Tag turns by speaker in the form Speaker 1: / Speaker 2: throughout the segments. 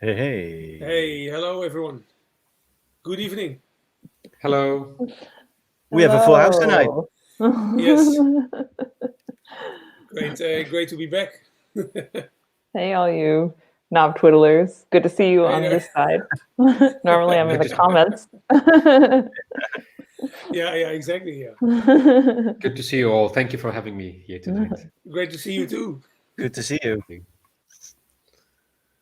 Speaker 1: Hey, hey.
Speaker 2: Hey, hello everyone. Good evening.
Speaker 3: Hello.
Speaker 1: We have a full house tonight.
Speaker 4: Hello.
Speaker 2: Yes, great to be back.
Speaker 4: Hey, all you knob twiddlers. Good to see you
Speaker 2: Hey
Speaker 4: on
Speaker 2: there.
Speaker 4: this side. Normally I'm in
Speaker 3: Good
Speaker 4: the
Speaker 3: to,
Speaker 4: comments.
Speaker 2: Yeah, exactly. Yeah,
Speaker 3: good to see you all. Thank you for having me here tonight.
Speaker 2: great to see you too.
Speaker 1: Good to see you.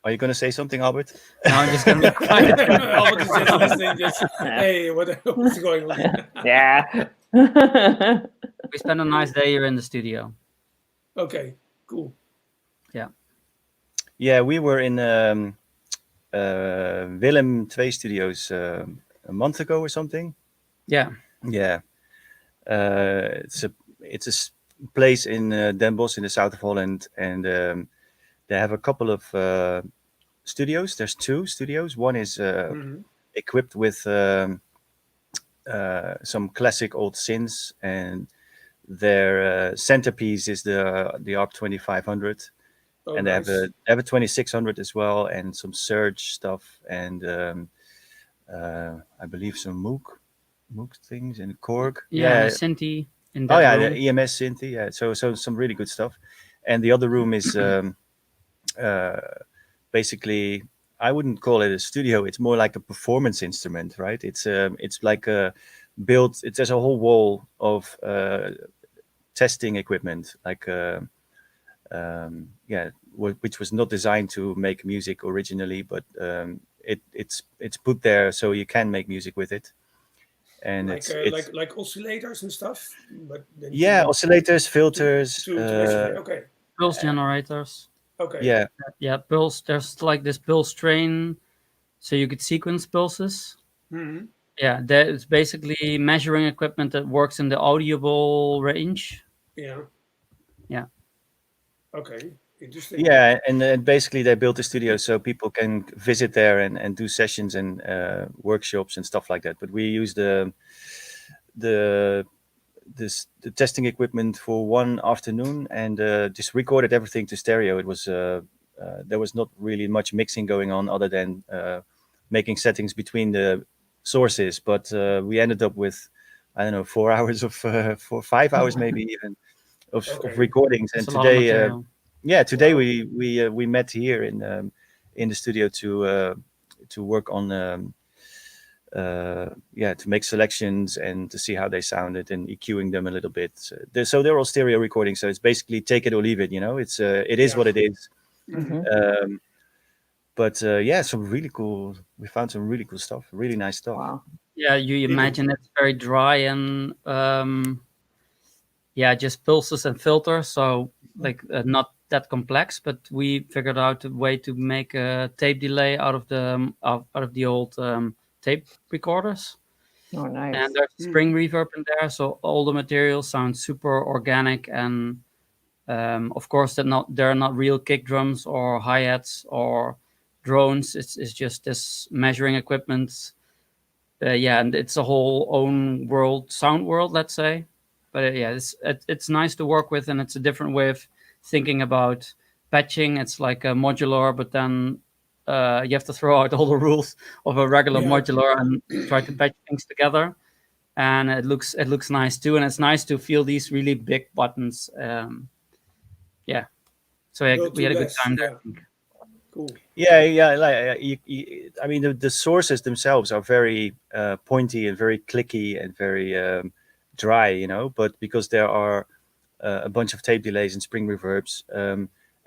Speaker 1: Are you going to say something, Albert?
Speaker 5: No, I'm just gonna be quiet.
Speaker 2: Albert is just listening. Just hey, what's going on?
Speaker 4: Yeah.
Speaker 5: We spent a nice day here in the studio.
Speaker 2: Okay, cool.
Speaker 5: Yeah.
Speaker 1: Yeah, we were in Willem 2 Studios a month ago or something.
Speaker 5: Yeah.
Speaker 1: Yeah. It's a place in Den Bosch in the south of Holland, and they have a couple of studios. There's two studios. One is
Speaker 2: Mhm.
Speaker 1: equipped with some classic old synths, and their centerpiece is the ARP 2500,
Speaker 2: Oh,
Speaker 1: and
Speaker 2: nice.
Speaker 1: they have a 2600 as well, and some Surge stuff, and I believe some Moog things and Korg.
Speaker 5: Yeah, and a Synthi in
Speaker 1: Oh
Speaker 5: that
Speaker 1: yeah,
Speaker 5: room.
Speaker 1: the EMS Synthi. Yeah, so some really good stuff. And the other room is uh, basically, I wouldn't call it a studio. It's more like a performance instrument, right? It's like a built. There's a whole wall of testing equipment, like yeah, which was not designed to make music originally, but it's put there so you can make music with it. And
Speaker 2: Like
Speaker 1: it's
Speaker 2: like oscillators and stuff. But then
Speaker 1: yeah, oscillators,
Speaker 2: to
Speaker 1: filters,
Speaker 2: to measure. Okay,
Speaker 5: Pulse generators.
Speaker 2: okay.
Speaker 1: yeah,
Speaker 5: Yeah, pulse. There's like this pulse train, so you could sequence pulses.
Speaker 2: Mhm.
Speaker 5: Yeah, that is basically measuring equipment that works in the audible range.
Speaker 2: Yeah.
Speaker 5: Yeah.
Speaker 2: Okay. Interesting.
Speaker 1: yeah, and basically they built a studio so people can visit there and do sessions and workshops and stuff like that. But we use the the testing equipment for one afternoon and just recorded everything to stereo. It was there was not really much mixing going on other than making settings between the sources. But we ended up with, I don't know, 4 hours of 5 hours maybe even of
Speaker 2: Okay.
Speaker 1: recordings.
Speaker 5: It's
Speaker 1: And
Speaker 5: a lot of
Speaker 1: today,
Speaker 5: material.
Speaker 1: yeah, today
Speaker 2: Wow.
Speaker 1: we met here in the studio to work on. Yeah, to make selections and to see how they sounded and EQing them a little bit. So they're all stereo recordings. So it's basically take it or leave it. You know, it is
Speaker 2: Yeah.
Speaker 1: what it is.
Speaker 2: Mhm.
Speaker 1: Um, but yeah, some really cool. We found some really cool stuff. Really nice stuff.
Speaker 4: Wow.
Speaker 5: Yeah, you
Speaker 2: Brilliant.
Speaker 5: imagine it's very dry and yeah, just pulses and filters. So like not that complex, but we figured out a way to make a tape delay out of the old tape recorders.
Speaker 4: Oh,
Speaker 5: And
Speaker 4: nice.
Speaker 5: there's spring
Speaker 2: Mhm.
Speaker 5: reverb in there, so all the materials sound super organic. And of course, they're not real kick drums or hi hats or drones. It's just this measuring equipment. Yeah, and it's a whole own world, sound world, let's say. But yeah, it's nice to work with, and it's a different way of thinking about patching. It's like a modular, but then you have to throw out all the rules of a regular
Speaker 2: Yeah.
Speaker 5: modular and try to patch things together. And it looks nice too, and it's nice to feel these really big buttons. Yeah, so yeah,
Speaker 2: Built
Speaker 5: we
Speaker 2: to
Speaker 5: had a good
Speaker 2: less.
Speaker 5: time there,
Speaker 2: Yeah.
Speaker 5: I think.
Speaker 2: Cool.
Speaker 1: Yeah, yeah. Like I mean, the sources themselves are very pointy and very clicky and very dry. You know, but because there are a bunch of tape delays and spring reverbs,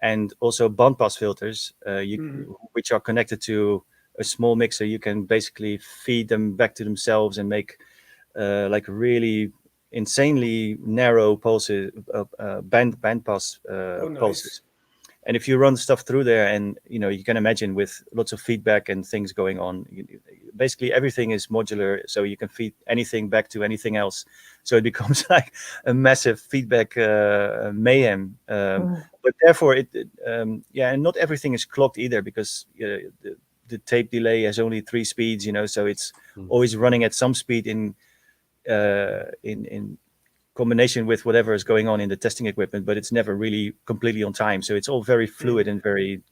Speaker 1: and also bandpass filters,
Speaker 2: Mhm.
Speaker 1: which are connected to a small mixer. You can basically feed them back to themselves and make like really insanely narrow pulses, bandpass
Speaker 2: Oh, nice.
Speaker 1: pulses. And if you run stuff through there, and you can imagine with lots of feedback and things going on, basically everything is modular, so you can feed anything back to anything else. So it becomes like a massive feedback mayhem. But therefore, yeah, and not everything is clocked either, because the tape delay has only 3 speeds, so it's
Speaker 3: Mm.
Speaker 1: always running at some speed in combination with whatever is going on in the testing equipment, but it's never really completely on time. So it's all very fluid
Speaker 2: Mhm.
Speaker 1: and very,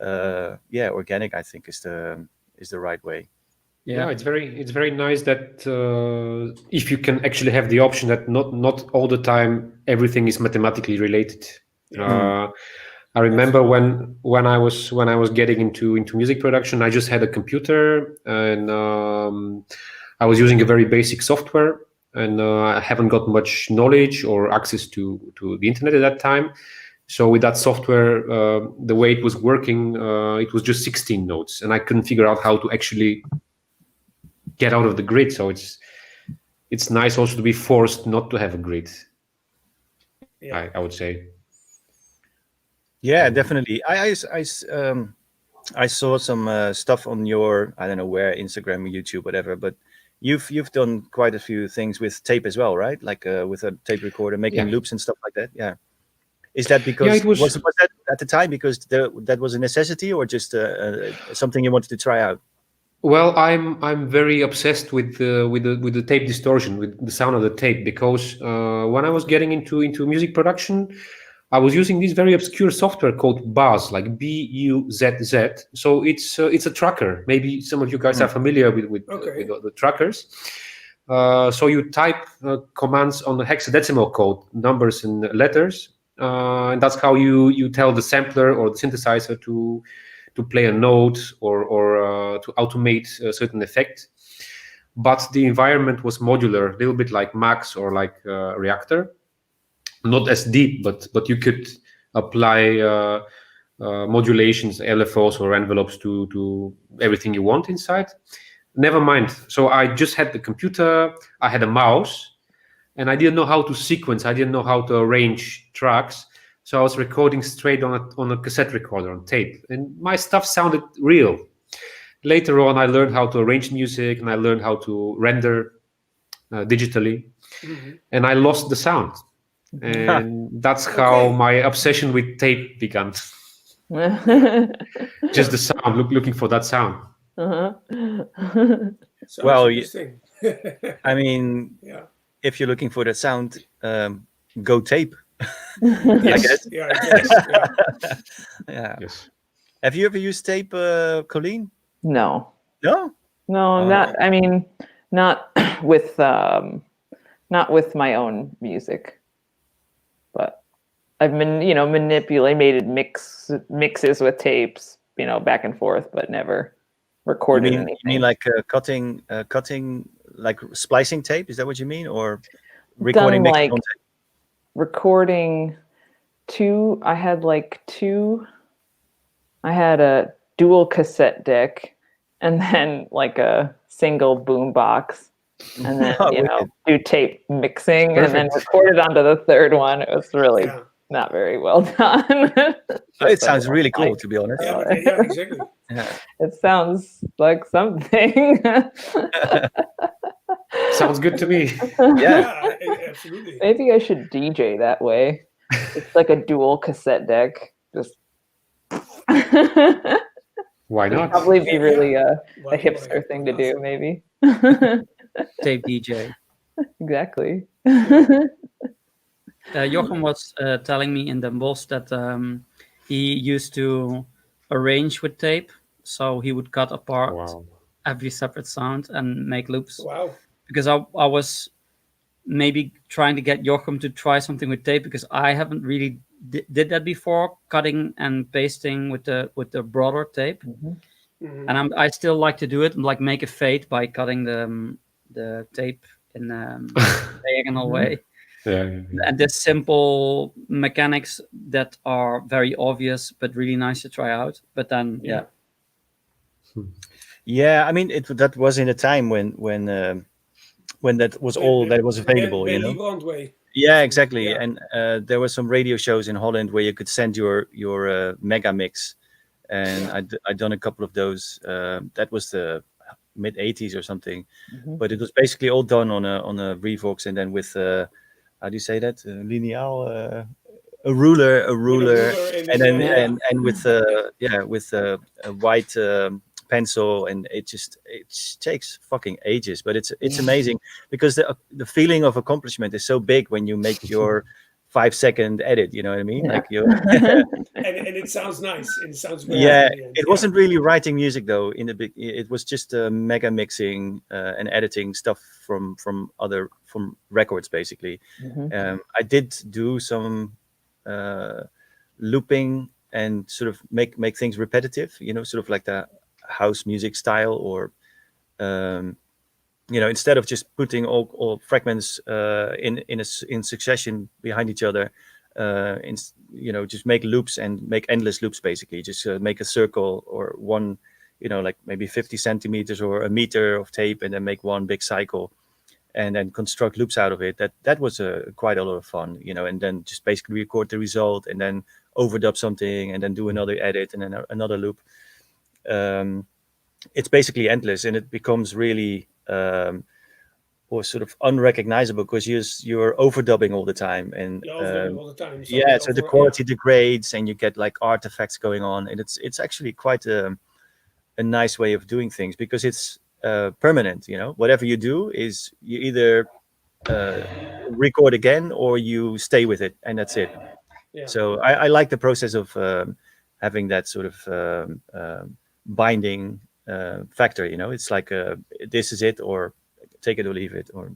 Speaker 1: organic, I think is the right way.
Speaker 3: Yeah, it's very nice that if you can actually have the option that not all the time everything is mathematically related. I remember when I was getting into music production, I just had a computer and I was using a very basic software, and I haven't got much knowledge or access to the internet at that time. So with that software, the way it was working, it was just 16 notes, and I couldn't figure out how to actually get out of the grid. So it's nice also to be forced not to have a grid.
Speaker 2: Yeah.
Speaker 3: I would say.
Speaker 1: Yeah, definitely. I saw some stuff on your, I don't know where, Instagram, YouTube, whatever, but you've done quite a few things with tape as well, right? Like with a tape recorder, making loops and stuff like that. Yeah. Is that because
Speaker 3: it was
Speaker 1: that at the time because that was a necessity, or just something you wanted to try out?
Speaker 3: Well, I'm very obsessed with the tape distortion, with the sound of the tape, because when I was getting into music production, I was using this very obscure software called Buzz, like Buzz. So it's a tracker. Maybe some of you guys are familiar with the trackers. So you type commands on the hexadecimal code, numbers and letters, and that's how you tell the sampler or the synthesizer to play a note or to automate a certain effect. But the environment was modular, a little bit like Max or like Reactor. Not as deep, but you could apply modulations, LFOs or envelopes to everything you want inside. Never mind. So I just had the computer, I had a mouse, and I didn't know how to sequence. I didn't know how to arrange tracks. So I was recording straight on a cassette recorder, on tape. And my stuff sounded real. Later on, I learned how to arrange music, and I learned how to render digitally. And I lost the sound. And that's how my obsession with tape began. Just the sound, looking for that sound.
Speaker 1: Well, I mean, if you're looking for that sound, go tape. I guess.
Speaker 2: Yeah, I guess.
Speaker 1: Yeah.
Speaker 3: Yes.
Speaker 1: Have you ever used tape, Colleen?
Speaker 4: No.
Speaker 1: No?
Speaker 4: Not. I mean, not with my own music, but I've been, manipulated mixes with tapes, back and forth, but never recorded anything.
Speaker 1: You mean like cutting, like splicing tape? Is that what you mean, or recording mixes on tape?
Speaker 4: Recording two. I had a dual cassette deck, and then like a single boom box, and then do tape mixing, and then recorded onto the third one. It was really not very well done.
Speaker 1: It sounds really cool, to be honest.
Speaker 2: Yeah, exactly.
Speaker 1: Yeah.
Speaker 4: It sounds like something.
Speaker 3: Sounds good to me.
Speaker 1: Yeah,
Speaker 2: absolutely.
Speaker 4: Maybe I should DJ that way. It's like a dual cassette deck. Just
Speaker 3: why not?
Speaker 4: Probably be really a hipster thing to do, maybe.
Speaker 5: Tape DJ.
Speaker 4: Exactly.
Speaker 5: Jochen was telling me in Den Bosch that he used to arrange with tape, so he would cut apart every separate sound and make loops.
Speaker 2: Wow.
Speaker 5: Because I was maybe trying to get Jochen to try something with tape, because I haven't really did that before, cutting and pasting with the broader tape. And I still like to do it, like make a fade by cutting the tape in a diagonal way. And there's simple mechanics that are very obvious but really nice to try out. But then
Speaker 1: I mean, that was in a time when that was all that was available, Yeah, exactly.
Speaker 2: Yeah.
Speaker 1: And there were some radio shows in Holland where you could send your mega mix, and I'd done a couple of those. That was the mid '80s or something, but it was basically all done on a Revox, and then with how do you say that, lineal, a ruler, and then and with a white pencil, and it takes fucking ages, but it's amazing because the feeling of accomplishment is so big when you make your 5-second edit. You know what I mean?
Speaker 4: Yeah.
Speaker 1: Like you.
Speaker 2: And it sounds nice. It sounds great.
Speaker 1: Yeah,
Speaker 2: in the end.
Speaker 1: it wasn't really writing music though. In the big, it was just mega mixing and editing stuff from records basically. I did do some looping and sort of make things repetitive. You know, sort of like the house music style, or you know, instead of just putting all fragments in succession behind each other. You know, just make loops and make endless loops basically. Just make a circle or one, you know, like maybe 50 centimeters or a meter of tape, and then make one big cycle, and then construct loops out of it. That was quite a lot of fun, you know. And then just basically record the result, and then overdub something, and then do another edit, and then another loop. It's basically endless, and it becomes really or sort of unrecognizable because you're overdubbing all the time, and
Speaker 2: overdubbing all the time.
Speaker 1: So the quality degrades, and you get like artifacts going on, and it's actually quite a nice way of doing things, because it's permanent. You know, whatever you do is you either record again or you stay with it, and that's it.
Speaker 2: Yeah.
Speaker 1: So I like the process of having that sort of binding factor. You know, it's like this is it, or take it or leave it, or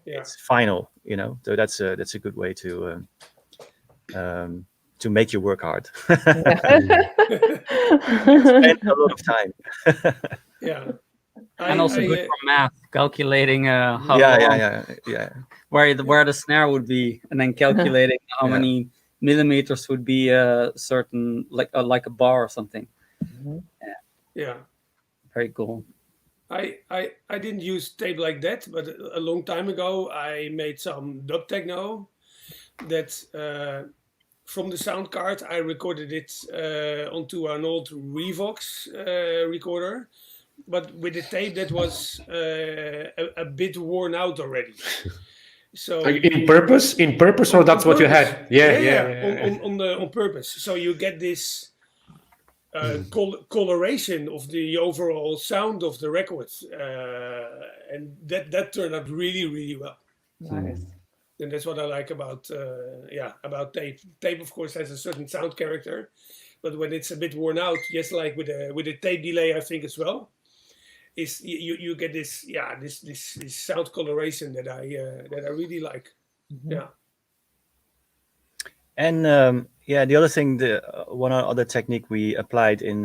Speaker 1: it's final, you know. So that's a good way to make you work hard. Spend a lot of time.
Speaker 2: Yeah.
Speaker 5: And also good for math, calculating how
Speaker 1: long,
Speaker 5: where the snare would be, and then calculating how many millimeters would be a certain, like a bar or something.
Speaker 2: Yeah.
Speaker 5: Very cool.
Speaker 2: I didn't use tape like that, but a long time ago I made some dub techno that from the sound card I recorded it onto an old Revox recorder, but with a tape that was a bit worn out already. So
Speaker 3: in purpose, or that's what you had? Yeah.
Speaker 2: On purpose. So you get this coloration of the overall sound of the records, and that turned out really, really well.
Speaker 4: Nice.
Speaker 2: And that's what I like about tape. Tape, of course, has a certain sound character, but when it's a bit worn out, just like with a tape delay, I think as well, is you get this sound coloration that I really like. Yeah.
Speaker 1: And the other thing, one other technique we applied in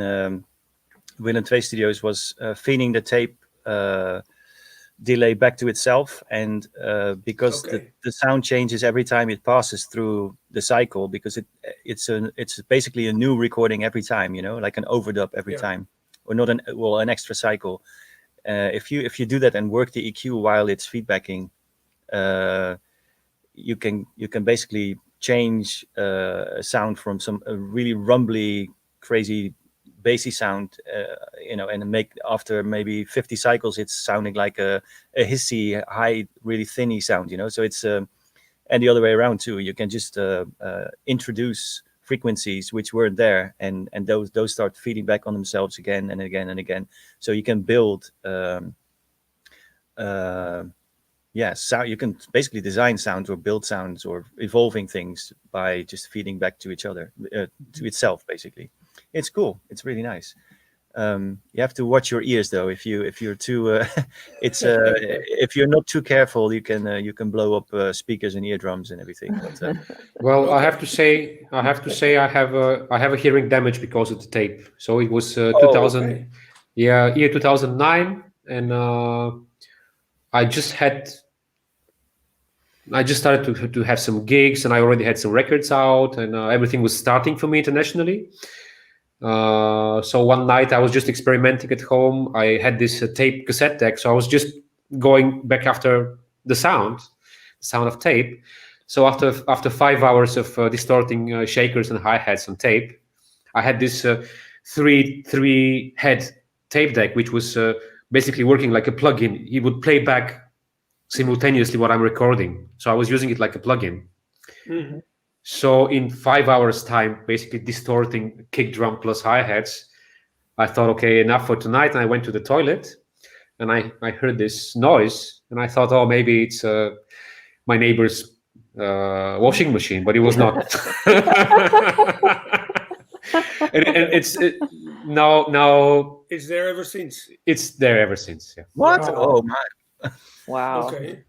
Speaker 1: Willem 2 Studios was feeding the tape delay back to itself, and because the sound changes every time it passes through the cycle, because it's basically a new recording every time, you know, like an overdub every time, or not an extra cycle. If you do that and work the EQ while it's feedbacking, you can basically change a sound from some really rumbly, crazy, bassy sound, you know, and make after maybe 50 cycles, it's sounding like a hissy, high, really thinny sound, you know. So it's and the other way around too. You can just introduce frequencies which weren't there, and those start feeding back on themselves again and again and again. So you can build. So you can basically design sounds or build sounds or evolving things by just feeding back to each other, to itself, basically. It's cool. It's really nice. You have to watch your ears though. If you're too, if you're not too careful, you can blow up speakers and eardrums and everything. But,
Speaker 3: well, I have to say, I have a hearing damage because of the tape. So it was 2000, year 2009, and I just started to have some gigs, and I already had some records out, and everything was starting for me internationally. So one night I was just experimenting at home. I had this tape cassette deck, so I was just going back after the sound of tape. So after 5 hours of distorting shakers and hi-hats on tape, I had this three head tape deck, which was basically working like a plugin. It would play back simultaneously what I'm recording. So I was using it like a plugin.
Speaker 2: Mm-hmm.
Speaker 3: So in 5 hours time, basically distorting kick drum plus hi-hats, I thought, okay, enough for tonight. And I went to the toilet, and I heard this noise, and I thought, oh, maybe it's my neighbor's washing machine, but it was not. and now
Speaker 2: It's there ever since.
Speaker 3: it's there ever since. Yeah.
Speaker 1: What?
Speaker 4: Wow.
Speaker 1: Oh my!
Speaker 4: Wow.
Speaker 2: Okay.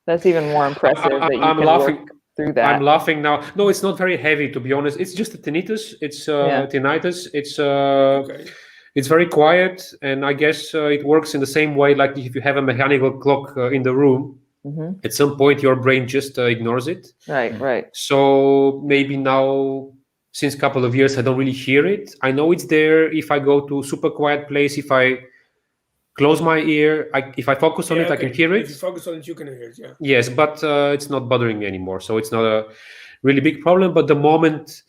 Speaker 4: That's even more impressive that you
Speaker 3: I'm
Speaker 4: can
Speaker 3: laughing.
Speaker 4: work through that.
Speaker 3: I'm laughing now. No, it's not very heavy, to be honest. It's just a tinnitus. It's tinnitus. It's
Speaker 2: Okay.
Speaker 3: it's very quiet, and I guess it works in the same way like if you have a mechanical clock in the room.
Speaker 4: Mhm.
Speaker 3: At some point, your brain just ignores it.
Speaker 4: Right.
Speaker 3: So maybe now, since a couple of years, I don't really hear it. I know it's there if I go to a super quiet place. If I close my ear, if I focus on it, I can hear it.
Speaker 2: If you focus on it, you can hear it. Yeah.
Speaker 3: Yes, but it's not bothering me anymore. So it's not a really big problem. But the moment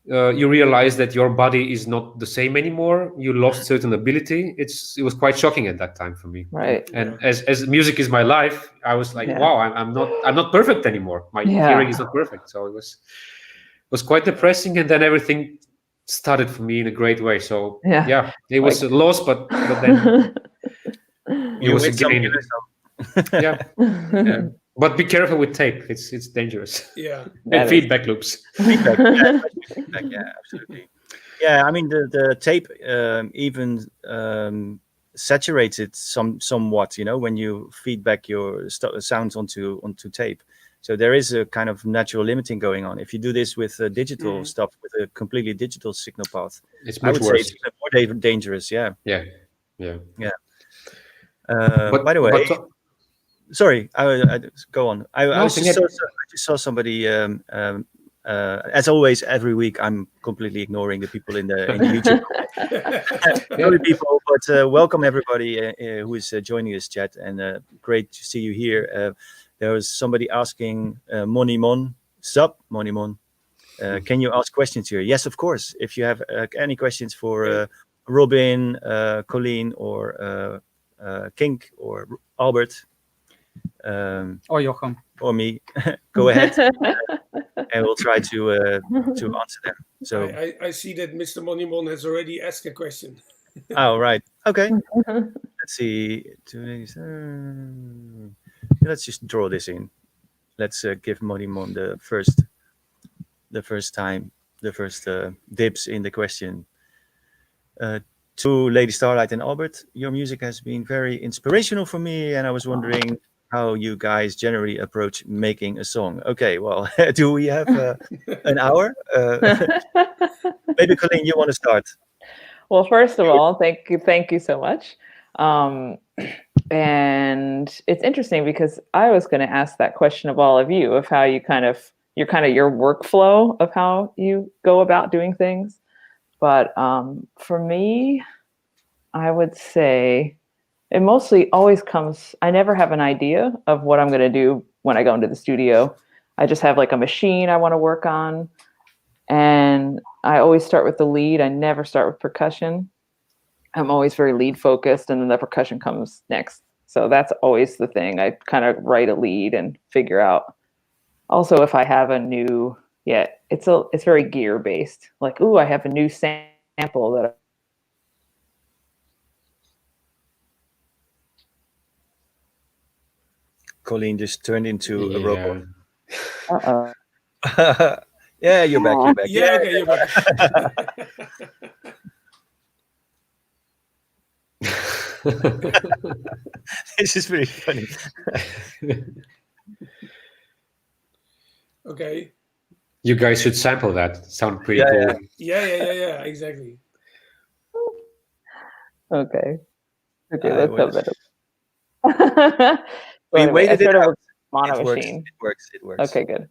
Speaker 3: you realize that your body is not the same anymore, you lost certain ability. It was quite shocking at that time for me.
Speaker 4: Right.
Speaker 3: And as music is my life, I was like, wow, I'm not perfect anymore. My hearing is not perfect. So it was quite depressing. And then everything started for me in a great way. So it was a loss, but then it was a gain. Yeah. But be careful with tape. It's dangerous.
Speaker 2: Yeah.
Speaker 3: And feedback loops.
Speaker 1: Feedback, yeah, absolutely. Yeah, I mean the tape even saturates it somewhat. When you feedback your sounds onto tape. So there is a kind of natural limiting going on. If you do this with digital stuff, with a completely digital signal path,
Speaker 3: it's much worse.
Speaker 1: Say it's even more dangerous. Yeah.
Speaker 3: But,
Speaker 1: by the way, sorry, I go on. I just saw somebody. As always, every week I'm completely ignoring the people in the YouTube. Sorry, people, but welcome everybody who is joining this chat, and great to see you here. There was somebody asking Monimon, sup Monimon, can you ask questions here? Yes, of course. If you have any questions for Robin, Colleen, or KiNK, or Albert,
Speaker 5: or Jochem,
Speaker 1: or me, go ahead, and we'll try to answer them. So
Speaker 2: I see that Mr. Monimon has already asked a question.
Speaker 1: Oh, right. Okay. Let's see. Let's just draw this in. Let's give Monimon the first dibs in the question. To Lady Starlight and Albert, your music has been very inspirational for me, and I was wondering how you guys generally approach making a song. Okay, well, do we have an hour? Maybe Colleen, you want to start?
Speaker 4: Well, first of all, thank you so much. And it's interesting because I was going to ask that question of all of you, of how you your workflow of how you go about doing things. But for me, I would say it mostly always comes, I never have an idea of what I'm going to do when I go into the studio. I just have like a machine I want to work on. And I always start with the lead. I never start with percussion. I'm always very lead focused, and then the percussion comes next. So that's always the thing. I kind of write a lead and figure out. Also, if I have a new, it's very gear based. Like, ooh, I have a new sample that.
Speaker 1: Colleen just turned into a robot.
Speaker 4: Uh-oh.
Speaker 1: Yeah, you're back.
Speaker 2: Yeah, okay, you're back.
Speaker 1: This is very funny.
Speaker 2: Okay.
Speaker 3: You guys should sample that. Sound pretty cool.
Speaker 2: Yeah, exactly.
Speaker 4: Okay, let's have that.
Speaker 1: We waited it out.
Speaker 4: Mono machine.
Speaker 1: It works.
Speaker 4: Okay, good.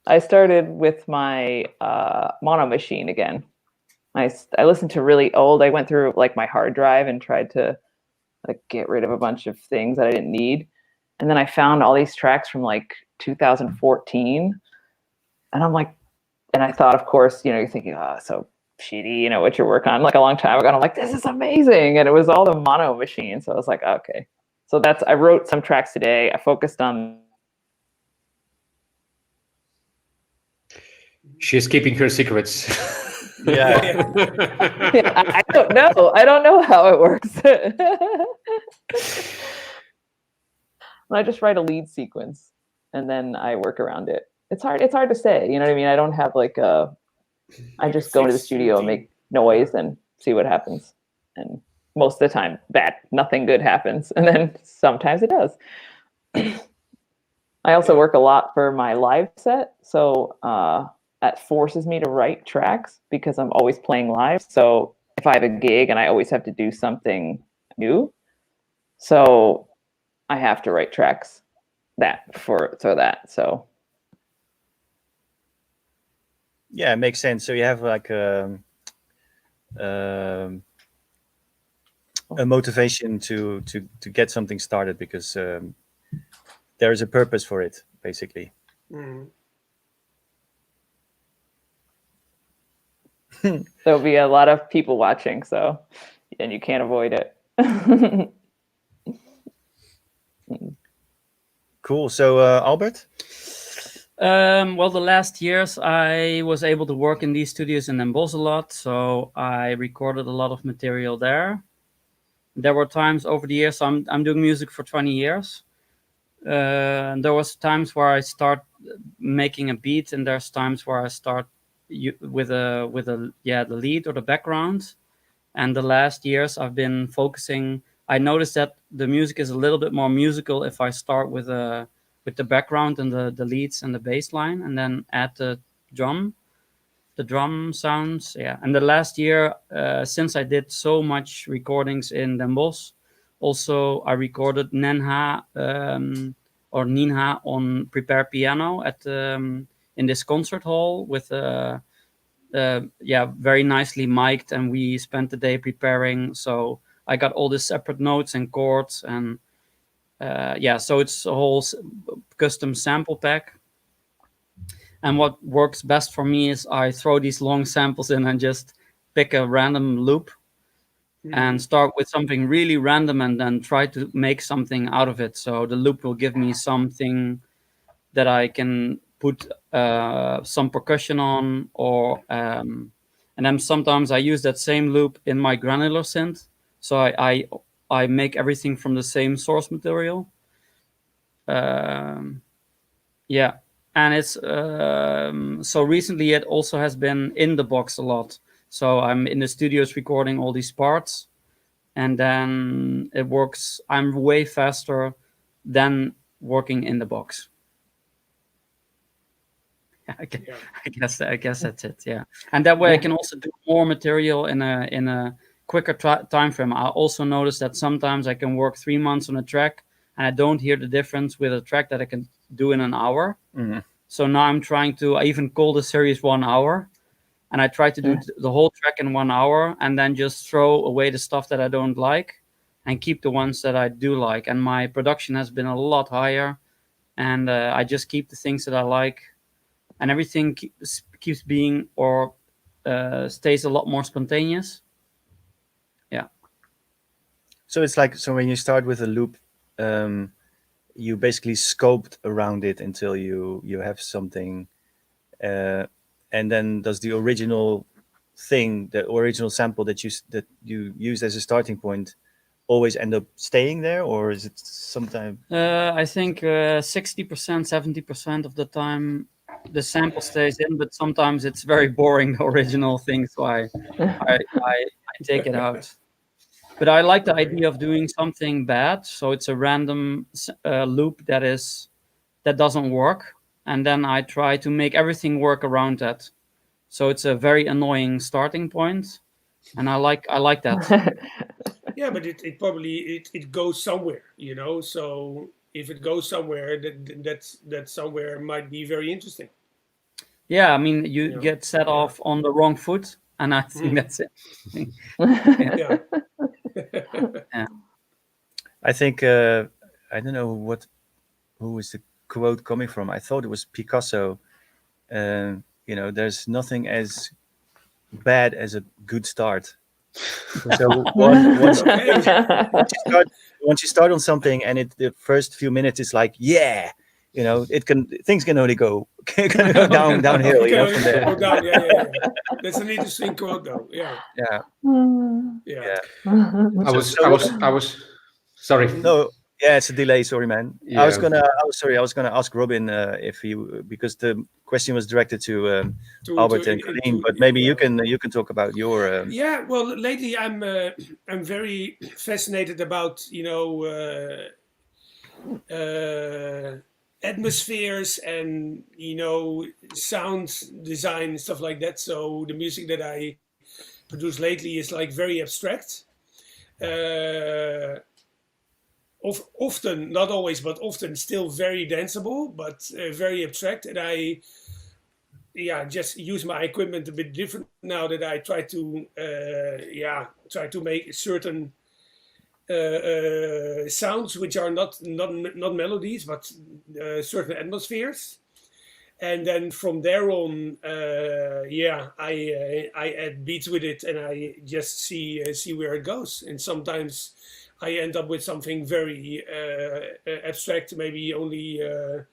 Speaker 4: I started with my mono machine again. I listened to really old. I went through like my hard drive and tried to like get rid of a bunch of things that I didn't need. And then I found all these tracks from like 2014. And I'm like, and I thought, of course, you're thinking, oh, so shitty, what you're working on like a long time ago. And I'm like, this is amazing. And it was all the mono machine. So I was like, okay. So I wrote some tracks today. I focused on.
Speaker 3: She's keeping her secrets.
Speaker 1: Yeah.
Speaker 4: I don't know. I don't know how it works. I just write a lead sequence. and then I work around it. It's hard to say, you know what I mean? I don't have like I just go into the studio and make noise and see what happens. And most of the time, nothing good happens. And then sometimes it does. I also work a lot for my live set. So that forces me to write tracks because I'm always playing live. So if I have a gig and I always have to do something new, so I have to write tracks for that. So
Speaker 1: yeah, it makes sense. So you have like a motivation to get something started because there is a purpose for it, basically.
Speaker 4: There'll be a lot of people watching, and you can't avoid it.
Speaker 1: Cool. So Albert?
Speaker 5: Well, the last years I was able to work in these studios in Den Bosch a lot, so I recorded a lot of material there. There were times over the years, I'm doing music for 20 years. There was times where I start making a beat, and there's times where I start with the lead or the background. And the last years I've been focusing. I noticed that the music is a little bit more musical if I start with the background and the leads and the bass line, and then add the drum sounds. Yeah. And the last year, since I did so much recordings in Den Bosch, also I recorded Ninha on prepared piano at in this concert hall with very nicely mic'd, and we spent the day preparing. So I got all the separate notes and chords, and so it's a whole custom sample pack. And what works best for me is I throw these long samples in and just pick a random loop and start with something really random and then try to make something out of it. So the loop will give me something that I can put some percussion on, or and then sometimes I use that same loop in my granular synth. So I make everything from the same source material. And it's so recently it also has been in the box a lot. So I'm in the studios recording all these parts, and then it works. I'm way faster than working in the box. I guess that's it. Yeah, and that way I can also do more material in a quicker time frame. I also notice that sometimes I can work 3 months on a track, and I don't hear the difference with a track that I can do in an hour.
Speaker 1: Mm-hmm.
Speaker 5: So now I'm trying to. I even call the series 1 hour, and I try to do the whole track in 1 hour, and then just throw away the stuff that I don't like, and keep the ones that I do like. And my production has been a lot higher, and I just keep the things that I like. And everything keeps being or stays a lot more spontaneous. Yeah.
Speaker 1: So it's like, so when you start with a loop, you basically scoped around it until you have something, and then does the original thing, the original sample that you used as a starting point, always end up staying there, or is it sometimes?
Speaker 5: I think 60%, 70% of the time the sample stays in, but sometimes it's very boring, the original thing, so I take it out. But I like the idea of doing something bad, so it's a random loop that doesn't work, and then I try to make everything work around that. So it's a very annoying starting point, and I like that.
Speaker 2: Yeah, but it probably it goes somewhere, you know. So if it goes somewhere, that somewhere might be very interesting.
Speaker 5: Yeah, I mean, you get set off on the wrong foot, and I think that's it.
Speaker 2: Yeah.
Speaker 5: Yeah.
Speaker 1: I think I don't know who is the quote coming from. I thought it was Picasso. There's nothing as bad as a good start. So once you start on something, and the first few minutes is like, things can only go downhill. From there.
Speaker 2: Go down. Yeah. That's an interesting quote, though. Yeah.
Speaker 1: Yeah.
Speaker 3: I was sorry.
Speaker 1: No, Yeah, it's a delay. Sorry, man.
Speaker 3: Yeah.
Speaker 1: I was gonna ask Robin if he, because the question was directed to Albert and Colleen, but maybe you can talk about your.
Speaker 2: Yeah, well, lately I'm very fascinated about atmospheres and sound design and stuff like that. So the music that I produce lately is like very abstract. Often, not always, but often still very danceable, but very abstract. And I just use my equipment a bit different now that I try to make certain sounds which are not melodies, but certain atmospheres. And then from there on, I add beats with it, and I just see where it goes. And sometimes I end up with something very abstract, maybe only a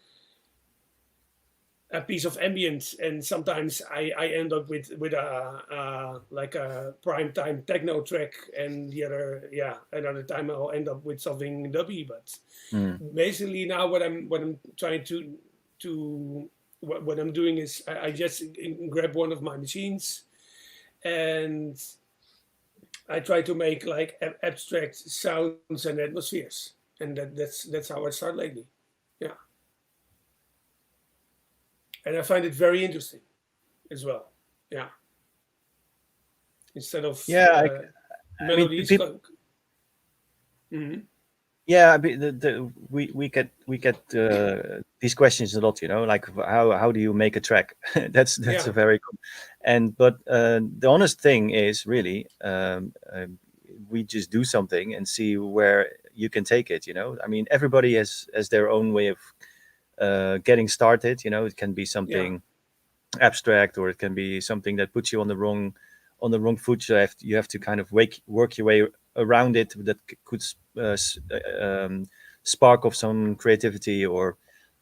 Speaker 2: piece of ambient, and sometimes I end up with a like a prime time techno track, and another time I'll end up with something dubby. But basically now what I'm trying to what I'm doing is I just grab one of my machines and I try to make like abstract sounds and atmospheres, and that's how I start lately. Yeah, and I find it very interesting as well. Yeah, instead of melodies.
Speaker 1: Yeah, we get these questions a lot, like how do you make a track? that's a very but the honest thing is really we just do something and see where you can take it. I mean, everybody has their own way of getting started. It can be something abstract, or it can be something that puts you on the wrong foot. So you have to kind of work your way around it, that could spark of some creativity, or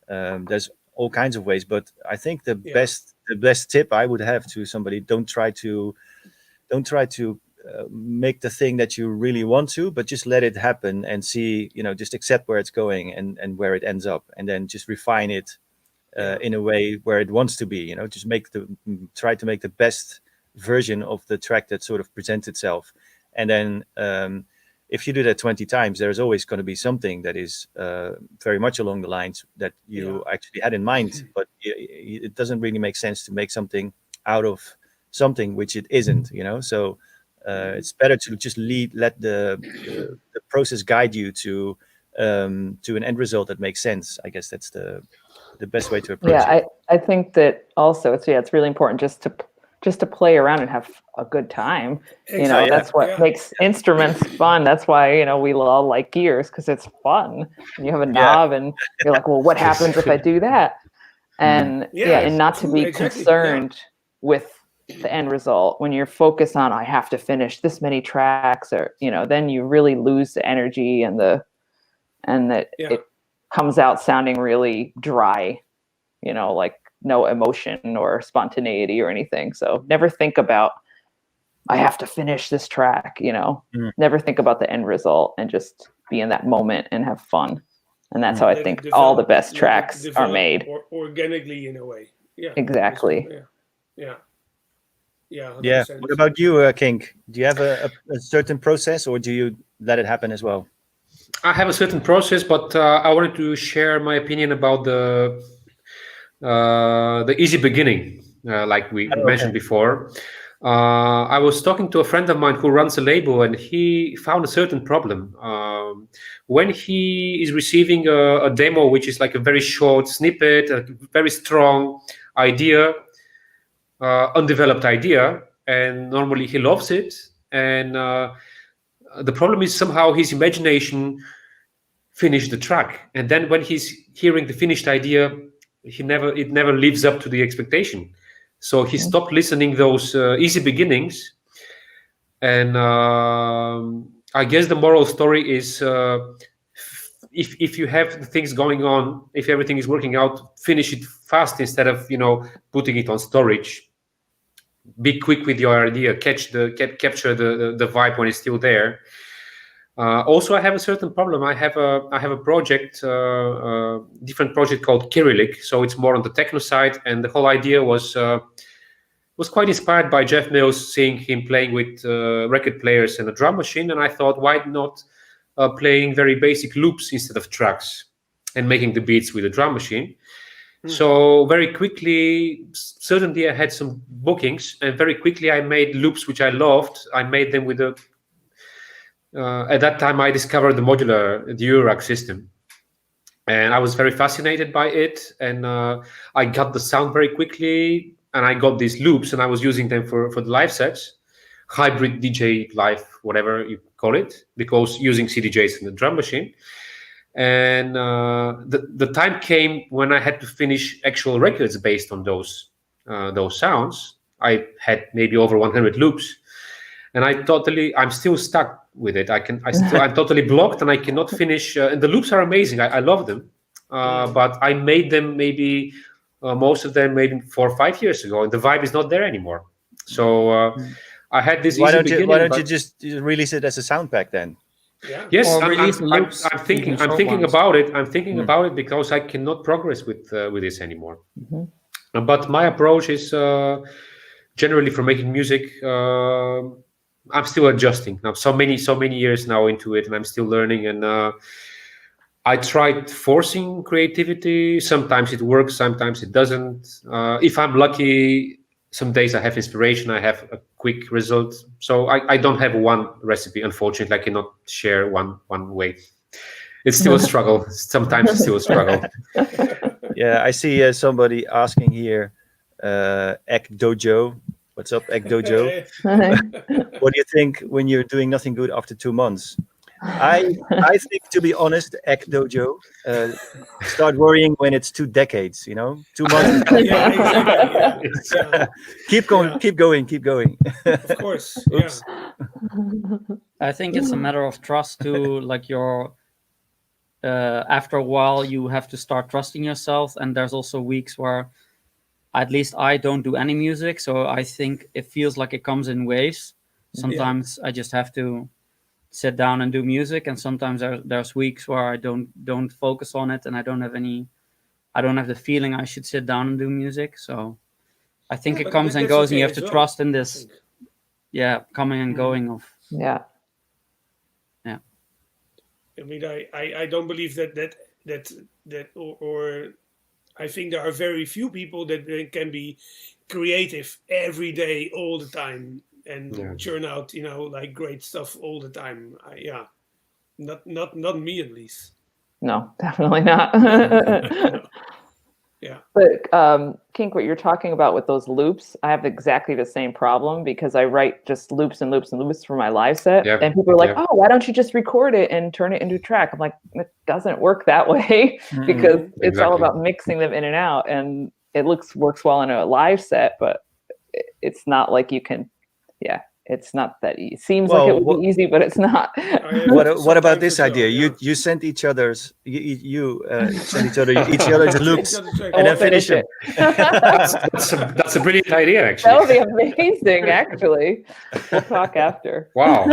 Speaker 1: there's all kinds of ways. But I think the best tip I would have to somebody: don't try to make the thing that you really want to, but just let it happen and see, just accept where it's going and where it ends up, and then just refine it in a way where it wants to be. Just try to make the best version of the track that sort of presents itself. And then if you do that 20 times, there's always going to be something that is very much along the lines that you actually had in mind. But it doesn't really make sense to make something out of something which it isn't, So it's better to just let the process guide you to an end result that makes sense. I guess that's the best way to approach it.
Speaker 4: I think that also it's really important just to play around and have a good time.
Speaker 2: Exactly.
Speaker 4: That's what makes instruments fun. That's why, we all like gears, because it's fun. And you have a knob and you're like, well, what happens if I do that? And and not to be concerned with the end result. When you're focused on, I have to finish this many tracks, or, then you really lose the energy and it comes out sounding really dry, like no emotion or spontaneity or anything. So never think about, I have to finish this track, never think about the end result, and just be in that moment and have fun. And that's how I think all the best tracks are made.
Speaker 2: Organically, in a way. Yeah.
Speaker 4: Exactly.
Speaker 2: Yeah.
Speaker 1: What about you, KiNK? Do you have a certain process, or do you let it happen as well?
Speaker 3: I have a certain process, but I wanted to share my opinion about the easy beginning, like we mentioned before. I was talking to a friend of mine who runs a label, and he found a certain problem. When he is receiving a demo, which is like a very short snippet, a very strong idea, undeveloped idea, and normally he loves it. And the problem is somehow his imagination finished the track. And then when he's hearing the finished idea, it never lives up to the expectation. So he stopped listening those easy beginnings. And I guess the moral story is if you have things going on, if everything is working out, finish it fast instead of putting it on storage. Be quick with your idea, capture the vibe when it's still there. Also, I have a certain problem. I have a project, different project called Cyrillic. So it's more on the techno side, and the whole idea was quite inspired by Jeff Mills, seeing him playing with record players and a drum machine, and I thought, why not playing very basic loops instead of tracks and making the beats with a drum machine. So very quickly, certainly I had some bookings, and very quickly I made loops which I loved. I made them with a at that time I discovered the Modular, the Eurorack system, and I was very fascinated by it, and I got the sound very quickly, and I got these loops, and I was using them for the live sets, hybrid DJ live, whatever you call it, because using CDJs and the drum machine. And the time came when I had to finish actual records based on those sounds. I had maybe over 100 loops, and I'm still stuck with it. I'm totally blocked, and I cannot finish. And the loops are amazing. I love them, but I made them maybe most of them maybe 4 or 5 years ago, and the vibe is not there anymore. So I had this.
Speaker 1: Why don't you just release it as a sound pack then?
Speaker 2: Yeah.
Speaker 3: Yes,
Speaker 5: I'm
Speaker 3: thinking about it. I'm thinking about it because I cannot progress with this anymore. But my approach is generally for making music. I'm still adjusting now. So many years now into it, and I'm still learning. And I tried forcing creativity. Sometimes it works, sometimes it doesn't. If I'm lucky, some days I have inspiration, I have a quick result. So I don't have one recipe, unfortunately. I cannot share one way. It's still a struggle. Sometimes it's still a struggle.
Speaker 1: Yeah, I see somebody asking here, Ek Dojo. What's up, Ek Dojo? What do you think when you're doing nothing good after 2 months? I think, to be honest, Ek Dojo, start worrying when it's 2 decades, 2 months.
Speaker 2: Yeah, exactly. Yeah.
Speaker 1: Keep going.
Speaker 2: Of course.
Speaker 1: Oops.
Speaker 2: Yeah.
Speaker 5: I think it's a matter of trust to like your. After a while, you have to start trusting yourself, and there's also weeks where, at least I don't do any music, so I think it feels like it comes in waves. Sometimes I just have to sit down and do music, and sometimes there's weeks where I don't focus on it, and I don't have the feeling I should sit down and do music. So I think it comes and goes, and you have to trust in this coming and going of
Speaker 2: I mean, I don't believe that or I think there are very few people that can be creative every day all the time and churn out, like great stuff all the time. Not me at least.
Speaker 4: No, definitely not.
Speaker 2: Yeah.
Speaker 4: But KiNK, what you're talking about with those loops, I have exactly the same problem because I write just loops and loops and loops for my live set. Yeah. And people are like, oh, why don't you just record it and turn it into a track? I'm like, it doesn't work that way because it's all about mixing them in and out. And it works well in a live set, but it's not like you can, it's not that easy. Seems like it would be easy, but it's not.
Speaker 1: What about this idea? You send each other's send each other's loops and then finish it.
Speaker 3: That's a brilliant idea, actually.
Speaker 4: That would be amazing, actually. We'll talk after.
Speaker 3: Wow.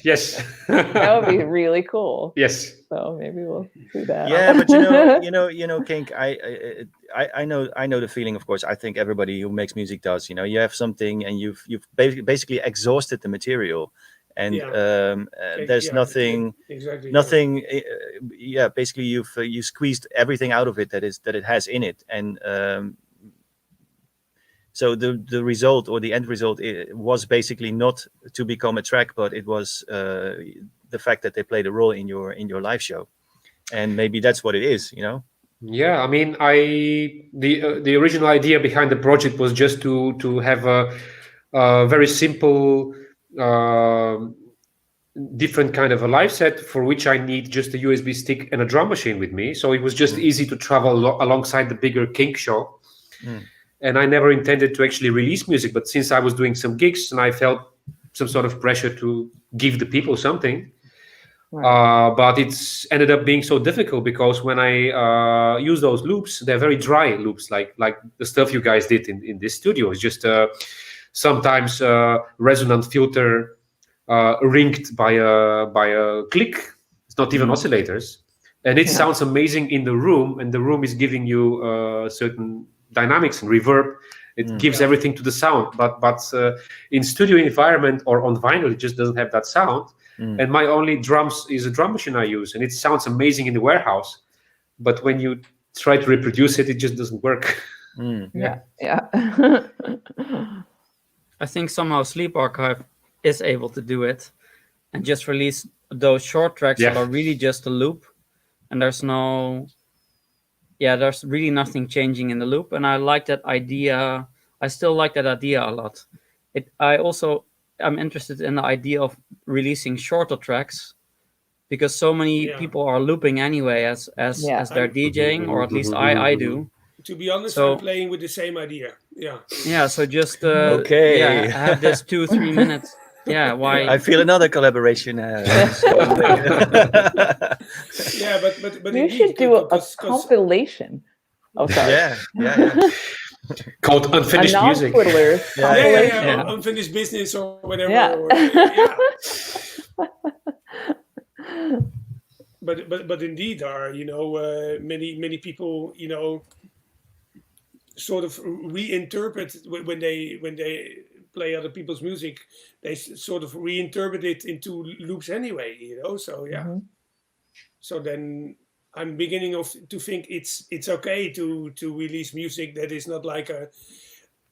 Speaker 3: Yes.
Speaker 4: That would be really cool.
Speaker 3: Yes.
Speaker 4: So maybe we'll do that.
Speaker 1: Yeah, but KiNK, I know the feeling. Of course, I think everybody who makes music does. You have something, and you've basically exhausted the material, and there's nothing.
Speaker 2: Exactly.
Speaker 1: Nothing. Basically, you squeezed everything out of it that it has in it, and so the result or the end result was basically not to become a track, but it was the fact that they played a role in your live show, and maybe that's what it is.
Speaker 3: Yeah, I mean, the original idea behind the project was just to have a very simple, different kind of a live set for which I need just a USB stick and a drum machine with me. So it was just easy to travel alongside the bigger KiNK show. And I never intended to actually release music, but since I was doing some gigs and I felt some sort of pressure to give the people something. But it's ended up being so difficult because when I use those loops, they're very dry loops, like the stuff you guys did in this studio. It's just sometimes resonant filter ringed by a click. It's not even oscillators, and it sounds amazing in the room. And the room is giving you certain dynamics and reverb. It gives everything to the sound. But in studio environment or on vinyl, it just doesn't have that sound. And my only drums is a drum machine I use, and it sounds amazing in the warehouse. But when you try to reproduce it, it just doesn't work.
Speaker 4: Yeah.
Speaker 5: I think somehow Sleep Archive is able to do it and just release those short tracks that are really just a loop, and there's really nothing changing in the loop. And I like that idea. I still like that idea a lot. I'm interested in the idea of releasing shorter tracks, because so many people are looping anyway as they're DJing, or at least I do.
Speaker 2: To be honest, I'm playing with the same idea. Yeah.
Speaker 5: So just have this 2-3 minutes. Yeah, why?
Speaker 1: I feel another collaboration.
Speaker 2: Yeah, but
Speaker 4: you should do a compilation. Oh, sorry.
Speaker 1: Yeah.
Speaker 3: Called Unfinished Music.
Speaker 4: Twiddlers.
Speaker 2: Unfinished business or whatever.
Speaker 4: Yeah.
Speaker 2: But indeed, are many people sort of reinterpret when they play other people's music, they sort of reinterpret it into loops anyway. So so then I'm beginning to think it's okay to release music that is not like a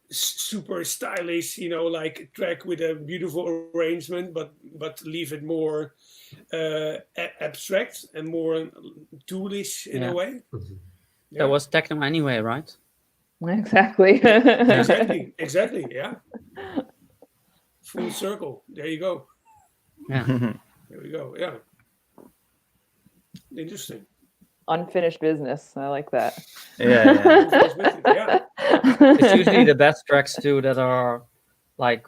Speaker 2: super stylish, like track with a beautiful arrangement, but leave it more abstract and more toolish in a way.
Speaker 5: That was techno anyway, right?
Speaker 4: Exactly.
Speaker 2: Exactly. Yeah. Full circle. There you go.
Speaker 5: Yeah.
Speaker 2: There we go. Yeah. Interesting.
Speaker 4: Unfinished business. I like that.
Speaker 2: Yeah.
Speaker 5: It's usually the best tracks too that are like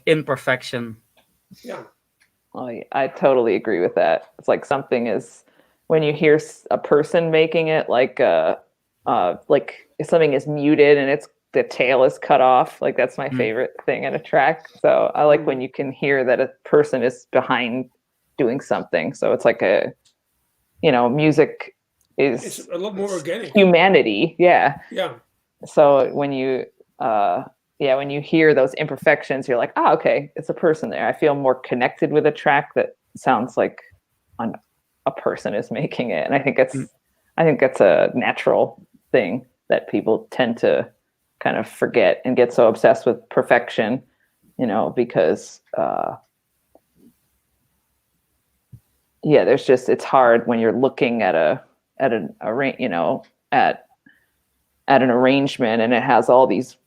Speaker 5: Imperfection.
Speaker 2: Yeah.
Speaker 4: Oh, I totally agree with that. It's like something is when you hear a person making it, like if something is muted and the tail is cut off. Like that's my favorite thing in a track. So I like when you can hear that a person is behind doing something. So it's like music is
Speaker 2: a lot more organic.
Speaker 4: Humanity. Yeah.
Speaker 2: Yeah.
Speaker 4: So when you hear those imperfections, you're like, okay, it's a person there. I feel more connected with a track that sounds like a person is making it. And I think that's a natural thing that people tend to kind of forget and get so obsessed with perfection, because it's hard when you're looking at an arrangement and it has all these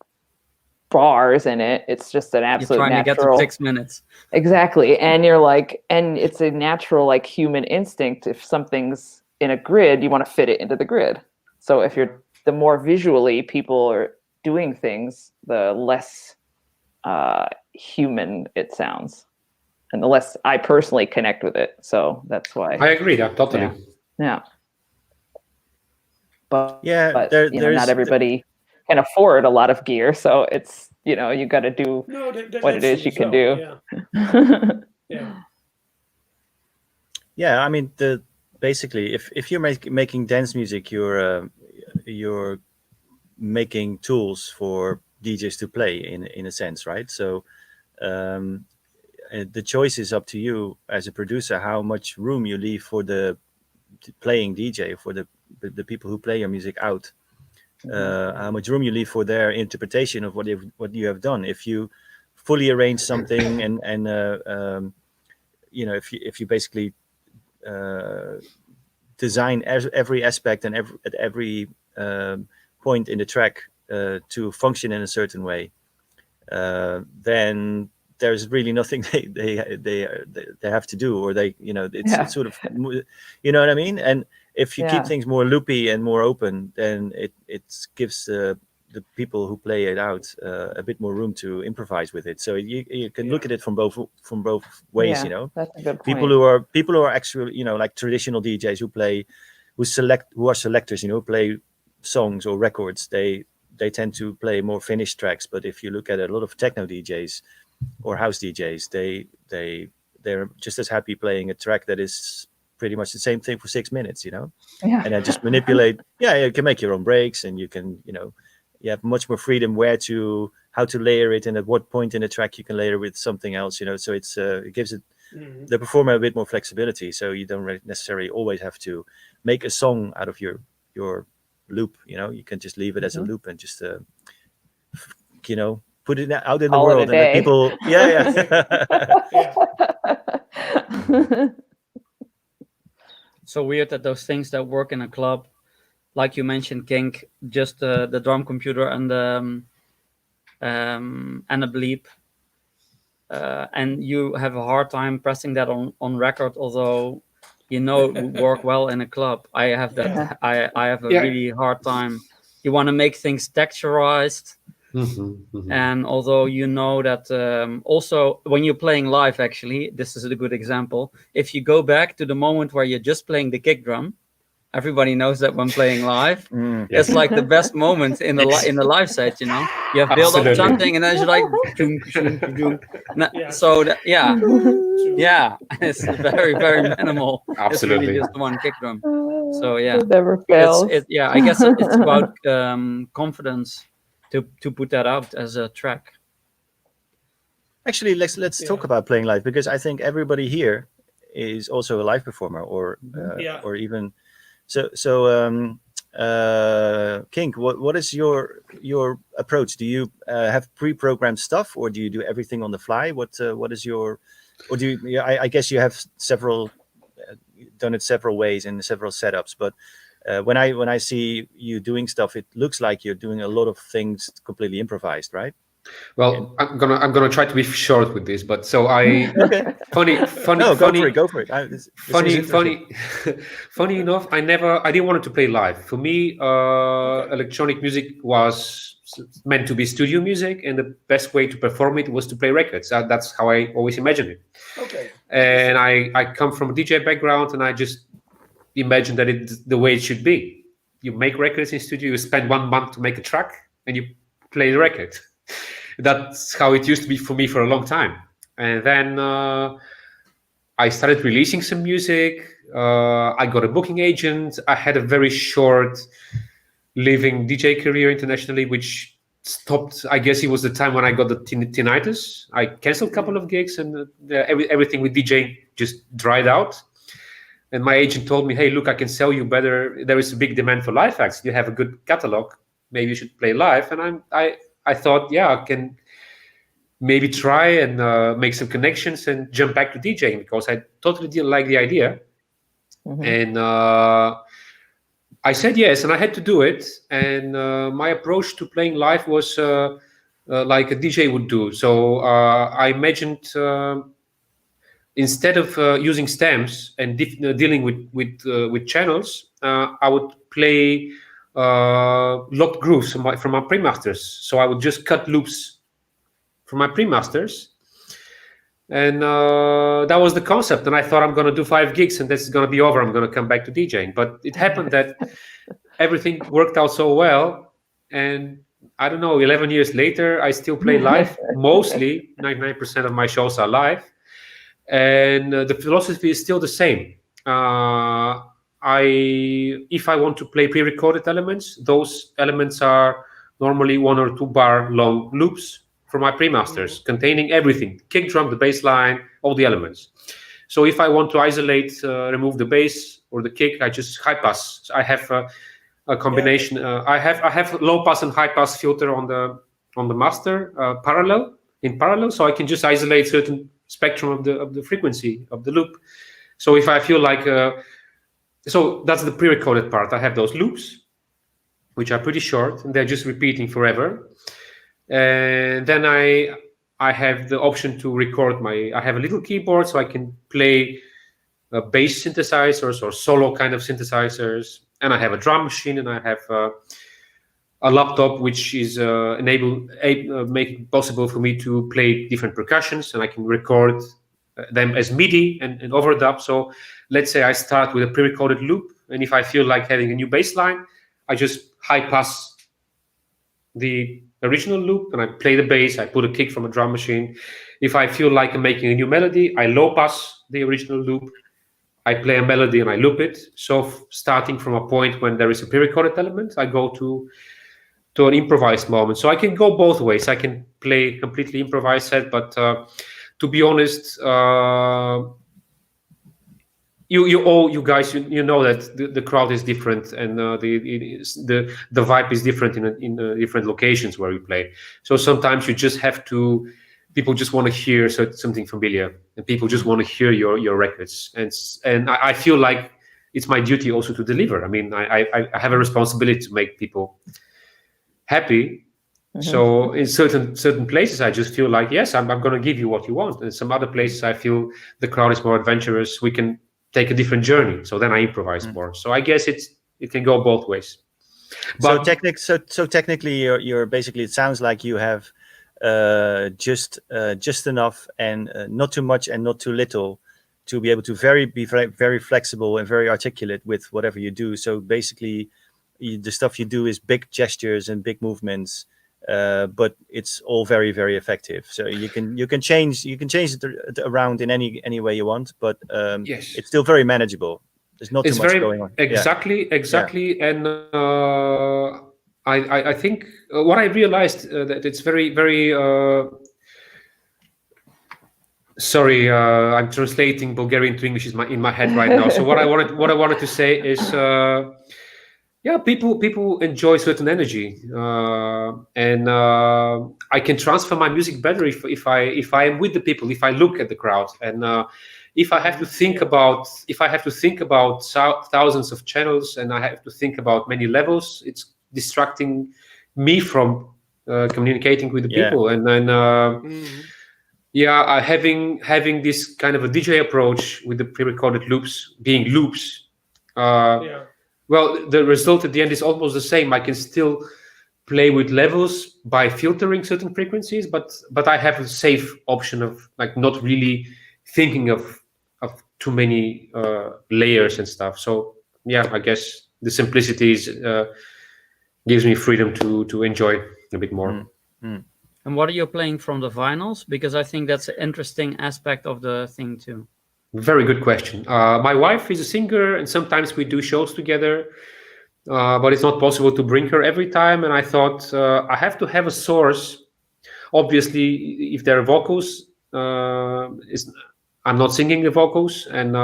Speaker 4: bars in it. It's just an absolute
Speaker 5: You're trying
Speaker 4: natural,
Speaker 5: to get to 6 minutes.
Speaker 4: Exactly. And you're like, and it's a natural like human instinct. If something's in a grid, you want to fit it into the grid. So the more visually people are doing things, the less human it sounds, and the less I personally connect with it. So that's why
Speaker 3: I agree. Totally.
Speaker 4: Yeah. But
Speaker 1: there's
Speaker 4: not everybody can afford a lot of gear, so it's you got to do what it is you can do.
Speaker 1: Yeah. I mean, basically, if you're making dance music, you're making tools for DJs to play in a sense, right? So the choice is up to you as a producer how much room you leave for the playing DJ, for the people who play your music out. How much room you leave for their interpretation of what you have done. If you fully arrange something and if you basically design every aspect and at every point in the track to function in a certain way, then there's really nothing they have to do, or it's sort of, you know what I mean? And if you keep things more loopy and more open, then it gives the people who play it out a bit more room to improvise with it. So you can look at it from both ways.
Speaker 4: That's a good point.
Speaker 1: People who are actually like traditional DJs who are selectors, play songs or records. They tend to play more finished tracks. But if you look at a lot of techno DJs, or house DJs, they're just as happy playing a track that is pretty much the same thing for 6 minutes, you know,
Speaker 4: Yeah.
Speaker 1: and then just manipulate. Yeah, you can make your own breaks, and you can, you know, you have much more freedom how to layer it, and at what point in the track you can layer with something else, you know. So it gives it the performer a bit more flexibility. So you don't necessarily always have to make a song out of your loop, you know. You can just leave it as a loop and just you know, put it out in the
Speaker 4: Call it a
Speaker 1: world, and then
Speaker 4: day.
Speaker 1: people, yeah.
Speaker 5: So weird that those things that work in a club, like you mentioned, KiNK, just the drum computer and a bleep, and you have a hard time pressing that on record, although you know it would work well in a club. I have that. I have a really hard time. You want to make things texturized. And although you know that also when you're playing live, actually, this is a good example. If you go back to the moment where you're just playing the kick drum, everybody knows that when playing live, it's like the best moment in the live set. You know, you have built up something, and then you're like, so that, yeah, it's very very minimal. It's really just one kick drum. So yeah,
Speaker 4: it never fails.
Speaker 5: I guess it's about confidence to put that out as a track.
Speaker 1: Actually, let's talk about playing live, because I think everybody here is also a live performer, or even so. KiNK, what is your approach? Do you have pre-programmed stuff, or do you do everything on the fly? What is your, or do you? I guess you have several done it several ways in several setups, but. When I see you doing stuff, it looks like you're doing a lot of things completely improvised, right?
Speaker 3: Well, I'm gonna try to be short with this, but so I funny.
Speaker 1: No, go for it.
Speaker 3: Funny enough, I didn't want to play live. For me, electronic music was meant to be studio music, and the best way to perform it was to play records. That's how I always imagined it.
Speaker 2: Okay.
Speaker 3: And I come from a DJ background, and I just imagine that it's the way it should be. You make records in studio, you spend 1 month to make a track, and you play the record. That's how it used to be for me for a long time. And then I started releasing some music. I got a booking agent. I had a very short living DJ career internationally, which stopped. I guess it was the time when I got the tinnitus. I canceled a couple of gigs, and everything with DJ just dried out. And my agent told me, hey, look, I can sell you better. There is a big demand for live acts. You have a good catalog. Maybe you should play live. And I thought, yeah, I can maybe try and make some connections and jump back to DJing, because I totally didn't like the idea. And I said yes, and I had to do it. And my approach to playing live was like a DJ would do. So I imagined... instead of using stems and dealing with channels, I would play locked grooves from my pre-masters. So I would just cut loops from my pre-masters, and that was the concept. And I thought, I'm going to do 5 gigs, and that's going to be over. I'm going to come back to DJing. But it happened that everything worked out so well, and I don't know, 11 years later, I still play live. Mostly 99% of my shows are live. And the philosophy is still the same. If I want to play pre-recorded elements, those elements are normally 1 or 2 bar long loops from my pre-masters, containing everything: kick drum, the bass line, all the elements. So if I want to isolate, remove the bass or the kick, I just high pass. So I have a combination. I have low pass and high pass filter on the master in parallel, so I can just isolate certain spectrum of the frequency of the loop. So if I feel like so that's the pre-recorded part. I have those loops, which are pretty short, and they're just repeating forever. And then I have the option to record I have a little keyboard, so I can play bass synthesizers or solo kind of synthesizers. And I have a drum machine, and I have a laptop which is make it possible for me to play different percussions, and I can record them as Midi and overdub. So let's say I start with a pre-recorded loop, and if I feel like having a new bass line, I just high pass the original loop and I play the bass. I put a kick from a drum machine. If I feel like I'm making a new melody, I low pass the original loop. I play a melody and I loop it. So starting from a point when there is a pre-recorded element, I go to an improvised moment. So I can go both ways. I can play completely improvised set, but to be honest, you guys know that the crowd is different and the vibe is different in different locations where we play. So sometimes you just have to. People just want to hear something familiar, and people just want to hear your records. And I feel like it's my duty also to deliver. I mean, I have a responsibility to make people happy. So in certain places, I just feel like, yes, I'm going to give you what you want. And some other places, I feel the crowd is more adventurous. We can take a different journey. So then I improvise more. So I guess it can go both ways. But
Speaker 1: so technically, you're basically. It sounds like you have just enough and not too much and not too little to be able to be very flexible and very articulate with whatever you do. So basically, the stuff you do is big gestures and big movements. But it's all very, very effective. So you can change it around in any way you want, but
Speaker 3: yes,
Speaker 1: it's still very manageable. There's not too much going on.
Speaker 3: Exactly. Yeah. And I think what I realized that it's very, very. Sorry, I'm translating Bulgarian to English in my head right now. So what I wanted to say is. Yeah, people enjoy certain energy, and I can transfer my music better if I am with the people, if I look at the crowd, and if I have to think about thousands of channels and I have to think about many levels, it's distracting me from communicating with the people, and then having this kind of a DJ approach with the pre-recorded loops being loops. Well, the result at the end is almost the same. I can still play with levels by filtering certain frequencies, but I have a safe option of like not really thinking of too many layers and stuff. So yeah, I guess the simplicity gives me freedom to enjoy a bit more.
Speaker 5: And what are you playing from the vinyls? Because I think that's an interesting aspect of the thing too.
Speaker 3: Very good question. My wife is a singer, and sometimes we do shows together, but it's not possible to bring her every time. And I thought I have to have a source. Obviously, if there are vocals, I'm not singing the vocals, and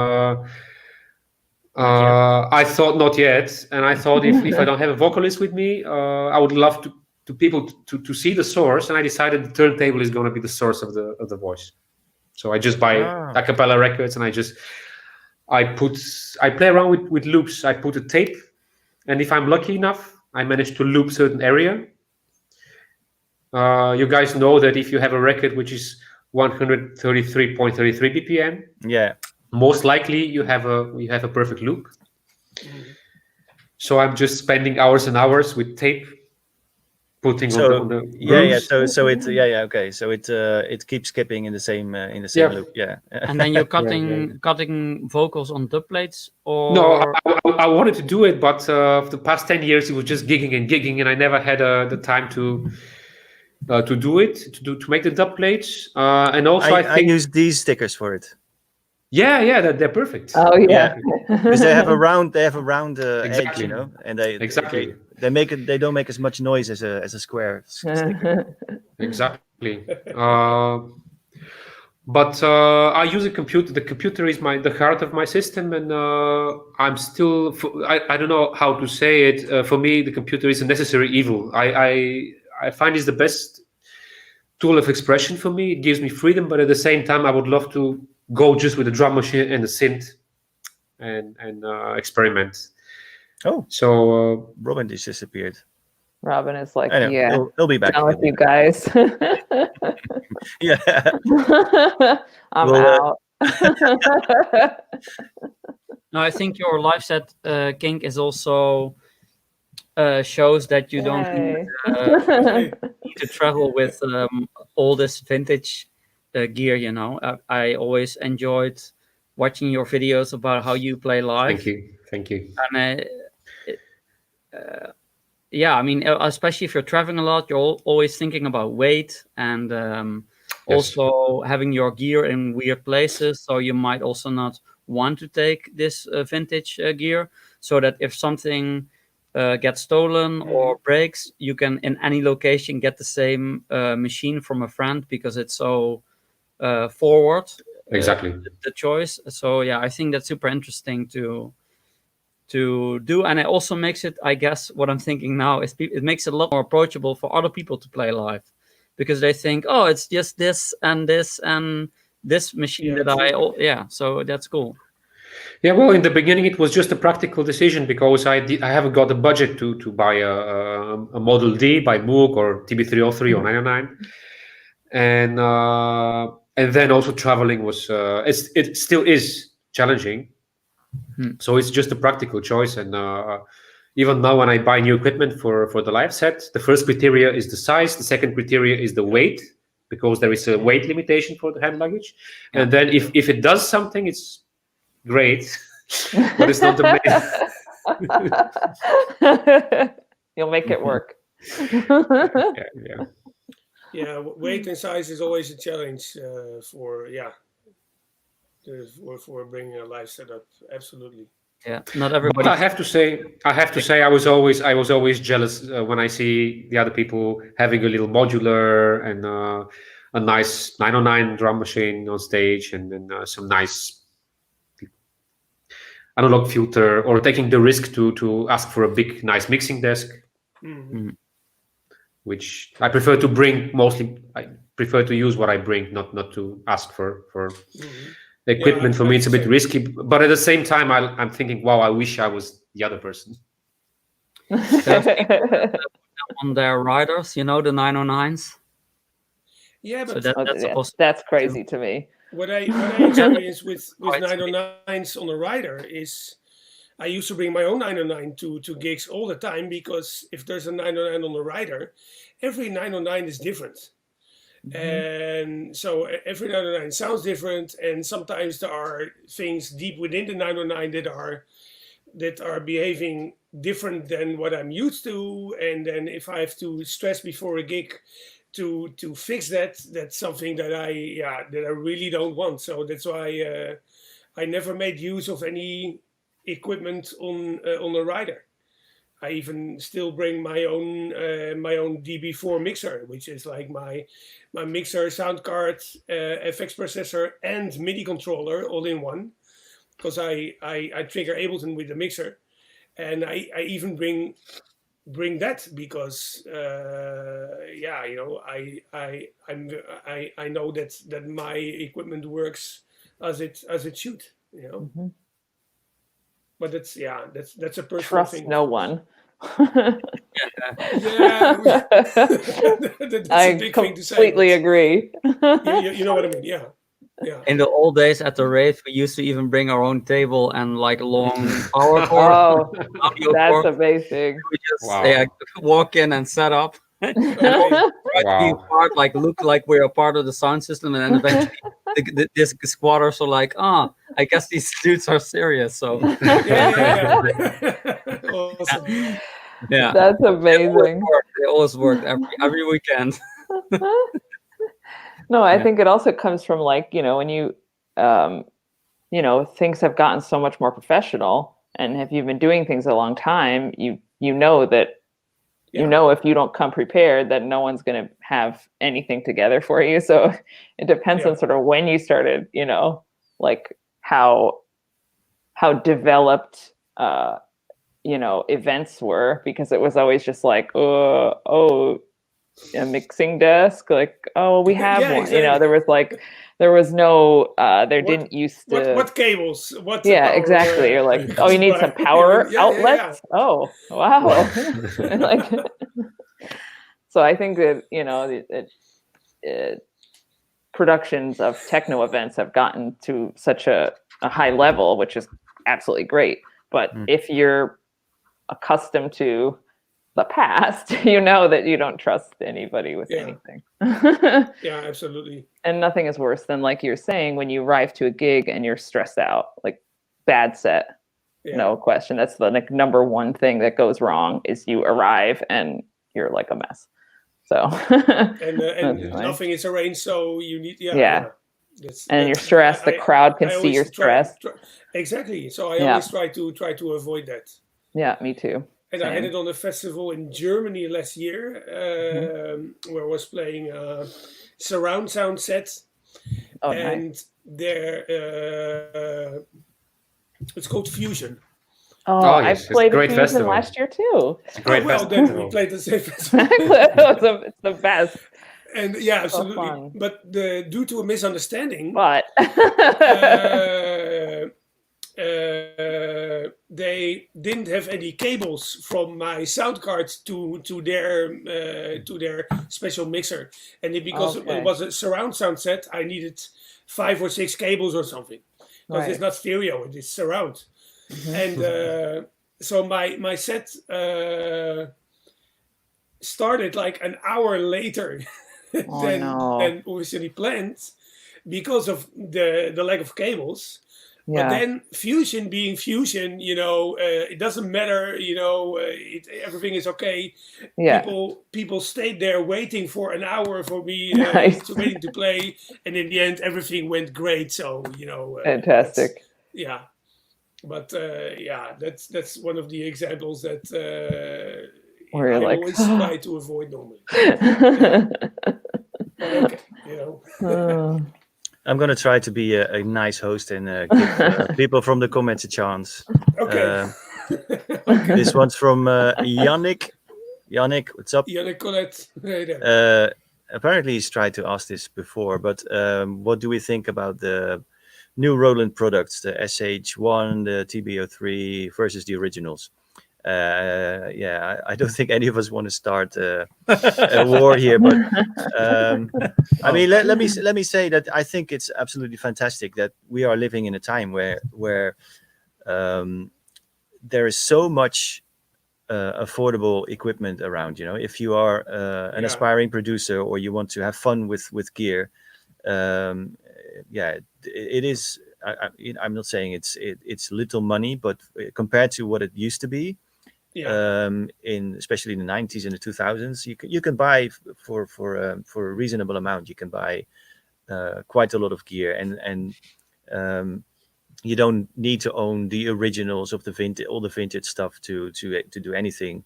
Speaker 3: I thought not yet. And I thought if I don't have a vocalist with me, I would love to people to see the source. And I decided the turntable is going to be the source of the voice. So I just buy a cappella records and I play around with loops. I put a tape, and if I'm lucky enough, I manage to loop certain area. You guys know that if you have a record which is 133.33 BPM, most likely you have a perfect loop. So I'm just spending hours and hours with tape. Putting on the
Speaker 1: okay. So it keeps skipping in the same loop.
Speaker 5: And then you're cutting vocals on dub plates, or
Speaker 3: no? I wanted to do it, but for the past 10 years it was just gigging, and I never had the time to do it to make the dub plates. And also I
Speaker 1: use these stickers for it.
Speaker 3: Yeah, they're perfect.
Speaker 4: Oh yeah,
Speaker 1: because they have a round
Speaker 3: exactly.
Speaker 1: edge, you know, and they don't make as much noise as a square sticker.
Speaker 3: Exactly. But I use a computer. The computer is the heart of my system, and I'm still. I don't know how to say it. For me, the computer is a necessary evil. I find it's the best tool of expression for me. It gives me freedom, but at the same time, I would love to go just with a drum machine and a synth and experiment.
Speaker 1: Oh,
Speaker 3: so
Speaker 1: Robin just disappeared.
Speaker 4: Robin is like,
Speaker 1: he'll be back.
Speaker 4: Down with you guys.
Speaker 1: Yeah,
Speaker 4: I'm out.
Speaker 5: No, I think your live set, KiNK, is also shows that you don't need to travel with all this vintage gear. You know, I always enjoyed watching your videos about how you play live.
Speaker 3: Thank you.
Speaker 5: And yeah, I mean, especially if you're traveling a lot, you're always thinking about weight and also having your gear in weird places. So you might also not want to take this vintage gear, so that if something gets stolen or breaks, you can in any location get the same machine from a friend, because it's so forward.
Speaker 3: Exactly.
Speaker 5: The choice. So yeah, I think that's super interesting to do, and it also makes it, I guess what I'm thinking now is it makes it a lot more approachable for other people to play live, because they think, oh, it's just this and this machine so that's cool.
Speaker 3: Yeah, well, in the beginning, it was just a practical decision because I haven't got the budget to buy a Model D by Moog or TB303 or 909, and then also traveling was it still is challenging. So it's just a practical choice, and even now when I buy new equipment for the live set, the first criteria is the size, the second criteria is the weight, because there is a weight limitation for the hand luggage, and then if it does something, it's great. But it's not the
Speaker 4: main. You'll make it work.
Speaker 2: Yeah, weight and size is always a challenge for bringing a live setup. Absolutely.
Speaker 5: Yeah, not everybody.
Speaker 3: But I have to say, I was always jealous when I see the other people having a little modular and a nice 909 drum machine on stage, and then some nice analog filter, or taking the risk to ask for a big, nice mixing desk, which I prefer to bring. Mostly, I prefer to use what I bring, not to ask for equipment. For me, it's a bit risky, but at the same time, I'm thinking, wow, I wish I was the other person.
Speaker 5: On their riders, the 909s.
Speaker 2: Yeah, but
Speaker 5: so
Speaker 4: that's crazy to me.
Speaker 2: What I experienced with 909s on a rider is, I used to bring my own 909 to gigs all the time, because if there's a 909 on the rider, every 909 is different. And so every 909 sounds different, and sometimes there are things deep within the 909 that are behaving different than what I'm used to. And then if I have to stress before a gig to fix that, that's something that I really don't want. So that's why I never made use of any equipment on a rider. I even still bring my own DB4 mixer, which is like my mixer, sound card, FX processor, and MIDI controller all in one, because I trigger Ableton with the mixer, and I even bring that because I know that my equipment works as it should, But that's a personal
Speaker 4: Trust
Speaker 2: thing.
Speaker 4: No one.
Speaker 2: That's a big thing to say.
Speaker 4: I completely agree.
Speaker 2: You know what I mean? Yeah.
Speaker 5: In the old days at the rave, we used to even bring our own table and like long power cord.
Speaker 4: Oh, that's amazing.
Speaker 5: We just walk in and set up. Try to be part, look like we're a part of the sound system, and then eventually this squatters are like, I guess these dudes are serious. So
Speaker 2: Awesome.
Speaker 5: Yeah,
Speaker 4: that's amazing.
Speaker 5: They always worked every weekend.
Speaker 4: No, I think it also comes from when you things have gotten so much more professional, and if you've been doing things a long time, you know that if you don't come prepared, that no one's going to have anything together for you. So it depends on sort of when you started, how developed events were, because it was always just like, a mixing desk, we have one.
Speaker 2: Exactly.
Speaker 4: There was no didn't used to
Speaker 2: what cables, what
Speaker 4: exactly. You're like, you need some power outlets. Oh wow. So I think that productions of techno events have gotten to such a high level, which is absolutely great. But if you're accustomed to the past, that you don't trust anybody with anything.
Speaker 2: Yeah, absolutely.
Speaker 4: And nothing is worse than, like you're saying, when you arrive to a gig and you're stressed out, like bad set, no question. That's the like number one thing that goes wrong is you arrive and you're like a mess. So
Speaker 2: and nothing is arranged, so you need
Speaker 4: and you're stressed. The crowd can see you're stressed.
Speaker 2: Exactly. So I always try to avoid that.
Speaker 4: Yeah, me too.
Speaker 2: And I had it on a festival in Germany last year, where I was playing a surround sound set, and
Speaker 4: nice.
Speaker 2: there it's called Fusion.
Speaker 4: Oh, I played the Fusion festival last year too.
Speaker 3: It's a great festival.
Speaker 2: Then we played the same festival.
Speaker 4: It's the best.
Speaker 2: And absolutely. But due to a misunderstanding, they didn't have any cables from my sound card to their special mixer, and because it was a surround sound set, I needed 5 or 6 cables or something, because it's not stereo, it is surround. And so my set started like an hour later than originally planned, because of the lack of cables. But then Fusion being Fusion, it doesn't matter, everything is okay. People stayed there waiting for an hour for me, waiting to play. And in the end, everything went great. So,
Speaker 4: fantastic.
Speaker 2: But that's one of the examples that
Speaker 4: where
Speaker 2: I
Speaker 4: you're
Speaker 2: always try to avoid normally.
Speaker 1: I'm going to try to be a nice host and give people from the comments a chance.
Speaker 2: Okay.
Speaker 1: This one's from Yannick. Yannick, what's up?
Speaker 2: Yannick Colette. Hey there.
Speaker 1: Apparently he's tried to ask this before, but what do we think about the new Roland products, the SH1, the TB03 versus the originals? I don't think any of us want to start a war here, but I mean, let me say that I think it's absolutely fantastic that we are living in a time where there is so much affordable equipment around. If you are an aspiring producer or you want to have fun with gear, it is. I'm not saying it's little money, but compared to what it used to be. Especially in the 90s and the 2000s, you can buy for a reasonable amount. You can buy quite a lot of gear, and you don't need to own the originals of all the vintage stuff to do anything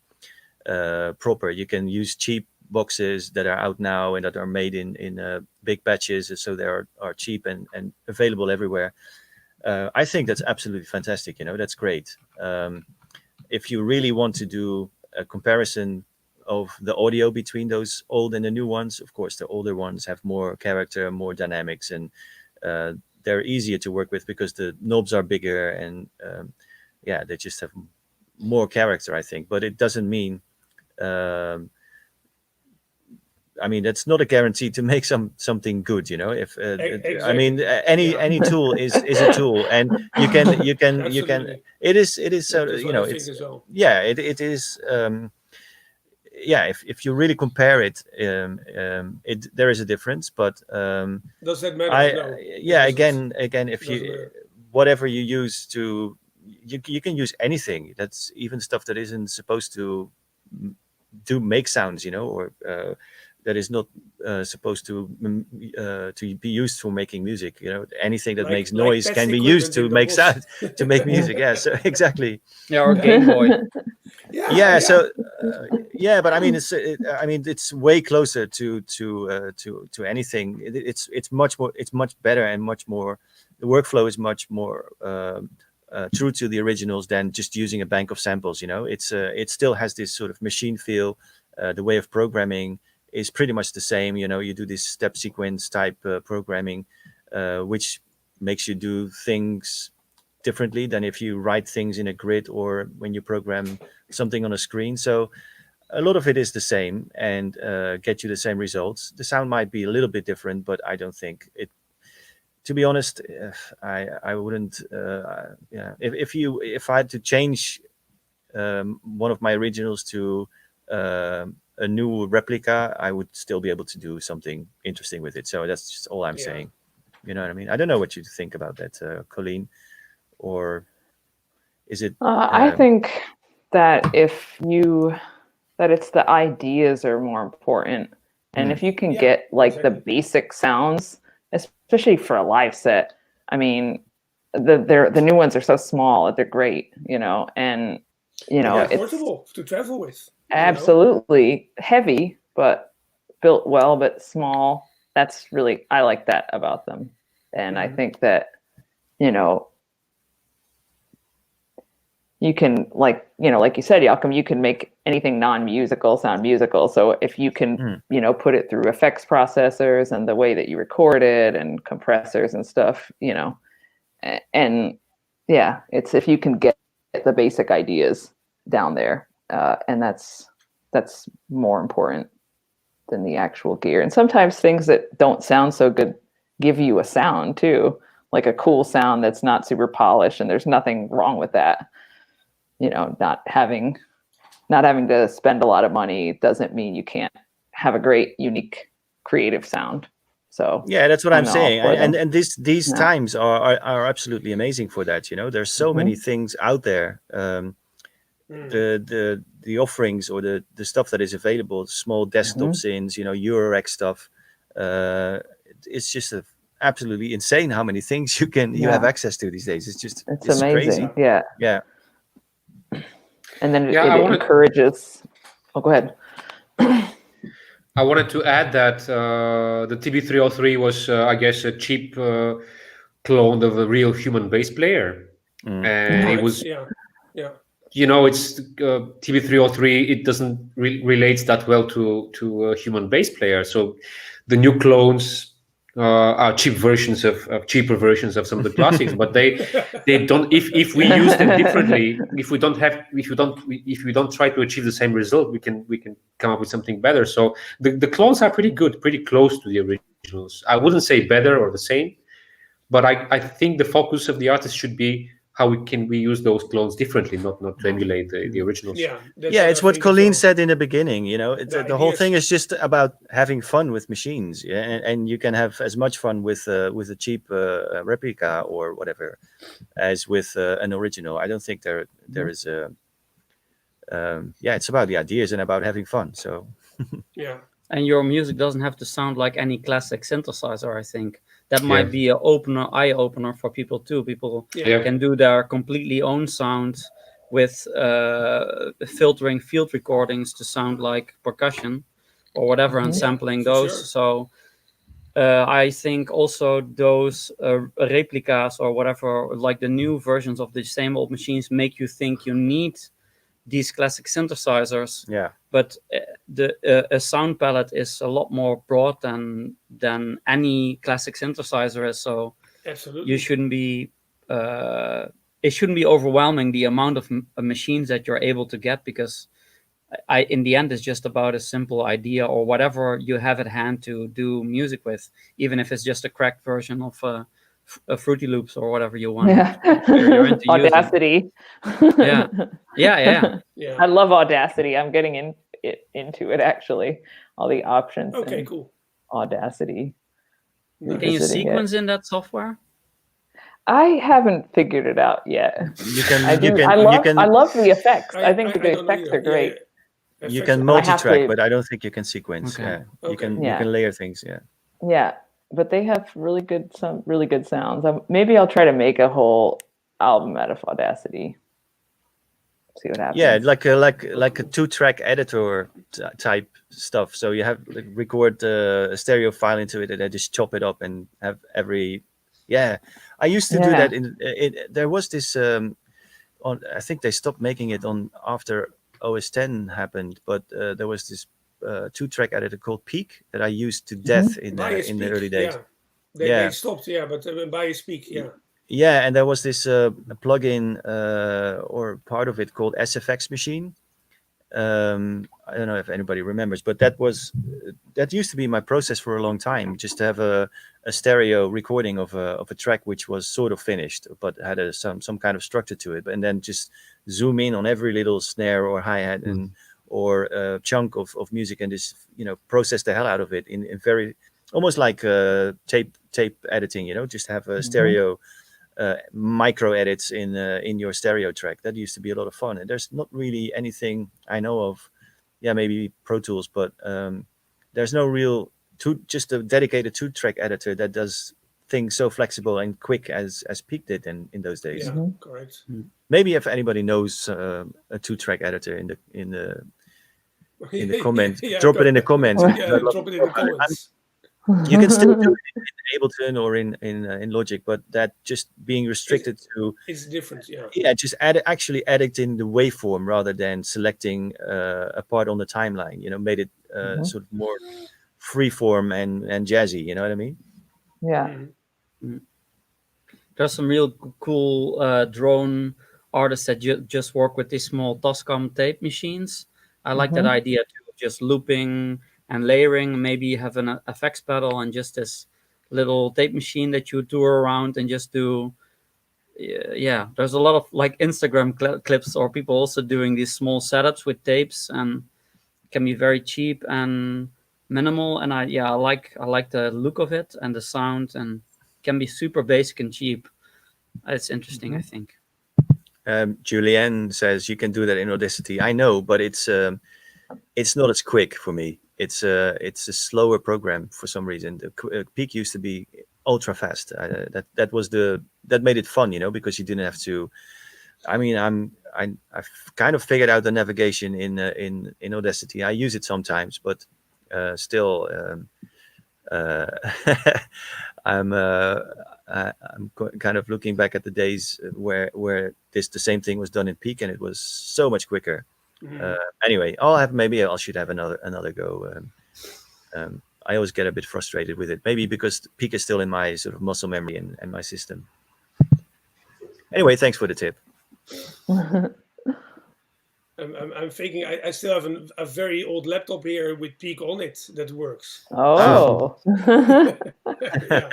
Speaker 1: proper. You can use cheap boxes that are out now and that are made in big batches, so they are cheap and available everywhere. I think that's absolutely fantastic. That's great. If you really want to do a comparison of the audio between those old and the new ones, of course, the older ones have more character, more dynamics, and they're easier to work with because the knobs are bigger and they just have more character, I think. But it doesn't mean, that's not a guarantee to make something good, If
Speaker 2: exactly.
Speaker 1: I mean, any tool is a tool, and you can. It is so it's it is. If you really compare it, there is a difference, but
Speaker 2: does that matter?
Speaker 1: Again, if you whatever you use to, you can use anything. That's even stuff that isn't supposed to make sounds, or that is not supposed to be used for making music. Anything that makes noise can be used to make sound, to make music. Yeah, so exactly.
Speaker 5: Yeah, or Game Boy.
Speaker 1: But I mean, it's way closer to anything. It's much more. It's much better and much more. The workflow is much more true to the originals than just using a bank of samples. It still has this sort of machine feel. The way of programming is pretty much the same. You do this step sequence type programming, which makes you do things differently than if you write things in a grid or when you program something on a screen. So a lot of it is the same and get you the same results. The sound might be a little bit different, but I don't think it. To be honest, I wouldn't. If I had to change one of my originals to a new replica, I would still be able to do something interesting with it. So that's just all I'm saying. You know what I mean? I don't know what you think about that, Colleen, or Is it?
Speaker 4: I think that that it's the ideas are more important, and if you can get like the basic sounds, especially for a live set. I mean, the new ones are so small that they're great, and it's
Speaker 2: portable to travel with.
Speaker 4: Absolutely heavy, but built well, but small. That's really, I like that about them, and I think that you can, like you said, Joachim, you can make anything non-musical sound musical. So if you can, put it through effects processors and the way that you record it and compressors and stuff, and yeah, it's if you can get the basic ideas down there, and that's more important than the actual gear. And sometimes things that don't sound so good give you a sound too, like a cool sound that's not super polished, and there's nothing wrong with that. Not having to spend a lot of money doesn't mean you can't have a great, unique, creative sound. So
Speaker 1: yeah, that's what I'm saying. And these times are absolutely amazing for that. There's so many things out there. The offerings or the stuff that is available, small desktop synths, Eurorack stuff. It's just absolutely insane how many things you have access to these days. It's
Speaker 4: amazing.
Speaker 1: Crazy.
Speaker 4: Yeah. And then it encourages. Oh, go ahead.
Speaker 3: I wanted to add that the TB303 was, I guess, a cheap clone of a real human bass player, and it was. It's TB303. It doesn't relates that well to a human bass player. So the new clones are cheaper versions of some of the classics, but they don't. If we use them differently, if we don't try to achieve the same result, we can come up with something better. So the clones are pretty good, pretty close to the originals. I wouldn't say better or the same, but I think the focus of the artist should be how we use those clones differently, not to emulate the originals.
Speaker 1: It's what Colleen said in the beginning. The whole thing is just about having fun with machines, and you can have as much fun with a cheap replica or whatever as with an original. I don't think there is a. It's about the ideas and about having fun. So.
Speaker 5: And your music doesn't have to sound like any classic synthesizer, I think. That might be an eye opener for people too. People can do their completely own sound with filtering field recordings to sound like percussion or whatever, and sampling those. Sure. So I think also those replicas or whatever, like the new versions of the same old machines, make you think you need these classic synthesizers, but a sound palette is a lot more broad than any classic synthesizer is. So absolutely, you shouldn't be it shouldn't be overwhelming the amount of machines that you're able to get, because in the end it's just about a simple idea or whatever you have at hand to do music with, even if it's just a cracked version of Fruity Loops or whatever you want. You're into
Speaker 4: Audacity.
Speaker 5: Yeah.
Speaker 4: I love Audacity. I'm getting into it, actually. All the options.
Speaker 2: Okay, cool.
Speaker 4: Audacity.
Speaker 5: Can you sequence in that software?
Speaker 4: I haven't figured it out yet. I love the effects. I think the effects are great.
Speaker 1: You can multi-track, but I don't think you can sequence. Okay. You can layer things.
Speaker 4: Yeah. But they have some really good sounds. Maybe I'll try to make a whole album out of Audacity. See what happens.
Speaker 1: Yeah, like a 2-track editor type stuff. So you have record a stereo file into it and then just chop it up and have every. Yeah, I used to do that. There was this. I think they stopped making it on after OS 10 happened, but there was this 2-track editor called Peak that I used to death in the early days.
Speaker 2: They stopped, but Bias Peak,
Speaker 1: Yeah, and there was this plugin or part of it called SFX Machine. I don't know if anybody remembers, but that used to be my process for a long time, just to have a stereo recording of a track which was sort of finished but had some kind of structure to it, and then just zoom in on every little snare or hi-hat or a chunk of music and just process the hell out of it in very almost like tape editing, just have a stereo micro edits in your stereo track. That used to be a lot of fun. And there's not really anything I know of. Yeah, maybe Pro Tools, but there's no real just a dedicated 2-track editor that does things so flexible and quick as Peak did in those days.
Speaker 2: Yeah,
Speaker 4: Mhm.
Speaker 2: correct.
Speaker 1: Maybe if anybody knows a 2-track editor in the comments,
Speaker 2: Yeah,
Speaker 1: drop it in the comments.
Speaker 4: Yeah,
Speaker 1: because I'd love
Speaker 2: drop it
Speaker 1: to
Speaker 2: in the
Speaker 1: know about it.
Speaker 2: comments.
Speaker 1: You can still do it in Ableton or in Logic, but that just being restricted to
Speaker 2: It's different, yeah.
Speaker 1: just actually editing the waveform rather than selecting a part on the timeline. Made it sort of more freeform and jazzy. You know what I mean?
Speaker 4: Yeah.
Speaker 2: Mhm.
Speaker 5: There's some real cool drone artists that just work with these small Tascam tape machines. I like that idea too, of just looping and layering. Maybe you have an effects pedal and just this little tape machine that you tour around and just do. Yeah, there's a lot of like Instagram clips or people also doing these small setups with tapes, and it can be very cheap and minimal. And I like the look of it and the sound, and can be super basic and cheap. It's interesting, I think.
Speaker 1: Julianne says you can do that in Audacity. I know, but it's not as quick for me. It's a slower program for some reason. The Peak used to be ultra fast. That made it fun, because you didn't have to. I mean, I've kind of figured out the navigation in Audacity. I use it sometimes, but still, I'm kind of looking back at the days where the same thing was done in Peak, and it was so much quicker. Anyway, I should have another go. I always get a bit frustrated with it, maybe because Peak is still in my sort of muscle memory and my system. Anyway, thanks for the tip.
Speaker 2: I'm thinking I still have a very old laptop here with Peak on it that works.
Speaker 4: Oh.
Speaker 2: Yeah.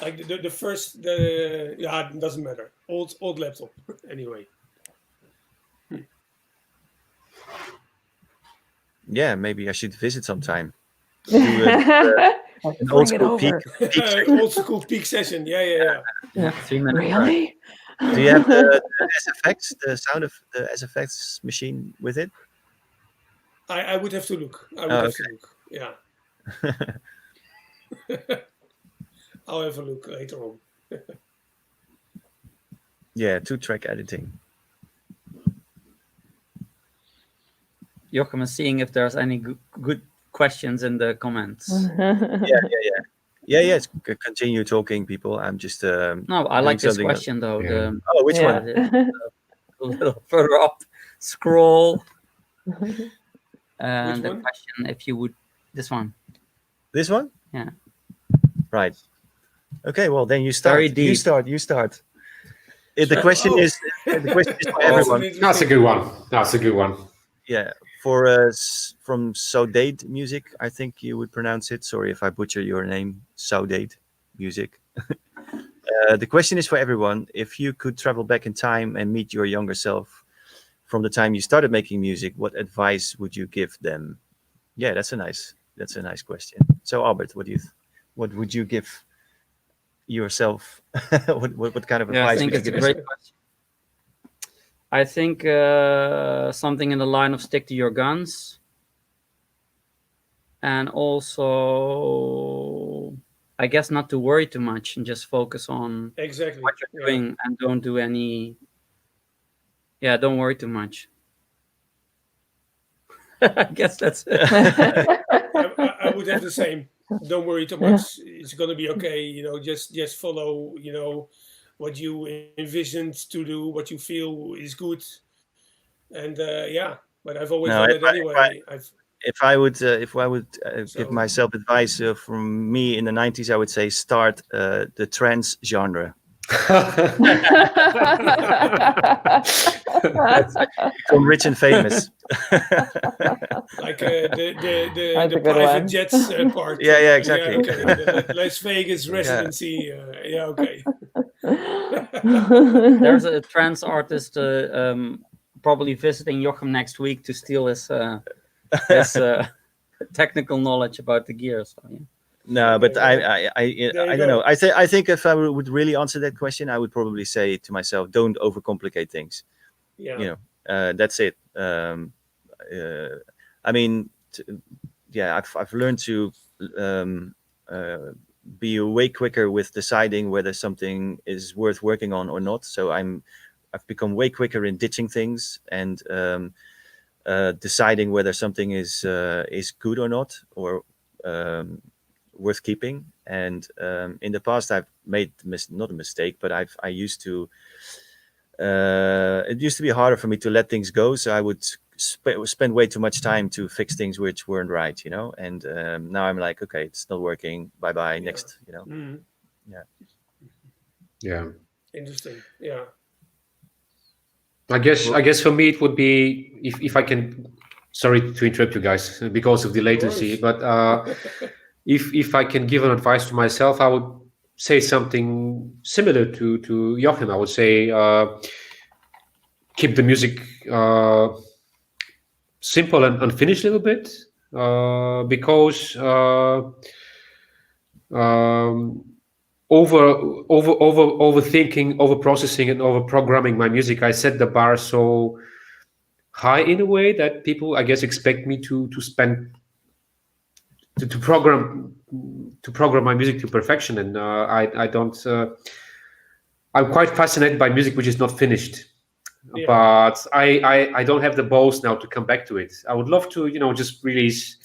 Speaker 2: Like the first, it doesn't matter. Old laptop, anyway.
Speaker 1: Yeah, maybe I should visit sometime. An
Speaker 4: Bring
Speaker 1: old
Speaker 4: it
Speaker 1: school Peak.
Speaker 4: over.
Speaker 2: Old school Peak session. Yeah.
Speaker 5: Yeah, 3 minutes.
Speaker 4: Really?
Speaker 1: Do you have the SFX, the sound of the SFX machine with it?
Speaker 2: I would have to look. I would have to look. Yeah. I'll have a look later on.
Speaker 1: Yeah, 2-track editing.
Speaker 5: Joachim is seeing if there's any good questions in the comments.
Speaker 1: Yeah. Continue talking, people. I'm just.
Speaker 5: No, I like this question though.
Speaker 3: Yeah.
Speaker 1: Which one?
Speaker 5: A little further up, scroll. And
Speaker 2: Which
Speaker 5: the
Speaker 2: one?
Speaker 5: question, if you would, this one.
Speaker 1: This one?
Speaker 5: Yeah.
Speaker 1: Right. Okay. Well, then you start.
Speaker 5: Very deep.
Speaker 1: You start. The question is for everyone.
Speaker 3: That's a good one.
Speaker 1: Yeah, for us from Saudade Music, I think you would pronounce it. Sorry if I butcher your name, Saudade Music. The question is for everyone. If you could travel back in time and meet your younger self from the time you started making music, what advice would you give them? Yeah, that's a nice question. So Albert, what would you give yourself? what kind of advice?
Speaker 5: I think
Speaker 1: would
Speaker 5: it's
Speaker 1: you
Speaker 5: a
Speaker 1: give
Speaker 5: great question. I think something in the line of stick to your guns, and also, I guess, not to worry too much and just focus on
Speaker 2: Exactly
Speaker 5: what you're doing and don't do any. Yeah, don't worry too much. I guess that's it.
Speaker 2: I would have the same. Don't worry too much. It's gonna be okay. Just follow. What you envisioned to do, what you feel is good, and But I've always done it anyway.
Speaker 1: If I would give myself advice from me in the 90s, I would say start the trance genre. Become rich and famous.
Speaker 2: Like the
Speaker 4: good
Speaker 2: private
Speaker 4: one.
Speaker 2: jets part.
Speaker 1: Yeah, exactly.
Speaker 2: The Las Vegas residency. Okay.
Speaker 5: There's a trance artist probably visiting Joachim next week to steal his technical knowledge about the gear. So, yeah.
Speaker 1: No, but
Speaker 2: Okay, well,
Speaker 1: I
Speaker 2: there you
Speaker 1: don't know.
Speaker 2: go.
Speaker 1: I think if I would really answer that question, I would probably say to myself, don't overcomplicate things.
Speaker 2: Yeah.
Speaker 1: You know, that's it. I mean, yeah, I've learned to be way quicker with deciding whether something is worth working on or not. So I've become way quicker in ditching things and deciding whether something is good or not, or worth keeping. And in the past, I've made not a mistake, but I used to. It used to be harder for me to let things go, so I would spend way too much time to fix things which weren't right, you know. And now I'm like, okay, it's not working. Bye bye.
Speaker 2: Yeah.
Speaker 1: Next, you know.
Speaker 2: Mhm.
Speaker 1: Yeah.
Speaker 3: Yeah.
Speaker 2: Interesting. Yeah.
Speaker 3: I guess for me it would be if I can. Sorry to interrupt you guys because of the latency,
Speaker 2: Yours.
Speaker 3: but if I can give an advice to myself, I would say something similar to Joachim. I would say keep the music simple and unfinished a little bit because um, overthinking, over processing, and over programming my music, I set the bar so high in a way that people, I guess, expect me to spend to program my music to perfection, and I don't. I'm quite fascinated by music which is not finished,
Speaker 2: Yeah.
Speaker 3: but I don't have the balls now to come back to it. I would love to, just release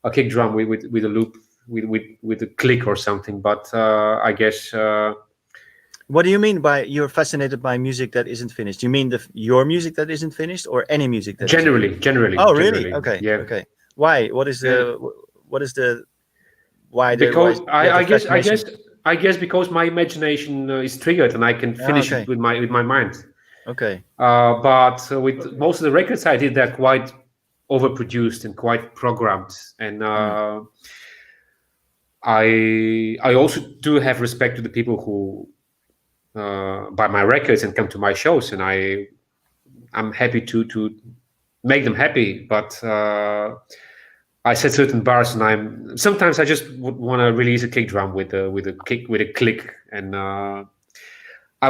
Speaker 3: a kick drum with a loop with a click or something, but I guess.
Speaker 1: What do you mean by you're fascinated by music that isn't finished? You mean your music that isn't finished, or any music that isn't finished?
Speaker 3: Generally.
Speaker 1: Oh, really?
Speaker 3: Generally,
Speaker 1: Okay.
Speaker 3: yeah.
Speaker 1: Okay. Why? What is the why
Speaker 3: Because
Speaker 1: you have the fascination?
Speaker 3: I guess because my imagination is triggered and I can finish
Speaker 1: okay.
Speaker 3: it with my mind.
Speaker 1: Okay.
Speaker 3: But with most of the records I did, they're quite overproduced and quite programmed, and I also do have respect to the people who buy my records and come to my shows, and I'm happy to make them happy, but I set certain bars, and sometimes I just would want to release a kick drum with a click, and I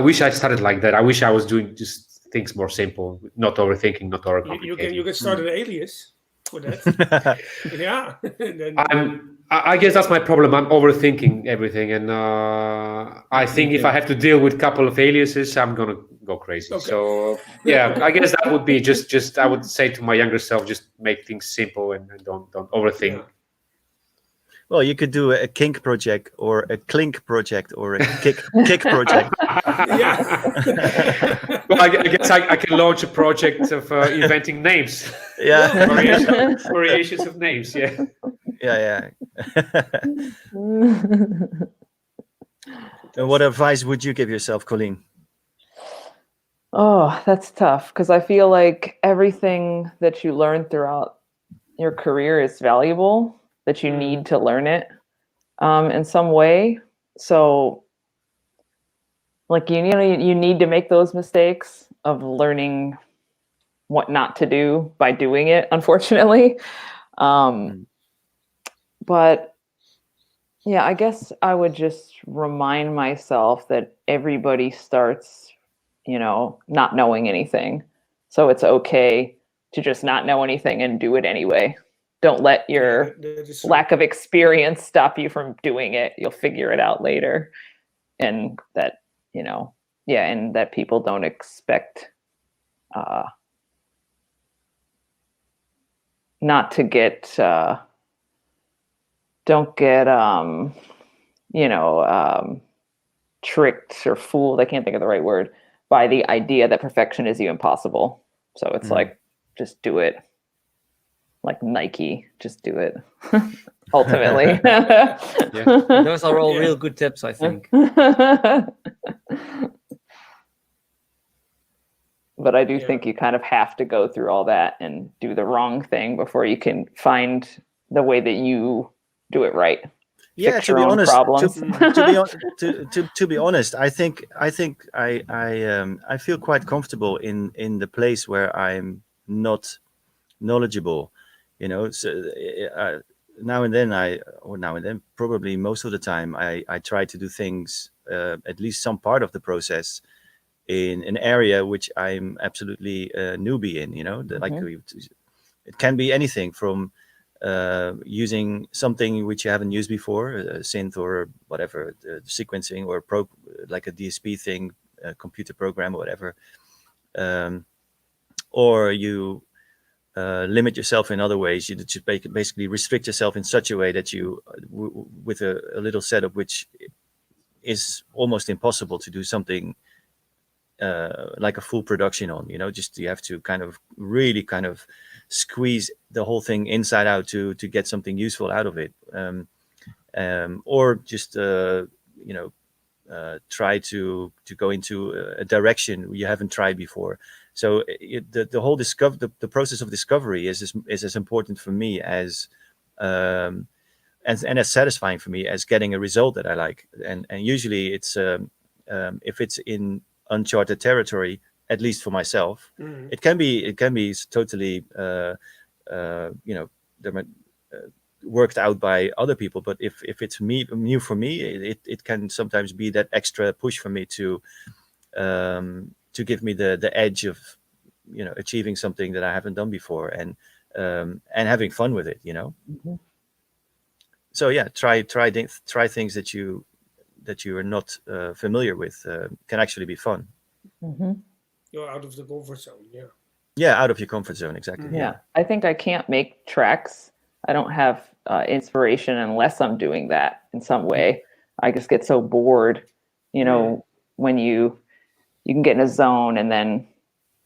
Speaker 3: wish I started like that. I wish I was doing just things more simple, not overthinking, not overcomplicating.
Speaker 2: You can start an alias for that. Yeah.
Speaker 3: I guess that's my problem. I'm overthinking everything, and I think if I have to deal with a couple of aliases, I'm gonna go crazy.
Speaker 2: Okay.
Speaker 3: So yeah, I guess that would be just I would say to my younger self, just make things simple and don't overthink.
Speaker 2: Yeah.
Speaker 1: Well, you could do a KiNK project or a KLINK project or a kick project.
Speaker 2: Yeah.
Speaker 3: Well, I guess I can launch a project of inventing names.
Speaker 1: Yeah.
Speaker 3: Variations of names. Yeah.
Speaker 1: Yeah. And what advice would you give yourself, Colleen?
Speaker 4: Oh, that's tough because I feel like everything that you learn throughout your career is valuable, that you need to learn it in some way. So like, you need to make those mistakes of learning what not to do by doing it, unfortunately. But yeah, I guess I would just remind myself that everybody starts, not knowing anything. So it's okay to just not know anything and do it anyway. Don't let your lack of experience stop you from doing it. You'll figure it out later. And that, and that people don't expect not to get, don't get, tricked or fooled. I can't think of the right word, by the idea that perfection is even possible. So it's like, just do it. Like Nike, just do it. Ultimately.
Speaker 5: Those are all real good tips, I think.
Speaker 4: But I do think you kind of have to go through all that and do the wrong thing before you can find the way that you do it right.
Speaker 1: Yeah,
Speaker 4: Fix
Speaker 1: to
Speaker 4: your
Speaker 1: be
Speaker 4: own
Speaker 1: honest,
Speaker 4: problems.
Speaker 1: to be honest, I think I feel quite comfortable in the place where I'm not knowledgeable. So now and then, probably most of the time, I try to do things, at least some part of the process, in an area which I'm absolutely a newbie in. Like it can be anything from using something which you haven't used before, a synth or whatever, sequencing or like a DSP thing, a computer program or whatever, or you limit yourself in other ways. You just basically restrict yourself in such a way that you, with a little setup which is almost impossible to do something like a full production on. Just you have to really squeeze the whole thing inside out to get something useful out of it, or just try to go into a direction you haven't tried before. So the whole the process of discovery is as important for me as and as satisfying for me as getting a result that I like. And usually it's if it's in uncharted territory, at least for myself, it can be totally worked out by other people. But if it's new for me, it can sometimes be that extra push for me to give me the edge of achieving something that I haven't done before, and having fun with it. So yeah, try things that you are not familiar with. Can actually be fun.
Speaker 2: You're out of the comfort zone.
Speaker 1: Out of your comfort zone, exactly.
Speaker 4: Yeah, I think I can't make tracks. I don't have inspiration unless I'm doing that in some way. I just get so bored, when you can get in a zone, and then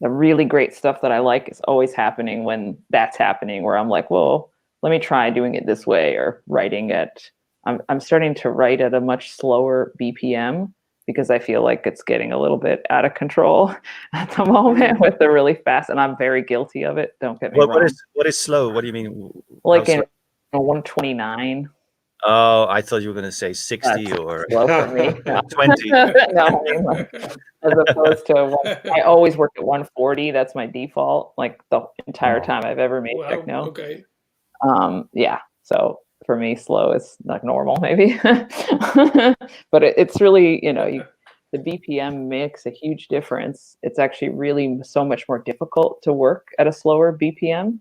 Speaker 4: the really great stuff that I like is always happening when that's happening, where I'm like, well, let me try doing it this way, or writing it. I'm starting to write at a much slower BPM because I feel like it's getting a little bit out of control at the moment with the really fast, and I'm very guilty of it. Don't get me wrong.
Speaker 1: What is slow? What do you mean?
Speaker 4: Like in 129.
Speaker 1: Oh, I thought you were going to say 60
Speaker 4: That's
Speaker 1: or
Speaker 4: slow for me. No.
Speaker 1: 20.
Speaker 4: No, I mean, like, as opposed to I always work at 140. That's my default, like the entire time I've ever made techno.
Speaker 2: Okay.
Speaker 4: So for me, slow is like normal, maybe. But it's really, the BPM makes a huge difference. It's actually really so much more difficult to work at a slower BPM,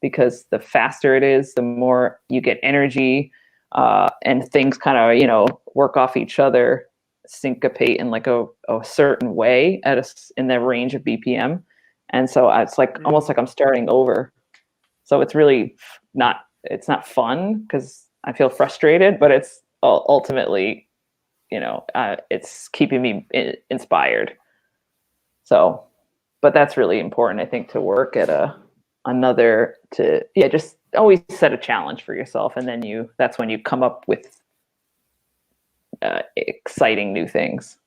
Speaker 4: because the faster it is, the more you get energy, and things kind of, work off each other, syncopate in like a certain way in the range of BPM. And so it's like almost like I'm starting over. So it's really it's not fun because I feel frustrated, but it's ultimately, it's keeping me inspired. So, but that's really important, I think, to work at just always set a challenge for yourself. And then that's when you come up with exciting new things.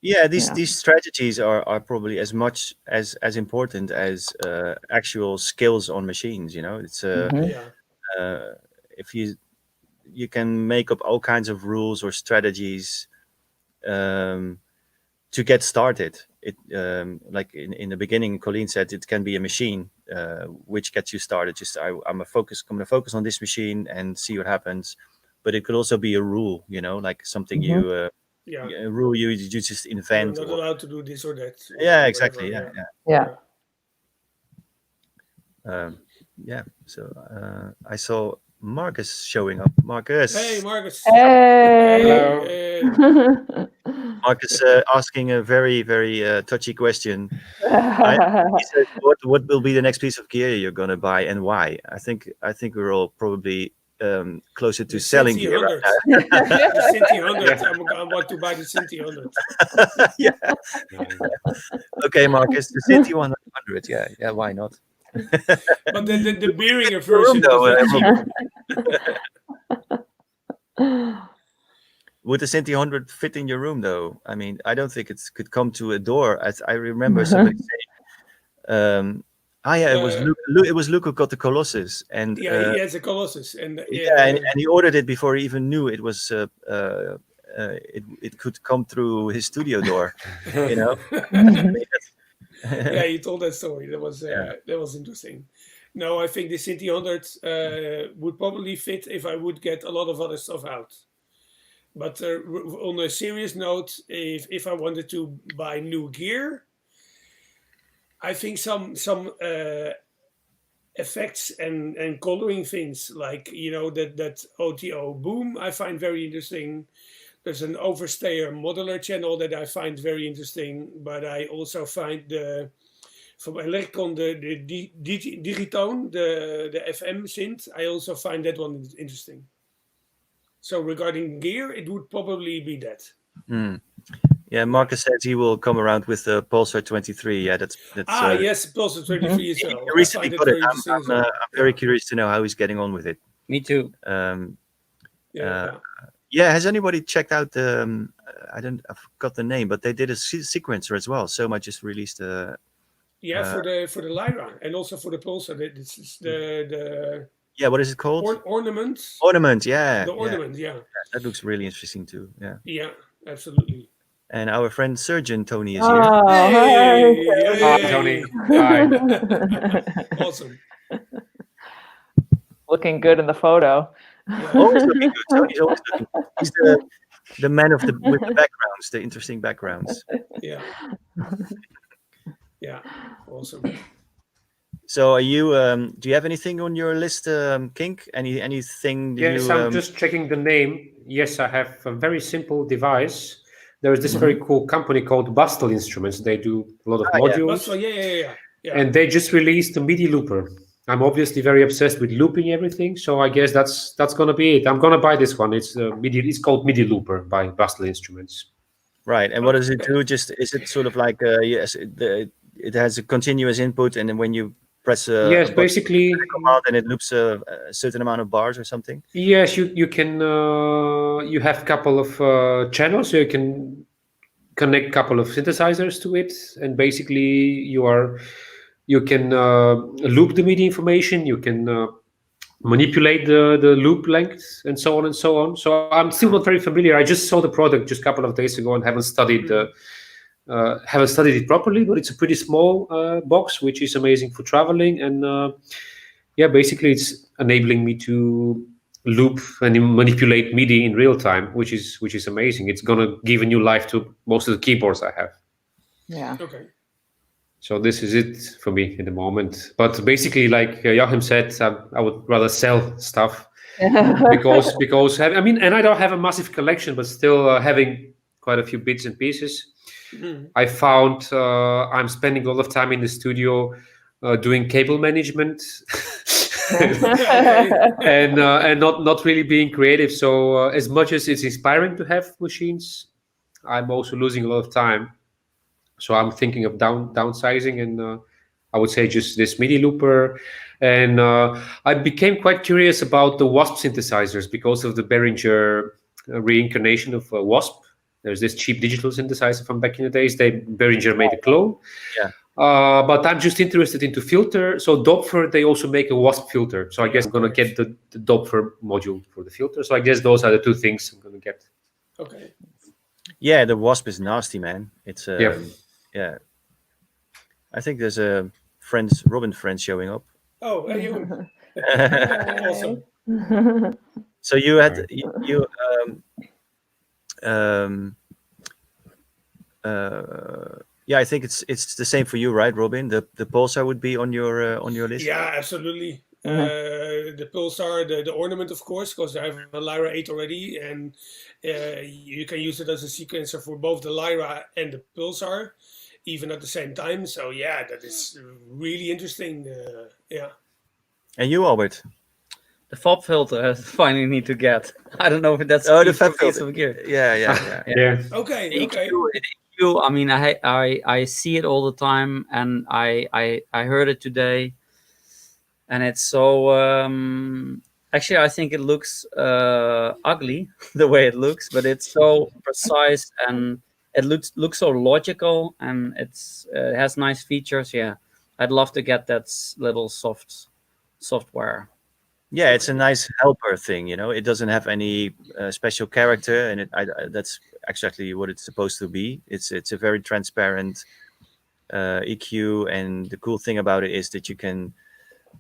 Speaker 1: Yeah, these strategies are probably as much as important as actual skills on machines. It's if you can make up all kinds of rules or strategies to get started. It like in the beginning, Colleen said it can be a machine which gets you started. Just I'm going to focus on this machine and see what happens. But it could also be a rule, like something a rule you just invent.
Speaker 2: You're not allowed to do this or that.
Speaker 1: Yeah, exactly.
Speaker 4: Yeah.
Speaker 1: So I saw Marcus showing up. Marcus.
Speaker 2: Hey, Marcus.
Speaker 4: Hey.
Speaker 2: Hello.
Speaker 1: Marcus asking a very, very touchy question. He says, "What will be the next piece of gear you're going to buy and why?" I think we're all probably closer to selling gear. Right now.
Speaker 2: The Synthi 100. I want to buy the Synthi 100.
Speaker 1: Yeah. Okay, Marcus, the Synthi 100. Yeah. Why not?
Speaker 2: But the Behringer version.
Speaker 1: Would the Synthi 100 fit in your room, though? I mean, I don't think it could come to a door. I remember somebody saying, it was Luke who got the Colossus, and
Speaker 2: he has a Colossus, and
Speaker 1: and he ordered it before he even knew it was it could come through his studio door.
Speaker 2: He told that story. That was interesting. No, I think the Synthi 100 would probably fit if I would get a lot of other stuff out. But on a serious note, if I wanted to buy new gear, I think some effects and coloring things like, you know, that OTO boom I find very interesting. There's an overstayer modular channel that I find very interesting, but I also find from Electron the Digitone, the FM synth, I also find that one interesting. So regarding gear, it would probably be that.
Speaker 1: Yeah, Marcus says he will come around with the Pulsar 23. Yeah, that's
Speaker 2: yes, Pulsar 23 as well.
Speaker 1: He recently got it. I'm very
Speaker 2: Yeah.
Speaker 1: curious to know how he's getting on with it.
Speaker 5: Me too.
Speaker 1: Yeah, has anybody checked out the? I forgot the name, but they did a sequencer as well. Soma just released a.
Speaker 2: For the Lyra and also for the Pulsar. It's the
Speaker 1: yeah, what is it called?
Speaker 2: Ornament.
Speaker 1: Ornament, yeah.
Speaker 2: The ornament, yeah.
Speaker 1: That looks really interesting too. Yeah.
Speaker 2: Yeah, absolutely.
Speaker 1: And our friend Surgeon Tony is here.
Speaker 4: Oh,
Speaker 2: Hey,
Speaker 3: Hi, Tony. Hi.
Speaker 2: Awesome.
Speaker 4: looking good in the photo.
Speaker 1: Always looking good. Tony's always looking good. He's the man with the backgrounds, the interesting backgrounds.
Speaker 2: Yeah. Yeah. Awesome.
Speaker 1: So, are you? Do you have anything on your list, KiNK? Anything?
Speaker 3: Yes, I'm just checking the name. Yes, I have a very simple device. There is this very cool company called Bastel Instruments. They do a lot of modules.
Speaker 2: Yeah.
Speaker 3: And they just released the Midi looper. I'm obviously very obsessed with looping everything, so I guess that's gonna be it. I'm gonna buy this one. It's Midi. It's called Midi Looper by Bastel Instruments.
Speaker 1: Right, and what does it do? Just is it sort of like it has a continuous input, and then when you press
Speaker 3: yes, basically
Speaker 1: command, and it loops a certain amount of bars or something.
Speaker 3: Yes, you can. You have a couple of channels, so you can connect a couple of synthesizers to it, and basically you can loop the MIDI information. You can manipulate the loop length and so on and so on. So I'm still not very familiar. I just saw the product just a couple of days ago and haven't studied it properly. But it's a pretty small box, which is amazing for traveling. And basically it's enabling me to loop and manipulate MIDI in real time, which is amazing. It's gonna give a new life to most of the keyboards I have.
Speaker 4: Yeah.
Speaker 2: Okay.
Speaker 3: So this is it for me in the moment. But basically, like Joachim said, I would rather sell stuff because I mean, and I don't have a massive collection, but still having quite a few bits and pieces. I found I'm spending a lot of time in the studio doing cable management and not really being creative. So as much as it's inspiring to have machines, I'm also losing a lot of time. So I'm thinking of downsizing, and I would say just this MIDI looper. And I became quite curious about the Wasp synthesizers because of the Behringer reincarnation of Wasp. There's this cheap digital synthesizer from back in the days. Behringer made a clone.
Speaker 1: Yeah.
Speaker 3: But I'm just interested into filter. So Doppler, they also make a Wasp filter. So I guess I'm going to get the Doppler module for the filter. So I guess those are the two things I'm going to get.
Speaker 2: Okay.
Speaker 1: Yeah, the Wasp is nasty, man. It's
Speaker 3: yeah.
Speaker 1: I think there's a Robin friend showing up.
Speaker 2: Oh, you. Awesome.
Speaker 1: So you had I think it's the same for you, right, Robin? The Pulsar would be on your list.
Speaker 2: Yeah, absolutely. The Pulsar, the ornament, of course, because I have a Lyra 8 already, and you can use it as a sequencer for both the Lyra and the Pulsar, even at the same time. So yeah, that is really interesting. Yeah.
Speaker 1: And you, Albert?
Speaker 5: The FOB filter I finally need to get. I don't know if that's
Speaker 1: the FOB
Speaker 5: piece
Speaker 1: filter.
Speaker 5: of gear.
Speaker 1: Yeah.
Speaker 2: Okay.
Speaker 5: I mean, I see it all the time, and I heard it today, and it's so. Actually, I think it looks ugly the way it looks, but it's so precise and it looks so logical, and it has nice features. Yeah, I'd love to get that little software.
Speaker 1: Yeah, it's a nice helper thing, you know. It doesn't have any special character, and that's exactly what it's supposed to be. It's a very transparent EQ, and the cool thing about it is that you can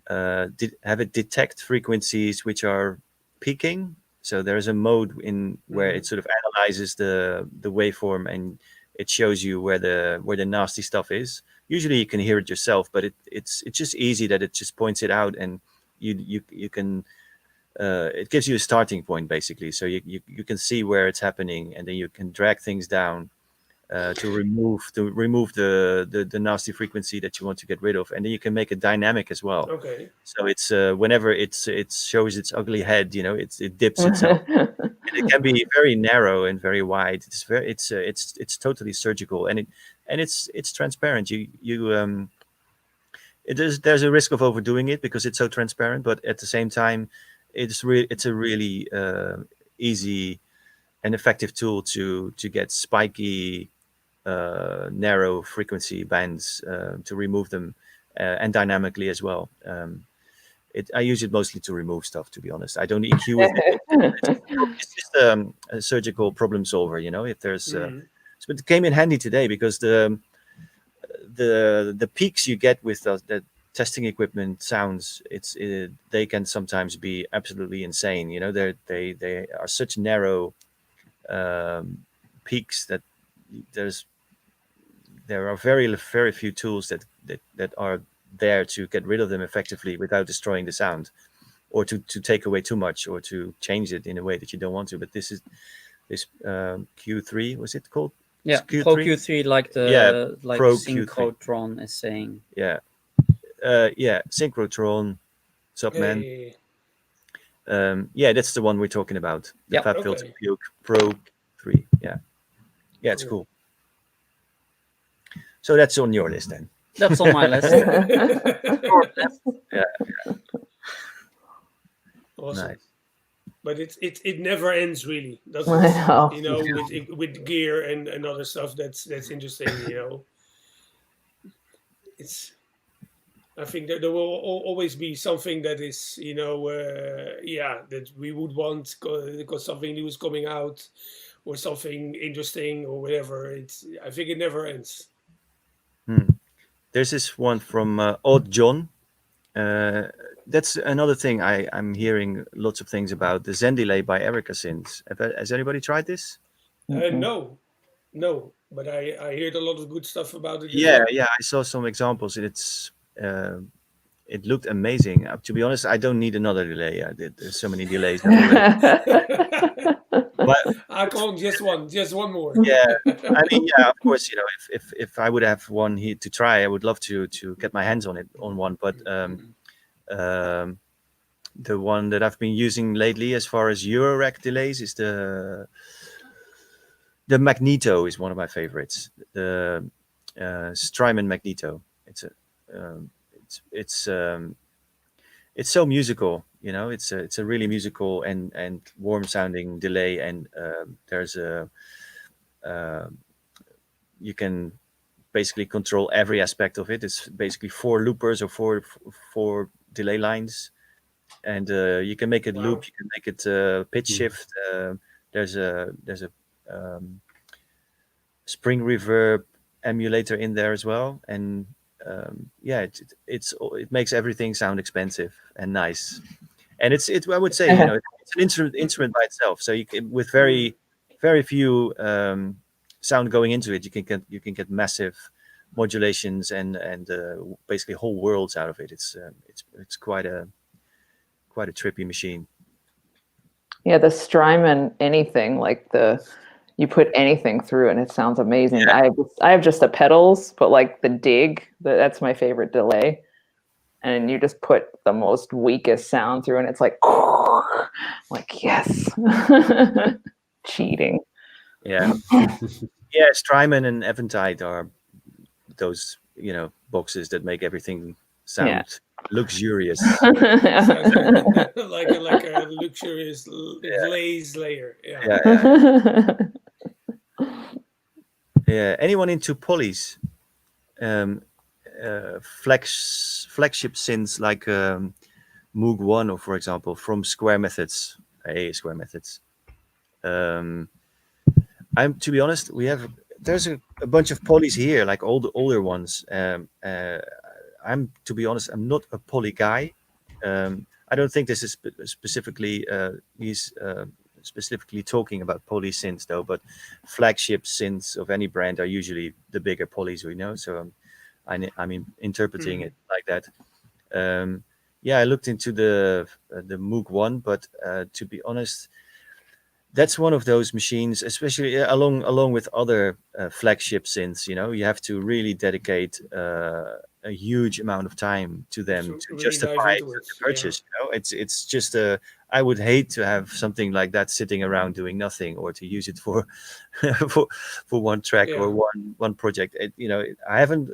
Speaker 1: have it detect frequencies which are peaking. So there's a mode in where it sort of analyzes the waveform, and it shows you where the nasty stuff is. Usually you can hear it yourself, but it's just easy that it just points it out, and you can it gives you a starting point basically. So you can see where it's happening, and then you can drag things down to remove the nasty frequency that you want to get rid of, and then you can make it dynamic as well.
Speaker 2: Okay.
Speaker 1: So it's whenever it shows its ugly head, it dips itself. And it can be very narrow and very wide. It's totally surgical, and it's transparent. There's a risk of overdoing it because it's so transparent, but at the same time, it's a really easy and effective tool to get spiky, narrow frequency bands, to remove them, and dynamically as well. I use it mostly to remove stuff, to be honest. I don't EQ with it. It's just a surgical problem solver, if there's. So it came in handy today because the peaks you get with the testing equipment sounds, they can sometimes be absolutely insane. They are such narrow peaks that there are very very few tools that are there to get rid of them effectively without destroying the sound, or to take away too much, or to change it in a way that you don't want to. But this Q3, was it called?
Speaker 5: Yeah,
Speaker 1: Q3?
Speaker 5: Pro Q3, like
Speaker 1: Pro Q3.
Speaker 5: Synchrotron is saying.
Speaker 1: Yeah, Synchrotron, Subman.
Speaker 2: Yeah.
Speaker 1: That's the one we're talking about. The
Speaker 5: Yep.
Speaker 1: Fab Filter
Speaker 2: Okay.
Speaker 1: Pro 3. Yeah, it's cool. So that's on your list then.
Speaker 5: That's on my list.
Speaker 1: Yeah.
Speaker 2: Awesome.
Speaker 1: Nice.
Speaker 2: But it never ends really, doesn't
Speaker 4: I
Speaker 2: it?
Speaker 4: know.
Speaker 2: With gear and other stuff that's interesting. I think that there will always be something that is that we would want because something new is coming out, or something interesting, or whatever. I think it never ends.
Speaker 1: There's this one from Odd John. That's another thing I'm hearing lots of things about, the Zen delay by Erica Synths. Has anybody tried this?
Speaker 2: No, but I heard a lot of good stuff about it.
Speaker 1: Yeah, I saw some examples, and it looked amazing. To be honest, I don't need another delay. There's so many delays. But
Speaker 2: I call just one more.
Speaker 1: yeah, I mean, yeah, of course, if I would have one here to try, I would love to get my hands on one. But the one that I've been using lately, as far as Eurorack delays, is the Magneto is one of my favorites. The Strymon Magneto. It's so musical, it's a really musical and warm sounding delay, and there's you can basically control every aspect of it. It's basically 4 loopers or four delay lines, and you can make it loop, you can make it pitch shift. There's a spring reverb emulator in there as well, and it makes everything sound expensive and nice. And it's I would say, it's an instrument by itself. So you can, with very very few sound going into it, you can get massive modulations and basically whole worlds out of it. It's quite a trippy machine.
Speaker 4: Yeah, the Strymon anything, like you put anything through and it sounds amazing. Yeah. I have just the pedals, but like the dig, that's my favorite delay. And you just put the most weakest sound through and it's like yes. Cheating.
Speaker 1: Yeah. Strymon and Eventide are those, boxes that make everything sound luxurious.
Speaker 2: like a luxurious glaze layer.
Speaker 1: Yeah. Anyone into polys? Flagship synths like Moog 1, or for example from Square Methods. Square Methods. To be honest, there's a bunch of polys here, like all the older ones. I'm to be honest, I'm not a poly guy. I don't think this is specifically he's specifically talking about poly synths though, but flagship synths of any brand are usually the bigger polys we know. So I'm interpreting it like that. Yeah, I looked into the Moog one, but to be honest, that's one of those machines, especially along with other flagship synths. You have to really dedicate a huge amount of time to them to
Speaker 2: really
Speaker 1: justify
Speaker 2: dive into
Speaker 1: the
Speaker 2: it,
Speaker 1: purchase. It's just I would hate to have something like that sitting around doing nothing, or to use it for for one track or one project. I haven't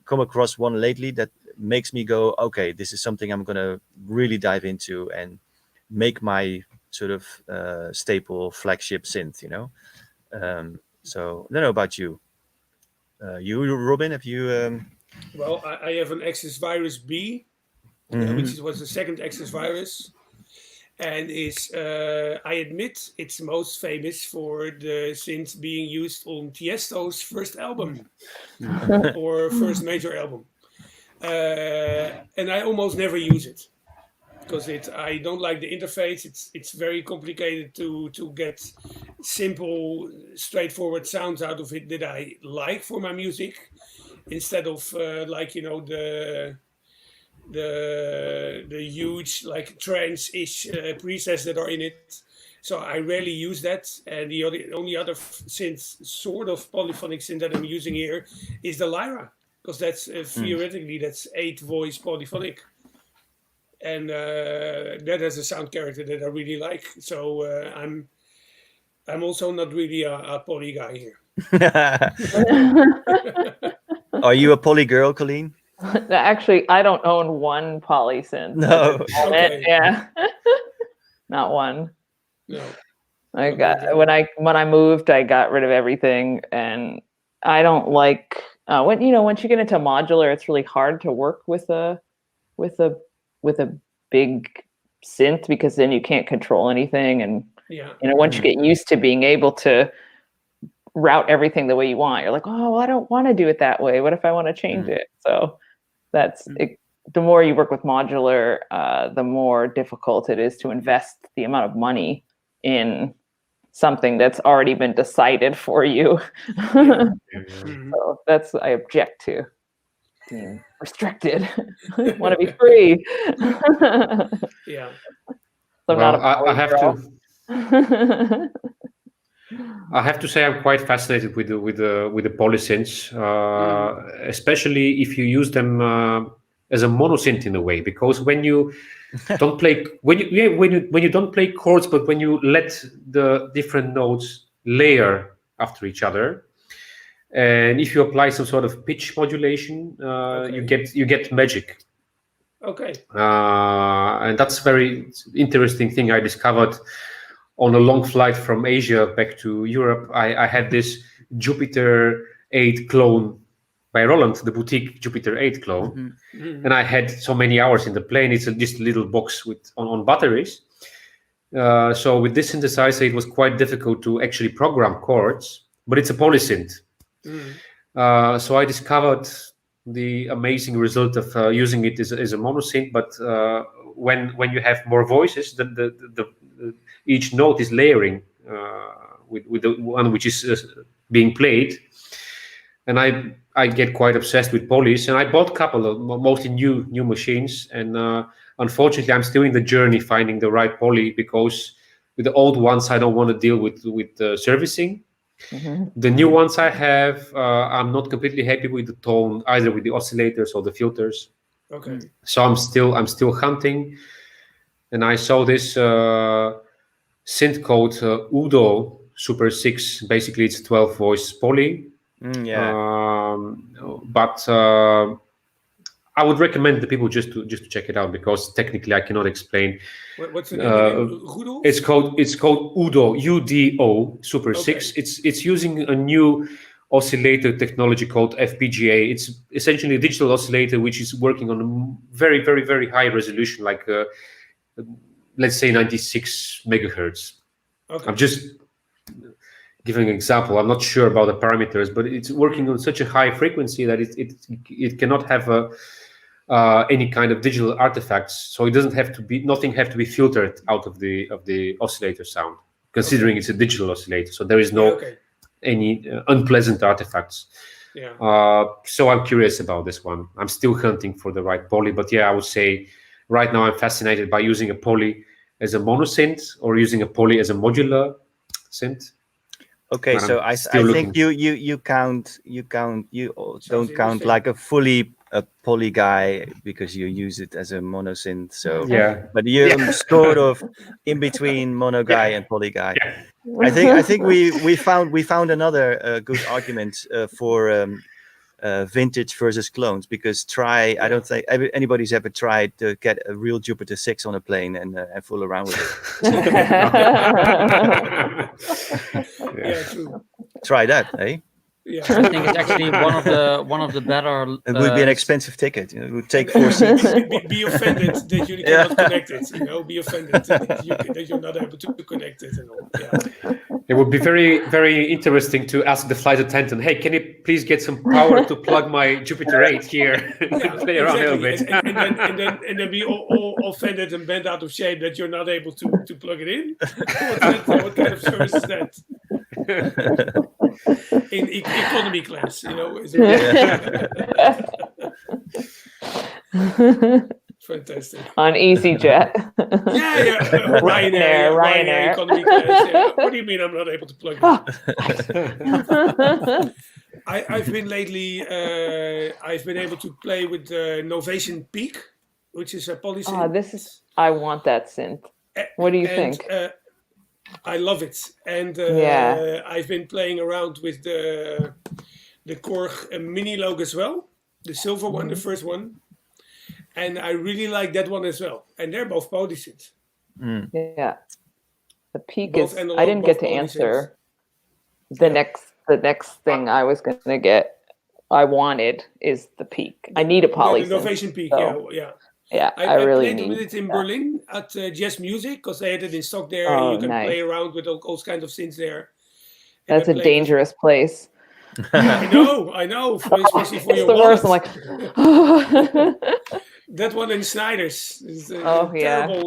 Speaker 1: come across one lately that makes me go, okay, this is something I'm gonna really dive into and make my sort of staple flagship synth. So I don't know about you. You, Robin, have you?
Speaker 2: Well, I have an Access Virus B, which was the second Access Virus, and is I admit it's most famous for the synth being used on Tiesto's first album or first major album, and I almost never use it because I don't like the interface. It's very complicated to get simple, straightforward sounds out of it that I like for my music, instead of like the huge like trance-ish presets that are in it. So I rarely use that. And the only other synth, sort of polyphonic synth that I'm using here is the Lyra, because that's theoretically that's 8-voice polyphonic. And that has a sound character that I really like. So I'm also not really a poly guy here.
Speaker 1: Are you a poly girl, Colleen?
Speaker 4: Actually, I don't own one poly synth.
Speaker 1: No.
Speaker 2: Okay.
Speaker 4: Yeah. Not one.
Speaker 2: No.
Speaker 4: I got when I moved, I got rid of everything, and I don't like once you get into modular, it's really hard to work with a big synth, because then you can't control anything, and once you get used to being able to route everything the way you want, you're like, oh, well, I don't want to do it that way. What if I want to change it? So that's it. The more you work with modular, the more difficult it is to invest the amount of money in something that's already been decided for you. So that's, I object to being restricted. I want to be free.
Speaker 2: Yeah.
Speaker 4: So I'm not a
Speaker 3: I have
Speaker 4: girl.
Speaker 3: to. I have to say I'm quite fascinated with the polysynths, especially if you use them as a monosynth in a way, because when you don't play when you don't play chords, but when you let the different notes layer after each other, and if you apply some sort of pitch modulation, you get magic.
Speaker 2: Okay.
Speaker 3: And that's a very interesting thing I discovered on a long flight from Asia back to Europe. I had this Jupiter 8 clone by Roland, the boutique Jupiter 8 clone. And I had so many hours in the plane. It's just a little box on batteries. So with this synthesizer, it was quite difficult to actually program chords, but it's a polysynth. So I discovered the amazing result of using it as a monosynth. But when you have more voices, the each note is layering with the one which is being played, and I get quite obsessed with polys. And I bought a couple of mostly new machines, and unfortunately I'm still in the journey finding the right poly, because with the old ones I don't want to deal with servicing. The new ones I have, I'm not completely happy with the tone, either with the oscillators or the filters.
Speaker 2: Okay.
Speaker 3: So I'm still hunting, and I saw this synth called Udo Super 6. Basically, it's 12-voice poly. But I would recommend the people just to check it out, because technically I cannot explain.
Speaker 2: What's the name again?
Speaker 3: It's called Udo, UDO Super 6. It's using a new oscillator technology called FPGA. It's essentially a digital oscillator which is working on a very, very, very high resolution, like let's say 96 megahertz. I'm just giving an example. I'm not sure about the parameters, but it's working on such a high frequency that it cannot have any kind of digital artifacts. So it doesn't have to be, nothing have to be filtered out of the oscillator sound, considering it's a digital oscillator. So there is no any unpleasant artifacts. So I'm curious about this one. I'm still hunting for the right poly, but yeah, I would say right now I'm fascinated by using a poly as a monosynth or using a poly as a modular synth.
Speaker 1: Okay, so I think you don't count like a fully a poly guy because you use it as a monosynth. So but you're sort of in between mono guy and poly guy. I think we found another good argument for vintage versus clones, because I don't think anybody's ever tried to get a real Jupiter 6 on a plane and fool around with
Speaker 2: it. True.
Speaker 1: Try that, eh?
Speaker 5: Yeah, I think it's actually one of the better.
Speaker 1: It would be an expensive ticket. It would take 4 seats.
Speaker 2: Be offended that you cannot connect it. Be offended that you're not able to connect it and all. Yeah.
Speaker 3: It would be very, very interesting to ask the flight attendant, "Hey, can you please get some power to plug my Jupiter 8 here and play around a little bit?"
Speaker 2: and then be all offended and bent out of shape that you're not able to plug it in. What kind of service is that? In economy class, Fantastic.
Speaker 4: On EasyJet.
Speaker 2: Ryanair economy class. Yeah. What do you mean I'm not able to plug it in? I've been lately. I've been able to play with the Novation Peak, which is a polysynth.
Speaker 4: I want that synth. What do you think?
Speaker 2: I love it, and I've been playing around with the Korg Mini Log as well, the silver one, the first one, and I really like that one as well. And they're both polysynths.
Speaker 4: Yeah, the Peak is. I didn't get to answer the next thing I was going to get. I wanted is the Peak. I need a polysynth.
Speaker 2: The Novation Peak,
Speaker 4: Yeah,
Speaker 2: I really played with it in Berlin at Jazz Music because they had it in stock there. And you can play around with all kinds of synths there. And
Speaker 4: that's a dangerous place.
Speaker 2: I know, especially for your
Speaker 4: wallet. I'm like,
Speaker 2: that one in Snyder's is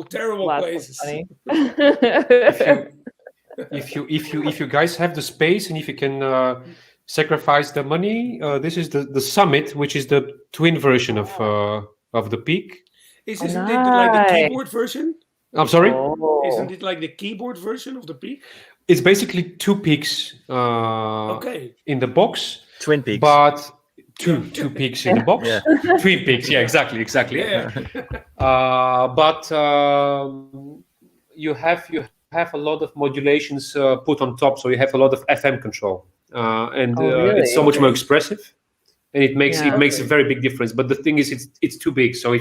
Speaker 2: terrible places.
Speaker 3: If you guys have the space and if you can sacrifice the money, this is the Summit, which is the twin version of the Peak.
Speaker 2: Isn't it like the keyboard version?
Speaker 3: I'm sorry?
Speaker 2: Isn't it like the keyboard version of the Peak?
Speaker 3: It's basically 2 peaks in the box.
Speaker 1: Twin peaks.
Speaker 3: But two peaks in the box. Yeah. Twin peaks, exactly.
Speaker 2: Yeah.
Speaker 3: But you have a lot of modulations put on top, so you have a lot of FM control.
Speaker 4: Really?
Speaker 3: It's so much more expressive. And it makes a very big difference. But the thing is, it's too big. So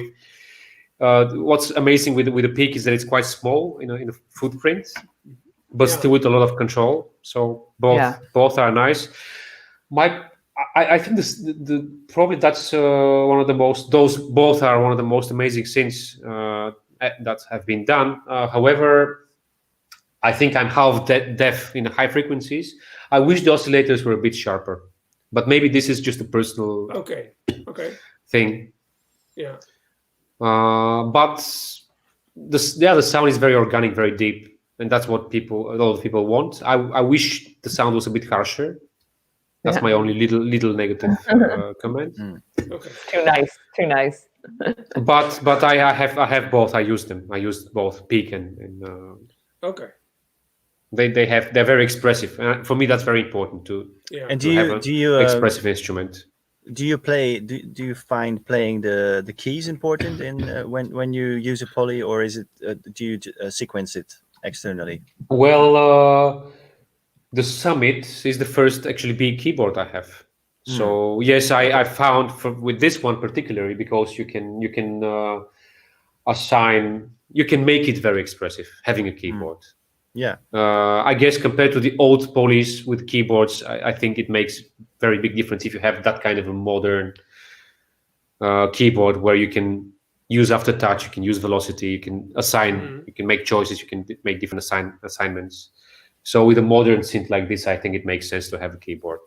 Speaker 3: what's amazing with the Peak is that it's quite small, in a footprint, but still with a lot of control. So both are nice. I think probably that's one of the most. Those both are one of the most amazing synths that have been done. However, I think I'm half deaf in high frequencies. I wish the oscillators were a bit sharper. But maybe this is just a personal thing.
Speaker 2: Yeah.
Speaker 3: But the sound is very organic, very deep, and that's what a lot of people want. I wish the sound was a bit harsher. That's my only little negative comment.
Speaker 2: Okay.
Speaker 4: Too nice.
Speaker 3: But I have both. I use them. I used both Peak and
Speaker 2: okay.
Speaker 3: They're very expressive. For me, that's very important to have an expressive instrument.
Speaker 1: Do you find playing the keys important in when you use a poly, or is it do you sequence it externally?
Speaker 3: Well, the Summit is the first actually big keyboard I have. So yes, I found with this one particularly because you can make it very expressive having a keyboard.
Speaker 1: Yeah.
Speaker 3: I guess compared to the old polys with keyboards, I think it makes very big difference if you have that kind of a modern keyboard where you can use aftertouch, you can use velocity, you can assign, you can make choices, you can make different assignments. So with a modern synth like this, I think it makes sense to have a keyboard.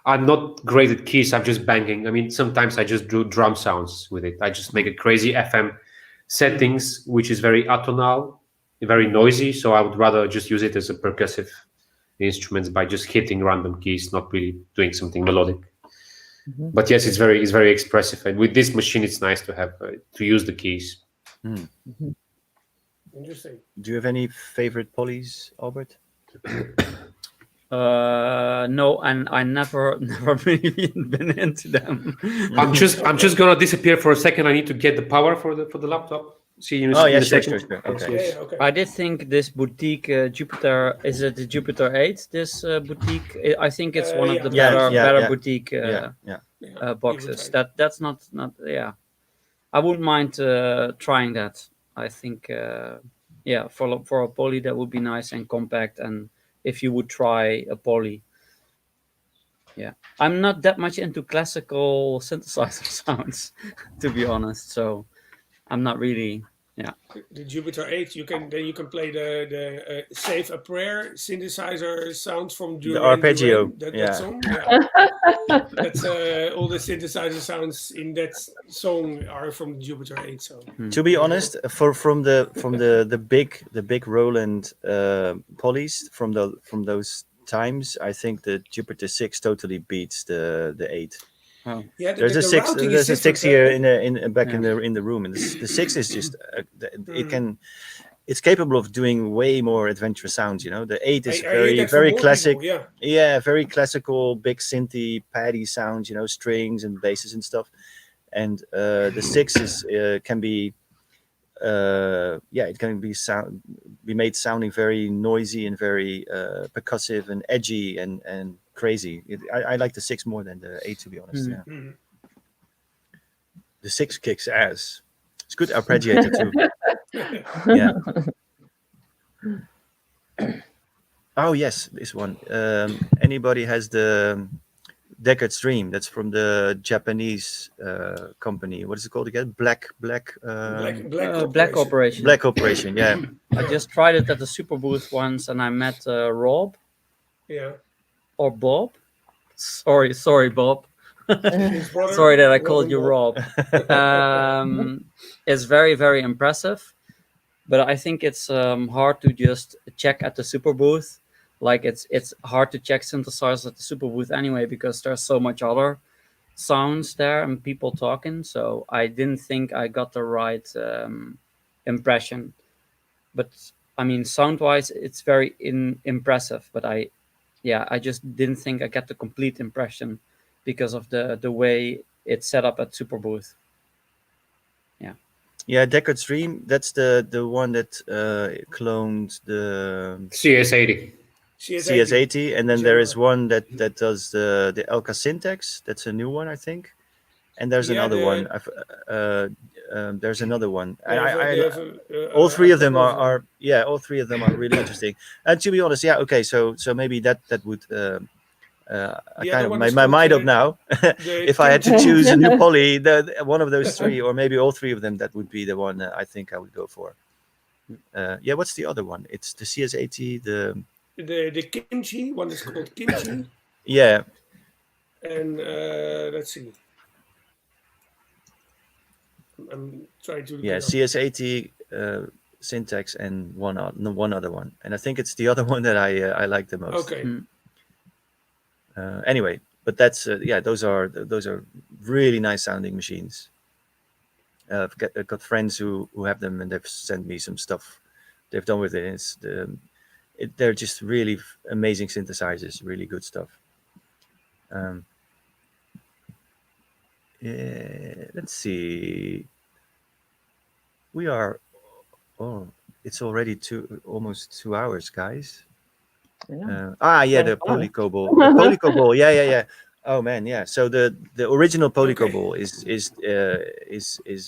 Speaker 3: I'm not great at keys. I'm just banging. I mean, sometimes I just do drum sounds with it. I just make a crazy FM settings, which is very atonal, very noisy. So I would rather just use it as a percussive instruments by just hitting random keys, not really doing something melodic. But yes, it's very expressive. And with this machine, it's nice to have to use the keys.
Speaker 2: Interesting.
Speaker 1: Do you have any favorite polys, Albert?
Speaker 5: No, and I never really been into them.
Speaker 3: I'm just gonna disappear for a second. I need to get the power for the laptop. See you in
Speaker 1: Oh
Speaker 3: in
Speaker 1: yeah,
Speaker 3: a
Speaker 1: sure.
Speaker 3: second.
Speaker 1: Okay.
Speaker 2: Yeah, okay.
Speaker 5: I did think this boutique Jupiter, is it the Jupiter 8? This boutique, I think it's one of the better boutique boxes. That's not yeah. I wouldn't mind trying that. I think for a poly that would be nice and compact, and if you would try a poly. Yeah, I'm not that much into classical synthesizer sounds, to be honest. So I'm not really. Yeah.
Speaker 2: The Jupiter 8, you can play the Save a Prayer synthesizer sounds from Duran
Speaker 1: arpeggio,
Speaker 2: Duran, that
Speaker 1: yeah.
Speaker 2: song. Yeah. That's all the synthesizer sounds in that song are from Jupiter 8. So
Speaker 1: To be honest, from the big Roland polys from those times, I think the Jupiter 6 totally beats the 8.
Speaker 5: Oh.
Speaker 2: yeah,
Speaker 1: There's a 6.
Speaker 2: routing
Speaker 1: There's
Speaker 2: is
Speaker 1: a 6
Speaker 2: different,
Speaker 1: here in the room, and the 6 is just it's capable of doing way more adventurous sounds. You know, the 8 is
Speaker 2: I hear that from
Speaker 1: very
Speaker 2: more
Speaker 1: classic.
Speaker 2: people, yeah.
Speaker 1: Very classical, big synthy, paddy sounds. You know, strings and basses and stuff. And the 6 is can be. It can be made sounding very noisy and very percussive and edgy and crazy. I like the 6 more than the 8, to be honest. Yeah, the 6 kicks ass. It's good arpeggiator too. Yeah. Oh yes, this one. Anybody has the Deckard Stream? That's from the Japanese company. What is it called again? Black
Speaker 2: Operation.
Speaker 1: Black Operation. Yeah.
Speaker 5: I just tried it at the Super Booth once, and I met Rob.
Speaker 2: Yeah.
Speaker 5: Or Bob. Sorry, Bob.
Speaker 2: His brother,
Speaker 5: Sorry that I called you
Speaker 2: Bob.
Speaker 5: Rob. It's very, very impressive, but I think it's hard to just check at the Super Booth. Like it's hard to check synthesizers at the Super Booth anyway, because there's so much other sounds there and people talking. So I didn't think I got the right impression. But I mean, sound-wise, it's very impressive. But I just didn't think I got the complete impression because of the way it's set up at Super Booth.
Speaker 1: Yeah, Deckard Stream. That's the one that cloned the
Speaker 3: CS80.
Speaker 1: CS80, and then there is one that does the Elka Syntax. That's a new one, I think. And there's another one. There's another one. All three of them are all three of them are really interesting. And to be honest, okay, so maybe that would I kind of made my mind up now. If I had to choose a new poly, one of those three, or maybe all three of them, that would be the one I think I would go for. What's the other one? It's the CS80,
Speaker 2: the Kimchi one is called Kimchi.
Speaker 1: Yeah.
Speaker 2: And let's see. I'm trying to.
Speaker 1: CS80 syntax and one other one, and I think it's the other one that I like the most.
Speaker 2: Okay.
Speaker 1: Anyway, but that's those are really nice sounding machines. I've got friends who have them, and they've sent me some stuff they've done with it. They're just really amazing synthesizers, really good stuff. Let's see. We are. Oh, it's already almost 2 hours, guys.
Speaker 4: Yeah.
Speaker 1: The Polycobol. The Polycobol. Yeah. Oh man, yeah. So the original Polycobol is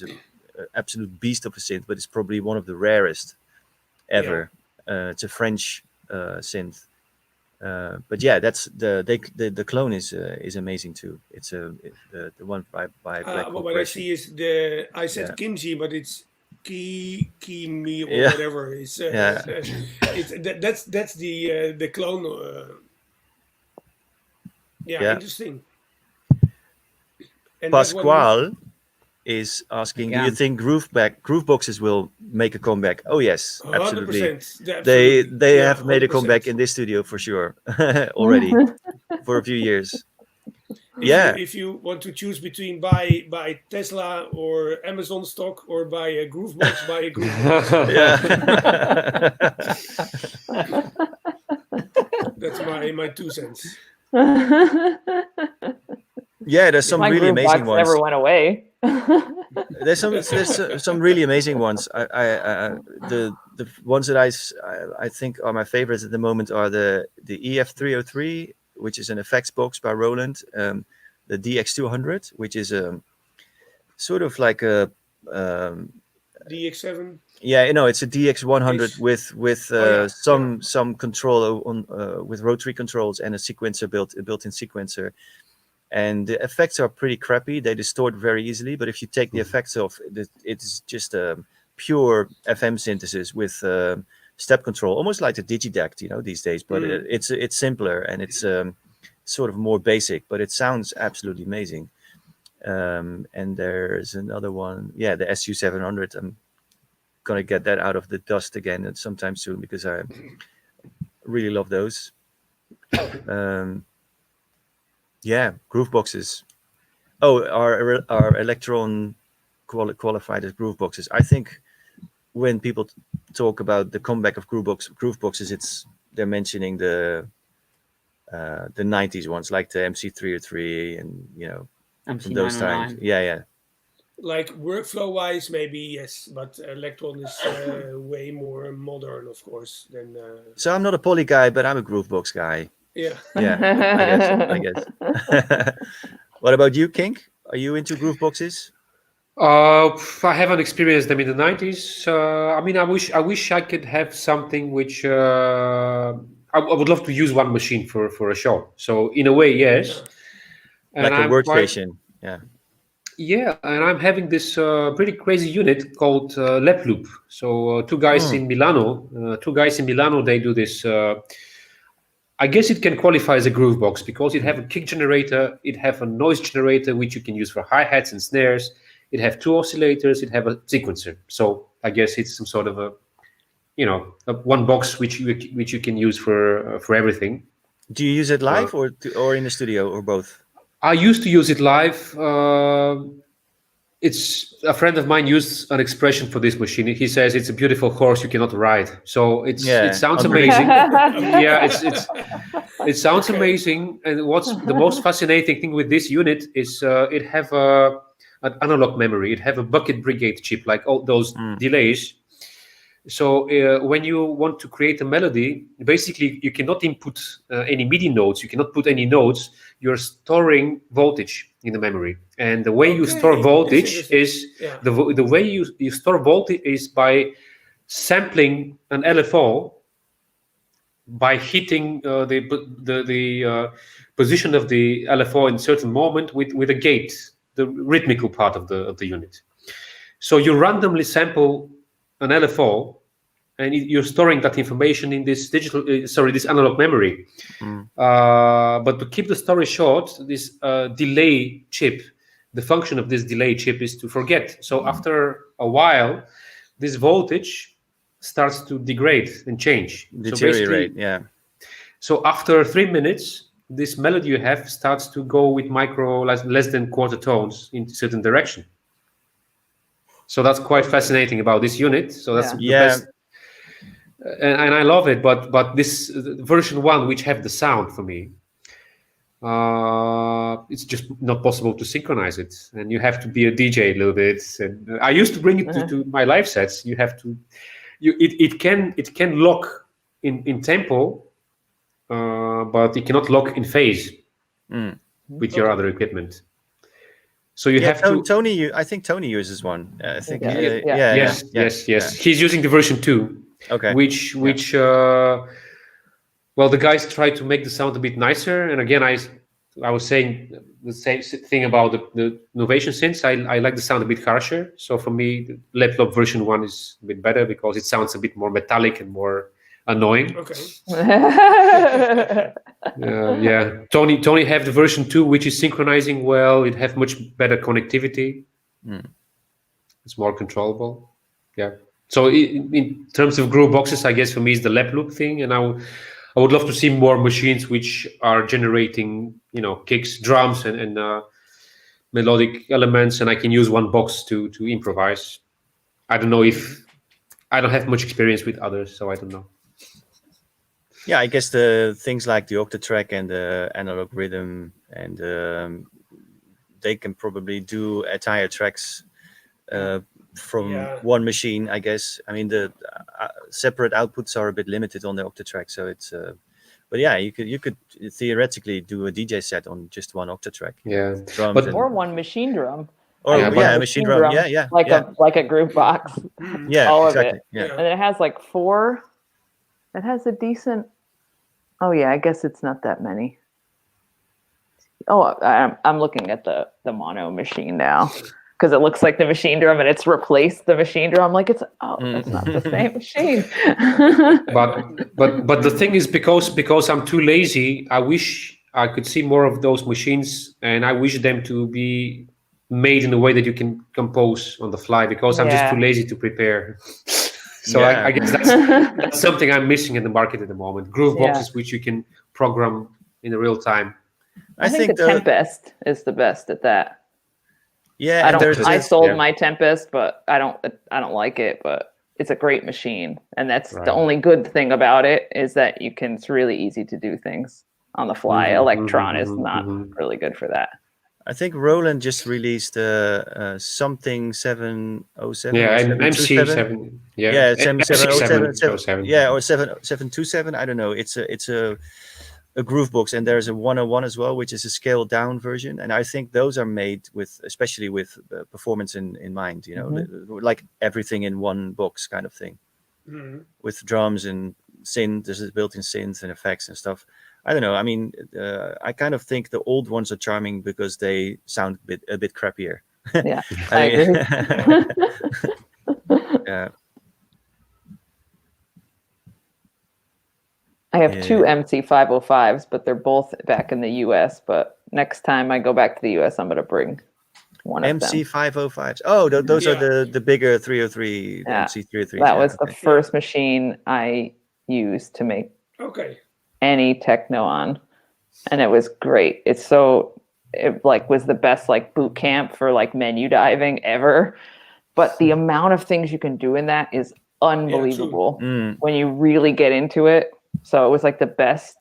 Speaker 1: an absolute beast of a synth, but it's probably one of the rarest ever. It's a French synth. But yeah, that's the clone is amazing too. It's the one by Black
Speaker 2: What I see is I said Kimchi, but it's key me or
Speaker 1: Yeah.
Speaker 2: whatever is
Speaker 1: Yeah.
Speaker 2: that's the clone.
Speaker 1: Yeah.
Speaker 2: Interesting. And that one
Speaker 1: Pasquale is asking, do you
Speaker 5: Again.
Speaker 1: think Grooveboxes will make a comeback? Oh yes, absolutely.
Speaker 2: 100%.
Speaker 1: They have made a
Speaker 2: 100%.
Speaker 1: comeback in this studio for sure already for a few years.
Speaker 2: If you want to choose between buy Tesla or Amazon stock or buy a Groovebox, buy a Groovebox. That's my 2 cents.
Speaker 1: Yeah, there's some
Speaker 4: My
Speaker 1: really amazing
Speaker 4: Groovebox
Speaker 1: ones.
Speaker 4: never went away.
Speaker 1: There's some really amazing ones. The ones that I think are my favorites at the moment are the EF303, which is an effects box by Roland, the DX200, which is sort of like a
Speaker 2: DX7.
Speaker 1: yeah, it's a DX100
Speaker 2: Ish.
Speaker 1: with some control on with rotary controls and a sequencer built-in sequencer. And the effects are pretty crappy. They distort very easily. But if you take the effects off, it's just a pure FM synthesis with step control, almost like the DigiDAC, these days. But it's simpler and it's sort of more basic. But it sounds absolutely amazing. And there's another one, the SU700. I'm gonna get that out of the dust again sometime soon because I really love those. Grooveboxes. Oh, are Electron qualified as Grooveboxes? I think when people talk about the comeback of Grooveboxes, they're mentioning the 90s ones like the MC303 and from those times.
Speaker 5: MC909.
Speaker 1: Yeah.
Speaker 2: Like workflow wise, maybe yes, but Electron is way more modern, of course. Than
Speaker 1: So I'm not a Poly guy, but I'm a Groovebox guy.
Speaker 2: yeah.
Speaker 1: I guess. What about you, KiNK? Are you into Grooveboxes?
Speaker 3: I haven't experienced them in the 90s. I mean, I wish I could have something which I would love to use one machine for a show. So in a way, yes.
Speaker 1: Like a workstation.
Speaker 3: Yeah, and I'm having this pretty crazy unit called Lap Loop. So two guys in Milano, they do this. I guess it can qualify as a Groovebox because it have a kick generator, it have a noise generator which you can use for hi-hats and snares. It have 2 oscillators, it have a sequencer. So I guess it's some sort of a one box which you can use for everything.
Speaker 1: Do you use it live or in the studio or both?
Speaker 3: I used to use it live. It's a friend of mine used an expression for this machine. He says it's a beautiful horse you cannot ride. So it sounds amazing. It sounds amazing. And what's the most fascinating thing with this unit is it have an analog memory. It have a bucket brigade chip, like all those delays. So when you want to create a melody, basically you cannot input any MIDI notes. You cannot put any notes. You're storing voltage in the memory, and the way you store voltage is the way you store voltage is by sampling an LFO by hitting the position of the LFO in a certain moment with a gate, the rhythmical part of the unit. So you randomly sample an LFO, and you're storing that information in this this analog memory. But to keep the story short, this delay chip, the function of this delay chip is to forget. So after a while, this voltage starts to degrade and change.
Speaker 1: Deteriorate,
Speaker 3: So after 3 minutes, this melody you have starts to go with less than quarter tones in a certain direction. So that's quite fascinating about this unit. So that's the best. And I love it, but this version 1, which have the sound for me, it's just not possible to synchronize it, and you have to be a DJ a little bit. And I used to bring it to my live sets. You have to, it can lock in tempo, but it cannot lock in phase with your other equipment. So you have to.
Speaker 1: Tony, I think Tony uses one. I think.
Speaker 3: Yes. He's using the version 2.
Speaker 1: Okay.
Speaker 3: Which the guys try to make the sound a bit nicer, and again I was saying the same thing about the Novation synths. I like the sound a bit harsher. So for me, the laptop version 1 is a bit better because it sounds a bit more metallic and more annoying.
Speaker 2: Okay.
Speaker 3: Yeah. Tony have the version 2, which is synchronizing well. It have much better connectivity. It's more controllable. Yeah. So in terms of Grooveboxes, I guess for me is the lap loop thing, and I would love to see more machines which are generating, kicks, drums, and melodic elements, and I can use one box to improvise. I don't know if I don't have much experience with others, so I don't know.
Speaker 1: Yeah, I guess the things like the Octatrack and the analog rhythm, and they can probably do entire tracks from one machine, I guess. I mean, the separate outputs are a bit limited on the Octatrack, so it's. But yeah, you could theoretically do a DJ set on just one Octatrack.
Speaker 3: Yeah,
Speaker 1: drums
Speaker 4: or one machine drum.
Speaker 1: Or a machine drum. Yeah.
Speaker 4: Like a Groovebox.
Speaker 1: Yeah,
Speaker 4: all
Speaker 1: exactly.
Speaker 4: Of it.
Speaker 1: Yeah.
Speaker 4: And it has like 4. It has a decent. Oh yeah, I guess it's not that many. Oh, I'm looking at the mono machine now because it looks like the machine drum and it's replaced the machine drum. Like it's that's not the same machine.
Speaker 3: but the thing is, because I'm too lazy, I wish I could see more of those machines, and I wish them to be made in a way that you can compose on the fly, because I'm just too lazy to prepare. So I guess that's something I'm missing in the market at the moment. Grooveboxes, which you can program in real time.
Speaker 4: I think the Tempest is the best at that.
Speaker 1: Yeah,
Speaker 4: I sold my Tempest, but I don't like it, but it's a great machine. And that's the only good thing about it, is that it's really easy to do things on the fly. Electron is not really good for that.
Speaker 1: I think Roland just released something 707.
Speaker 3: Yeah, MC7.
Speaker 1: Yeah, it's MC707. Yeah, or 727. I don't know. It's a Groovebox, and there's a 101 as well, which is a scaled down version. And I think those are made especially with performance in mind. Like everything in one box kind of thing, with drums and synth. There's built-in synths and effects and stuff. I don't know. I mean, I kind of think the old ones are charming because they sound a bit crappier.
Speaker 4: Yeah, I agree.
Speaker 1: Yeah.
Speaker 4: I have 2 MC505s, but they're both back in the US. But next time I go back to the US, I'm going to bring one of them.
Speaker 1: MC505s. Oh, those are the bigger 303, MC303.
Speaker 4: That was the first machine I used to make any techno on, and it was great. It was the best boot camp for menu diving ever. But the amount of things you can do in that is unbelievable when you really get into it. So it was the best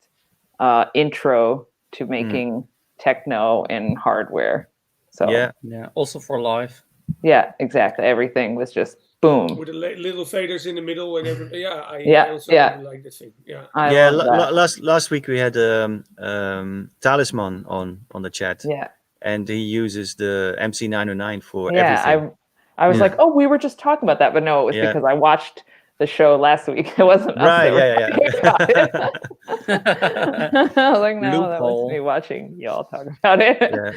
Speaker 4: intro to making techno and hardware. So
Speaker 5: yeah, also for live.
Speaker 4: Yeah, exactly. Everything was just boom.
Speaker 2: With the little faders in the middle and everything. I also like that thing.
Speaker 1: Yeah. Last week we had Talisman on the chat.
Speaker 4: Yeah.
Speaker 1: And he uses the MC909 for everything.
Speaker 4: I was like, we were just talking about that, but no, it was because I watched the show last week. It wasn't us
Speaker 1: right.
Speaker 4: I was like, no, that was me watching y'all talk about it.
Speaker 1: Yeah.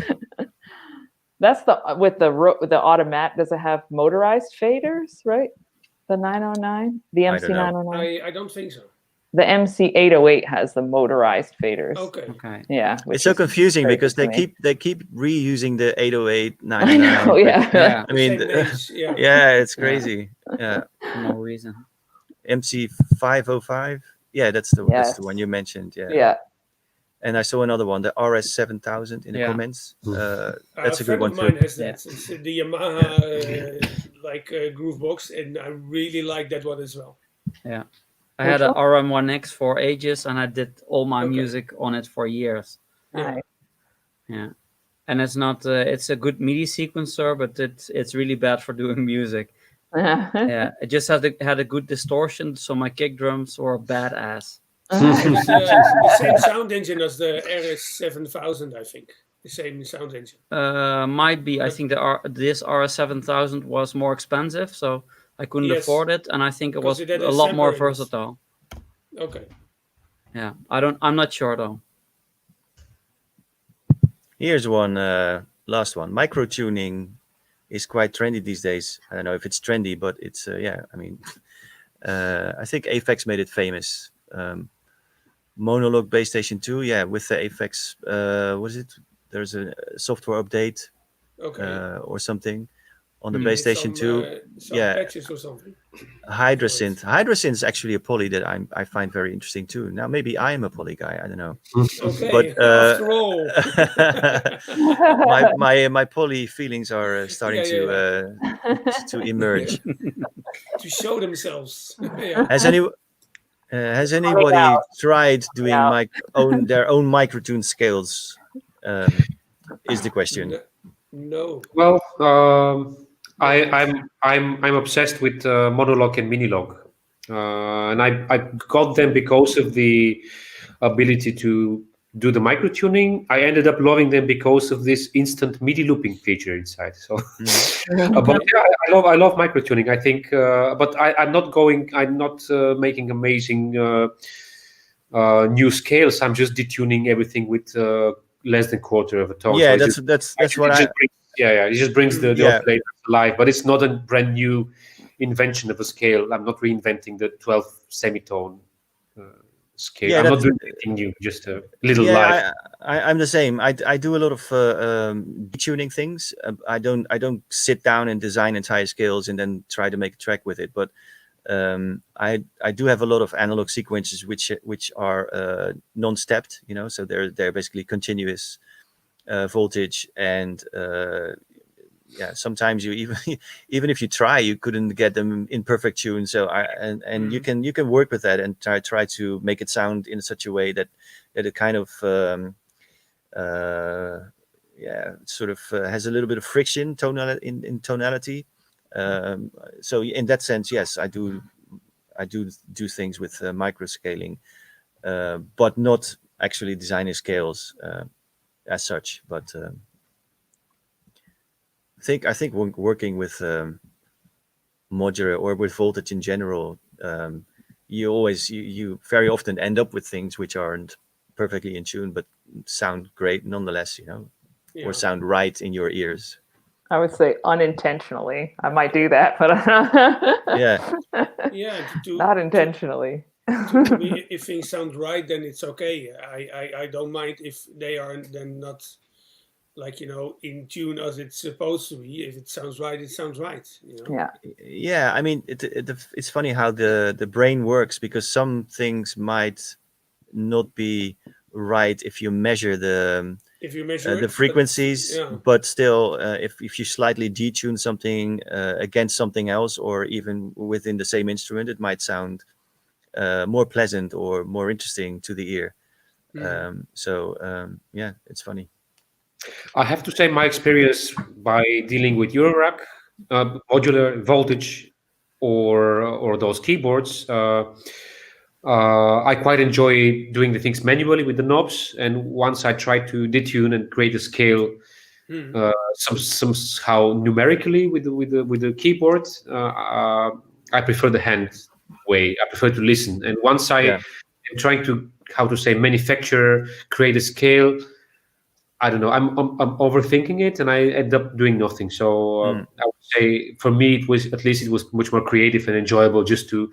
Speaker 4: That's with the automat. Does it have motorized faders? Right, the 909, the MC909.
Speaker 2: I don't think so.
Speaker 4: The MC808 has the motorized faders.
Speaker 2: Okay.
Speaker 4: Yeah.
Speaker 1: It's so confusing because they keep reusing the 808, 909.
Speaker 4: I know, yeah.
Speaker 1: I mean, it's crazy. Yeah.
Speaker 5: No reason.
Speaker 1: MC505. Yeah, that's the one you mentioned. Yeah.
Speaker 4: Yeah.
Speaker 1: And I saw another one, the RS7000 in the comments. That's a good one too.
Speaker 2: Mine has that. It's the Yamaha Groovebox, and I really like that one as well.
Speaker 5: Yeah. I had an RM1X for ages, and I did all my music on it for years.
Speaker 4: Right.
Speaker 5: Yeah. And it's not it's a good MIDI sequencer, but it's really bad for doing music. Yeah, it just had a good distortion, so my kick drums were badass.
Speaker 2: The same sound engine as the RS7000, I think. The same sound engine.
Speaker 5: Might be. I think this RS7000 was more expensive, so I couldn't afford it, and I think it was a lot more versatile.
Speaker 2: Okay.
Speaker 5: Yeah, I'm not sure though.
Speaker 1: Here's one, last one. Microtuning is quite trendy these days. I don't know if it's trendy, but it's yeah. I mean, I think Aphex made it famous. Monologue Base Station 2, yeah, with the Aphex. What is it? There's a software update
Speaker 2: Okay.
Speaker 1: or something on the
Speaker 3: Hmm.
Speaker 1: Base
Speaker 2: With
Speaker 1: Station 2.
Speaker 2: some
Speaker 1: Yeah,
Speaker 2: patches or something.
Speaker 1: Hydrasynth. Hydrasynth is actually a poly that I find very interesting too. Now maybe I am a poly guy. I don't know, but
Speaker 2: Okay. After all.
Speaker 1: my poly feelings are starting
Speaker 2: Yeah.
Speaker 1: to emerge.
Speaker 2: To show themselves. Yeah.
Speaker 1: Has anybody tried doing
Speaker 4: out.
Speaker 1: their own microtune scales? Is the question.
Speaker 2: No.
Speaker 3: Well, I'm obsessed with Monologue and Minilog, and I got them because of the ability to do the microtuning. I ended up loving them because of this instant MIDI looping feature inside. So, but yeah, I love microtuning. I think, but I'm not making amazing new scales. I'm just detuning everything with less than quarter of a tone.
Speaker 1: Yeah,
Speaker 3: So
Speaker 1: that's what I.
Speaker 3: it just brings the
Speaker 1: Yeah.
Speaker 3: oscillator alive, but it's not a brand new invention of a scale. I'm not reinventing the 12 semitone scale.
Speaker 1: Yeah,
Speaker 3: I'm not
Speaker 1: that's
Speaker 3: doing anything new, just a little
Speaker 1: yeah.
Speaker 3: live.
Speaker 1: I'm the same. I do a lot of detuning things. I don't sit down and design entire scales and then try to make a track with it. But I do have a lot of analog sequences which are non-stepped. You know, so they're basically continuous voltage and yeah, sometimes you even if you try, you couldn't get them in perfect tune. So you can work with that and try to make it sound in such a way that it kind of yeah, sort of has a little bit of friction in tonality. So in that sense, yes, I do things with micro scaling, but not actually designing scales as such. But I think working with modular or with voltage in general, you very often end up with things which aren't perfectly in tune but sound great nonetheless, you know,
Speaker 2: Yeah.
Speaker 1: or sound right in your ears.
Speaker 4: I would say unintentionally. I might do that, but
Speaker 1: Yeah.
Speaker 2: Yeah.
Speaker 4: not intentionally.
Speaker 2: To me, if things sound right, then it's okay. I don't mind if they are then not like, you know, in tune as it's supposed to be. If it sounds right, it sounds right. You know?
Speaker 4: Yeah.
Speaker 1: Yeah, I mean, it's funny how the brain works, because some things might not be right if you measure
Speaker 2: If you measure
Speaker 1: the
Speaker 2: it,
Speaker 1: frequencies,
Speaker 2: yeah.
Speaker 1: but still, if you slightly detune something against something else, or even within the same instrument, it might sound more pleasant or more interesting to the ear. Yeah, it's funny.
Speaker 3: I have to say, my experience by dealing with Eurorack, modular voltage, or those keyboards, I quite enjoy doing the things manually with the knobs. And once I try to detune and create a scale somehow numerically with the keyboard, I prefer the hand way. I prefer to listen. And once I
Speaker 1: Yeah.
Speaker 3: am trying to, how to say, manufacture, create a scale, I don't know. I'm overthinking it, and I end up doing nothing. So I would say, for me, it was much more creative and enjoyable just to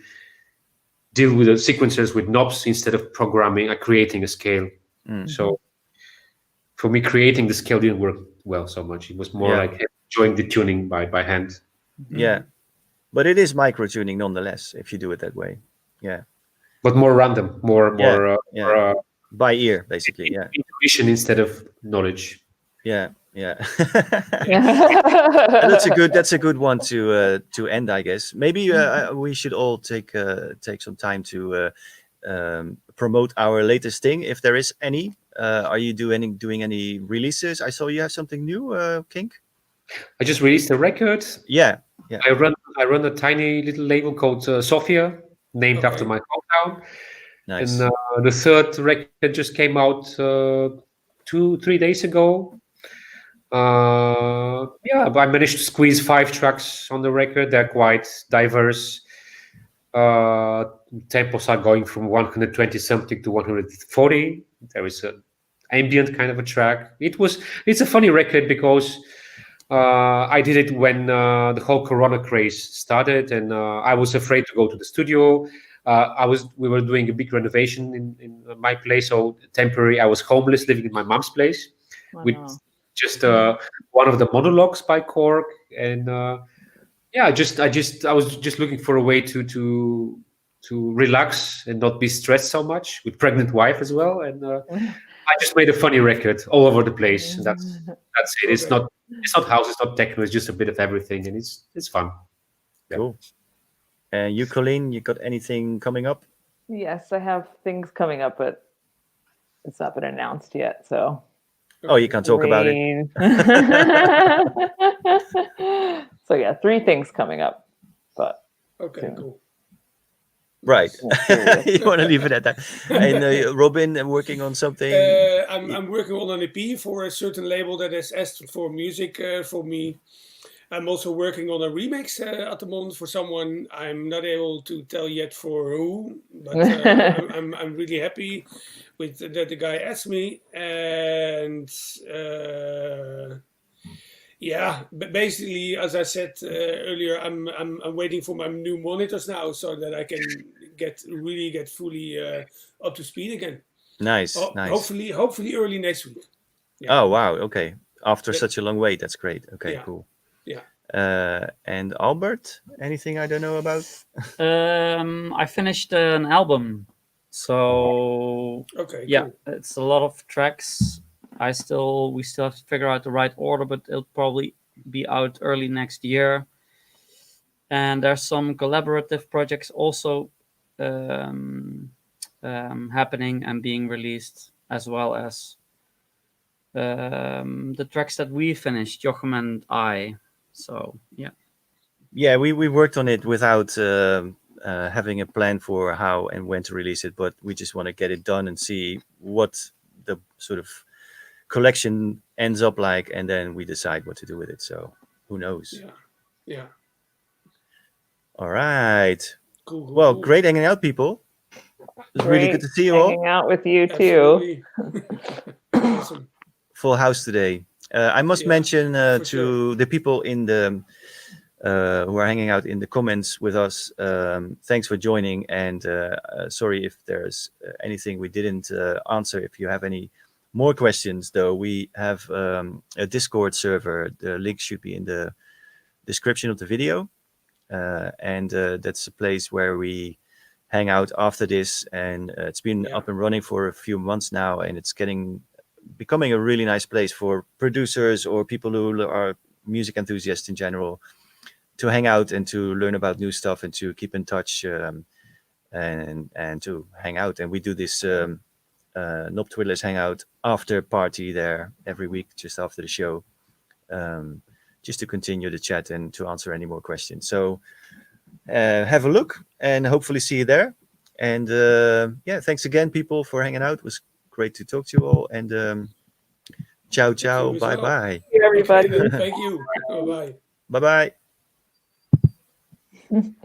Speaker 3: deal with the sequencers with knobs instead of creating a scale. So for me, creating the scale didn't work well so much. It was more
Speaker 1: Yeah.
Speaker 3: like enjoying the tuning by hand.
Speaker 1: Yeah, but it is micro tuning nonetheless if you do it that way. Yeah.
Speaker 3: But more random, more
Speaker 1: Yeah. By ear, basically. Yeah.
Speaker 3: intuition instead of knowledge.
Speaker 1: Yeah. And that's a good one to end, I guess. Maybe we should all take some time to promote our latest thing, if there is any. Are you doing any releases? I saw you have something new, KiNK.
Speaker 3: I just released a record.
Speaker 1: Yeah.
Speaker 3: I run a tiny little label called Sofia, named after my hometown.
Speaker 1: Nice.
Speaker 3: And the third record just came out 2-3 days ago. But I managed to squeeze 5 tracks on the record. They're quite diverse. Tempos are going from 120 something to 140. There is ambient kind of a track. It's a funny record because I did it when the whole Corona craze started, and I was afraid to go to the studio. We were doing a big renovation in my place, so temporary. I was homeless, living in my mom's place with just one of the monologues by Cork, and I was just looking for a way to relax and not be stressed so much with pregnant wife as well, and I just made a funny record all over the place. And that's it. It's not house, it's not techno. It's just a bit of everything, and it's fun.
Speaker 1: Cool. And you, Colleen, you got anything coming up?
Speaker 4: Yes, I have things coming up, but it's not been announced yet. So.
Speaker 1: Oh, you can't talk about it.
Speaker 4: So yeah, 3 things coming up, but
Speaker 2: Okay, cool.
Speaker 1: Right. You want to leave it at that. And Robin, I'm working on something.
Speaker 2: I'm working on an EP for a certain label that has asked for music for me. I'm also working on a remix at the moment for someone. I'm not able to tell yet for who, but I'm really happy with that the guy asked me. And but basically, as I said earlier, I'm waiting for my new monitors now so that I can get fully up to speed again.
Speaker 1: Nice.
Speaker 2: Hopefully early next week.
Speaker 1: Yeah. Oh wow! Okay, after such a long wait, that's great. Okay, cool.
Speaker 2: Yeah.
Speaker 1: And Albert, anything I don't know about?
Speaker 5: I finished an album, so
Speaker 2: cool.
Speaker 5: It's a lot of tracks. We still have to figure out the right order, but it'll probably be out early next year. And there's some collaborative projects also happening and being released, as well as the tracks that we finished, Jochem and I. So
Speaker 1: yeah, we worked on it without having a plan for how and when to release it, but we just want to get it done and see what the sort of collection ends up like, and then we decide what to do with it. So who knows?
Speaker 2: Yeah.
Speaker 1: All right.
Speaker 2: Cool.
Speaker 1: Well, great hanging out, people. It was really good to see you all.
Speaker 4: Hanging out with you too.
Speaker 2: Awesome.
Speaker 1: Full house today. I must mention to the people in the who are hanging out in the comments with us. Thanks for joining, and sorry if there's anything we didn't answer. If you have any more questions, though, we have a Discord server. The link should be in the description of the video, and that's a place where we hang out after this. And it's been up and running for a few months now, and it's becoming a really nice place for producers or people who are music enthusiasts in general to hang out and to learn about new stuff and to keep in touch and to hang out. And we do this Knob Twiddlers hangout after party there every week, just after the show, just to continue the chat and to answer any more questions. So have a look and hopefully see you there. And thanks again, people, for hanging out. It was great to talk to you all, and ciao, bye bye.
Speaker 4: Thank you, everybody.
Speaker 2: Thank you. Bye bye.
Speaker 1: Bye bye.